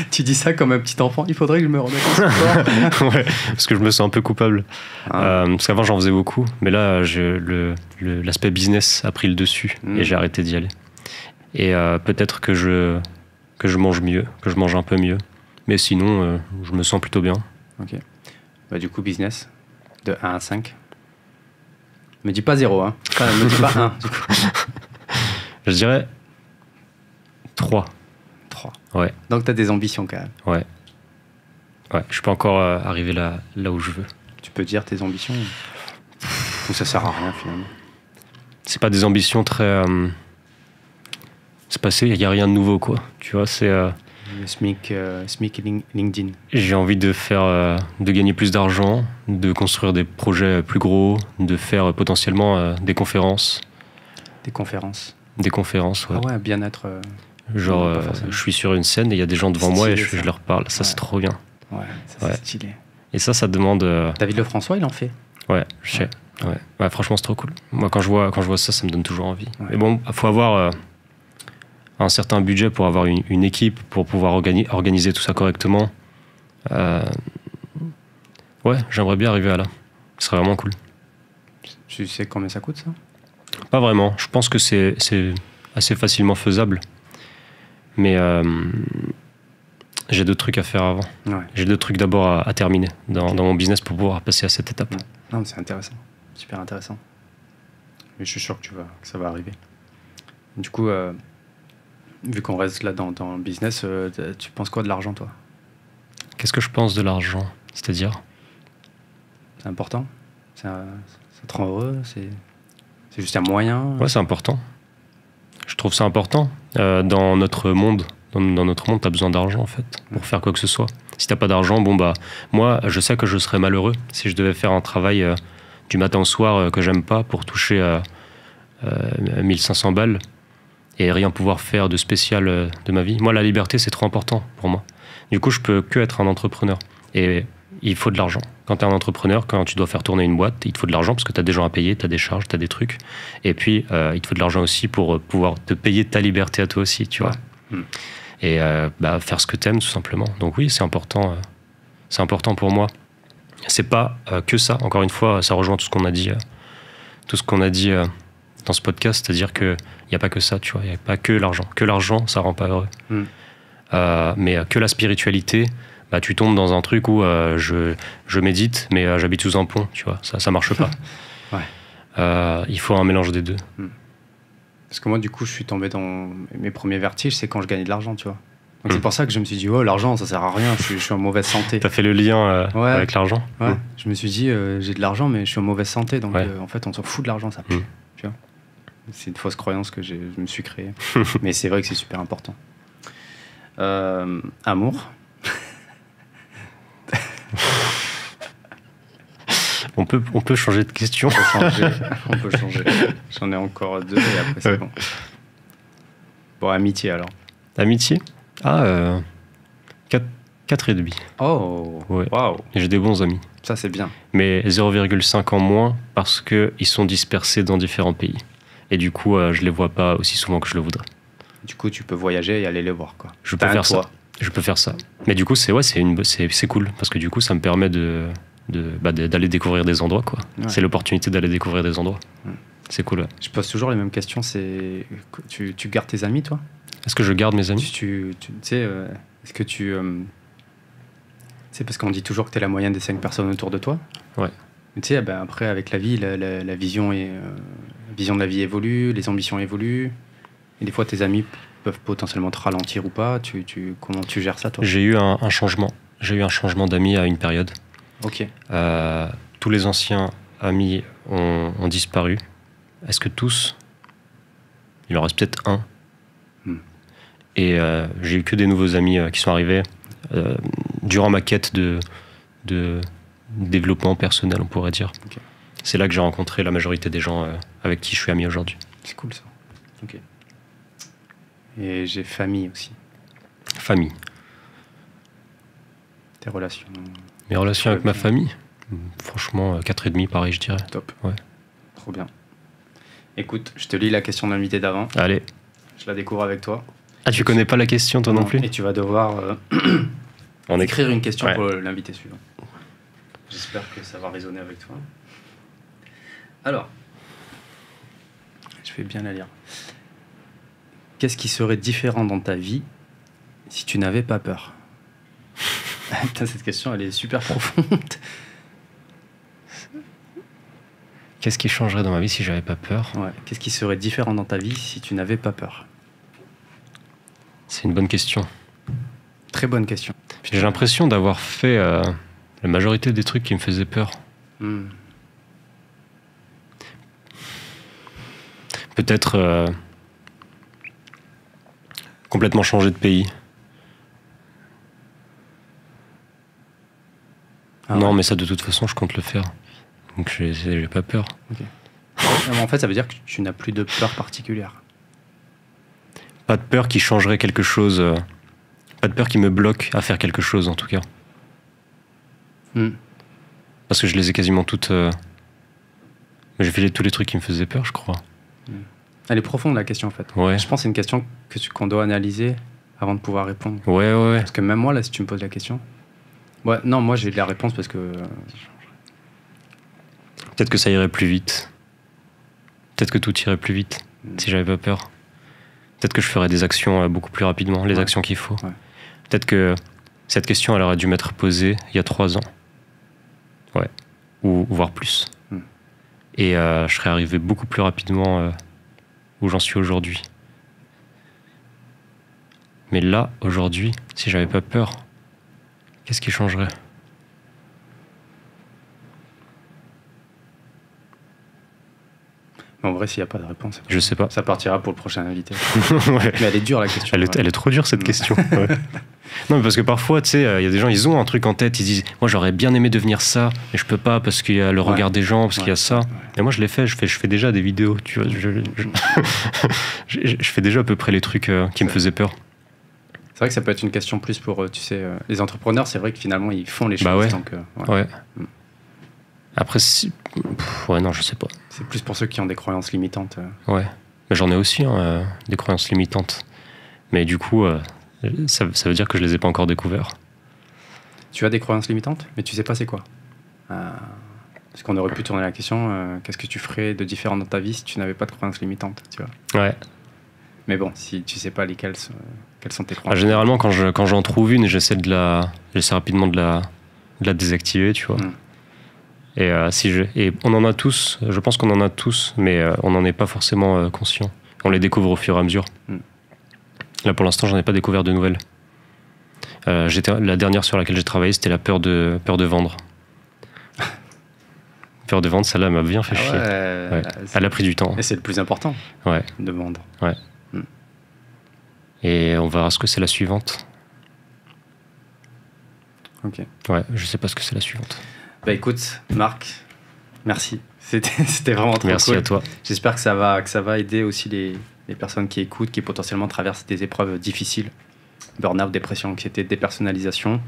Tu dis ça comme un petit enfant, il faudrait que je me remette au sport. Ouais, parce que je me sens un peu coupable. Parce qu'avant j'en faisais beaucoup, mais là l'aspect business a pris le dessus et j'ai arrêté d'y aller. Et peut-être que je mange mieux, que je mange un peu mieux. Mais sinon, je me sens plutôt bien. Ok. Bah, du coup, business, de 1 à 5. Me dis pas 0, hein. Enfin, me dis pas 1, du coup. Je dirais 3. 3. Ouais. Donc t'as des ambitions quand même. Ouais. Ouais, je suis pas encore arrivé là où je veux. Tu peux dire tes ambitions ou ça sert à rien finalement? C'est pas des ambitions très... c'est passé, il n'y a rien de nouveau, quoi. Tu vois, c'est... Le SMIC LinkedIn. J'ai envie de gagner plus d'argent, de construire des projets plus gros, de faire potentiellement des conférences. Des conférences. Des conférences, ouais. Ah ouais, bien-être. Genre, je suis sur une scène et il y a des gens devant moi et je leur parle. Ça, ouais. C'est trop bien. Ouais, ça c'est stylé. Et ça demande... David Lefrançois, il en fait. Ouais, je sais. Ouais, franchement, c'est trop cool. Moi, quand je vois ça me donne toujours envie. Ouais. Mais bon, il faut avoir un certain budget pour avoir une équipe, pour pouvoir organiser tout ça correctement. Ouais, j'aimerais bien arriver à là. Ce serait vraiment cool. Tu sais combien ça coûte, ça? Pas vraiment. Je pense que c'est assez facilement faisable. Mais j'ai d'autres trucs à faire avant. Ouais. J'ai d'autres trucs d'abord à terminer dans mon business pour pouvoir passer à cette étape. Ouais. Non, mais c'est intéressant. Super intéressant. Mais je suis sûr que ça va arriver. Du coup, vu qu'on reste là dans le business, tu penses quoi de l'argent, toi? Qu'est-ce que je pense de l'argent? C'est-à-dire? C'est important? Ça te rend heureux? C'est juste un moyen? Ouais, c'est important. Je trouve ça important. Dans notre monde, t'as besoin d'argent, en fait, pour faire quoi que ce soit. Si t'as pas d'argent, moi, je sais que je serais malheureux si je devais faire un travail du matin au soir que j'aime pas pour toucher 1500 balles et rien pouvoir faire de spécial de ma vie. Moi, la liberté, c'est trop important pour moi. Du coup, je peux que être un entrepreneur. Et il faut de l'argent. Quand tu es un entrepreneur, quand tu dois faire tourner une boîte, il te faut de l'argent parce que tu as des gens à payer, tu as des charges, tu as des trucs. Et puis, il te faut de l'argent aussi pour pouvoir te payer ta liberté à toi aussi, tu vois. Et faire ce que tu aimes, tout simplement. Donc oui, c'est important pour moi. C'est pas que ça. Encore une fois, ça rejoint tout ce qu'on a dit, dans ce podcast, c'est-à-dire qu'il n'y a pas que ça, tu vois. Il n'y a pas que l'argent. Que l'argent, ça rend pas heureux. Mais que la spiritualité... tu tombes dans un truc où je médite, mais j'habite sous un pont, tu vois, ça marche pas. Ouais. Il faut un mélange des deux. Parce que moi, du coup, je suis tombé dans mes premiers vertiges, c'est quand je gagnais de l'argent, tu vois. Donc c'est pour ça que je me suis dit, oh, l'argent, ça sert à rien, je suis en mauvaise santé. T'as fait le lien avec l'argent? Ouais. Je me suis dit, j'ai de l'argent, mais je suis en mauvaise santé, donc en fait, on s'en fout de l'argent, ça pue. Tu vois. C'est une fausse croyance que je me suis créée. Mais c'est vrai que c'est super important. Amour. On peut changer de question. On peut changer. J'en ai encore 2 et après c'est bon. Bon, amitié alors. Amitié? 4,5. Oh, ouais. Waouh. J'ai des bons amis. Ça c'est bien. Mais 0,5 en moins parce qu'ils sont dispersés dans différents pays. Et du coup, je les vois pas aussi souvent que je le voudrais. Du coup, tu peux voyager et aller les voir, quoi. Je peux faire ça. Je peux faire ça. Mais du coup, c'est cool parce que du coup, ça me permet d'aller découvrir des endroits, quoi. Ouais. C'est l'opportunité d'aller découvrir des endroits. C'est cool. Ouais. Je pose toujours les mêmes questions. Tu gardes tes amis, toi? Est-ce que je garde mes amis? Tu sais, est-ce que tu... c'est parce qu'on dit toujours que tu es la moyenne des 5 personnes autour de toi. Ouais. Tu sais, après, avec la vie, la vision de la vie évolue, les ambitions évoluent. Et des fois, tes amis peuvent potentiellement te ralentir ou pas. Comment tu gères ça, toi? J'ai eu un changement j'ai eu un changement d'amis à une période. Ok. Tous les anciens amis ont disparu. Est-ce que tous? Il en reste peut-être un. Et j'ai eu que des nouveaux amis qui sont arrivés durant ma quête de développement personnel, on pourrait dire. Okay. C'est là que j'ai rencontré la majorité des gens avec qui je suis ami aujourd'hui. C'est cool ça. Ok. Et j'ai famille aussi. Famille. Tes relations? Mes relations avec ma famille? Franchement, 4,5 pareil, je dirais. Top. Ouais. Trop bien. Écoute, je te lis la question de l'invité d'avant. Allez. Je la découvre avec toi. Ah, tu connais pas la question, toi non plus? Et tu vas devoir écrire une question pour l'invité suivant. J'espère que ça va résonner avec toi. Alors, je vais bien la lire. Qu'est-ce qui serait différent dans ta vie si tu n'avais pas peur? Putain, cette question, elle est super profonde. Qu'est-ce qui changerait dans ma vie si j'avais pas peur? Ouais. Qu'est-ce qui serait différent dans ta vie si tu n'avais pas peur? C'est une bonne question. Très bonne question. J'ai l'impression d'avoir fait la majorité des trucs qui me faisaient peur. Peut-être complètement changer de pays. Non, mais ça, de toute façon, je compte le faire. Donc, j'ai pas peur. Okay. En fait, ça veut dire que tu n'as plus de peur particulière. Pas de peur qui changerait quelque chose. Pas de peur qui me bloque à faire quelque chose, en tout cas. Parce que je les ai quasiment toutes... Mais j'ai fait tous les trucs qui me faisaient peur, je crois. Elle est profonde, la question, en fait. Ouais. Je pense que c'est une question qu'on doit analyser avant de pouvoir répondre. Ouais. Parce que même moi, là, si tu me poses la question... Ouais, non, moi, j'ai de la réponse parce que... Peut-être que ça irait plus vite. Peut-être que tout irait plus vite, si j'avais pas peur. Peut-être que je ferais des actions beaucoup plus rapidement, les actions qu'il faut. Ouais. Peut-être que cette question, elle aurait dû m'être posée il y a 3 ans. Ouais. Ou voire plus. Et je serais arrivé beaucoup plus rapidement où j'en suis aujourd'hui. Mais là, aujourd'hui, si j'avais pas peur, qu'est-ce qui changerait? En vrai, s'il n'y a pas de réponse, je sais pas. Ça partira pour le prochain invité. Ouais. Mais elle est dure, la question. Elle est trop dure, cette question. Ouais. Non, mais parce que parfois, tu sais, il y a des gens, ils ont un truc en tête, ils disent, moi, j'aurais bien aimé devenir ça, mais je peux pas parce qu'il y a le regard des gens, parce qu'il y a ça. Ouais. Et moi, je l'ai fait, je fais déjà des vidéos, tu vois. Je fais déjà à peu près les trucs qui me faisaient peur. C'est vrai que ça peut être une question plus pour, tu sais, les entrepreneurs, c'est vrai que finalement, ils font les choses. Bah ouais. Donc, ouais. Après, ouais, non, je sais pas. C'est plus pour ceux qui ont des croyances limitantes. Ouais, mais j'en ai aussi, hein, des croyances limitantes. Mais du coup, ça veut dire que je les ai pas encore découvertes. Tu as des croyances limitantes, mais tu sais pas c'est quoi. Parce qu'on aurait pu tourner la question, qu'est-ce que tu ferais de différent dans ta vie si tu n'avais pas de croyances limitantes, tu vois. Ouais. Mais bon, si tu sais pas quelles sont tes croyances. Généralement, quand j'en trouve une, j'essaie rapidement de la désactiver, tu vois. Et on en a tous, je pense qu'on en a tous, mais on n'en est pas forcément conscient. On les découvre au fur et à mesure. Là, pour l'instant, j'en ai pas découvert de nouvelles. La dernière sur laquelle j'ai travaillé, c'était la peur de vendre. Peur de vendre, celle-là m'a bien fait chier. Ouais. Elle a pris du temps. Et c'est le plus important. Ouais. De vendre. Ouais. Et on verra ce que c'est la suivante. Ok. Ouais, je sais pas ce que c'est la suivante. Bah écoute, Marc, merci. C'était vraiment trop cool. Merci à toi. J'espère que ça va aider aussi les personnes qui écoutent, qui potentiellement traversent des épreuves difficiles. Burn-out, dépression, anxiété, dépersonnalisation.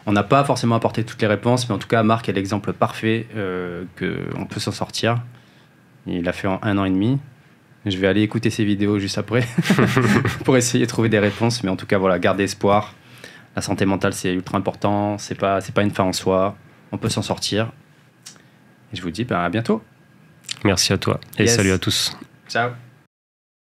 On n'a pas forcément apporté toutes les réponses, mais en tout cas, Marc est l'exemple parfait qu'on peut s'en sortir. Il l'a fait en 1 an et demi. Je vais aller écouter ses vidéos juste après pour essayer de trouver des réponses. Mais en tout cas, voilà, gardez espoir. La santé mentale, c'est ultra important. C'est pas une fin en soi. On peut s'en sortir. Et je vous dis à bientôt. Merci à toi et salut à tous. Ciao.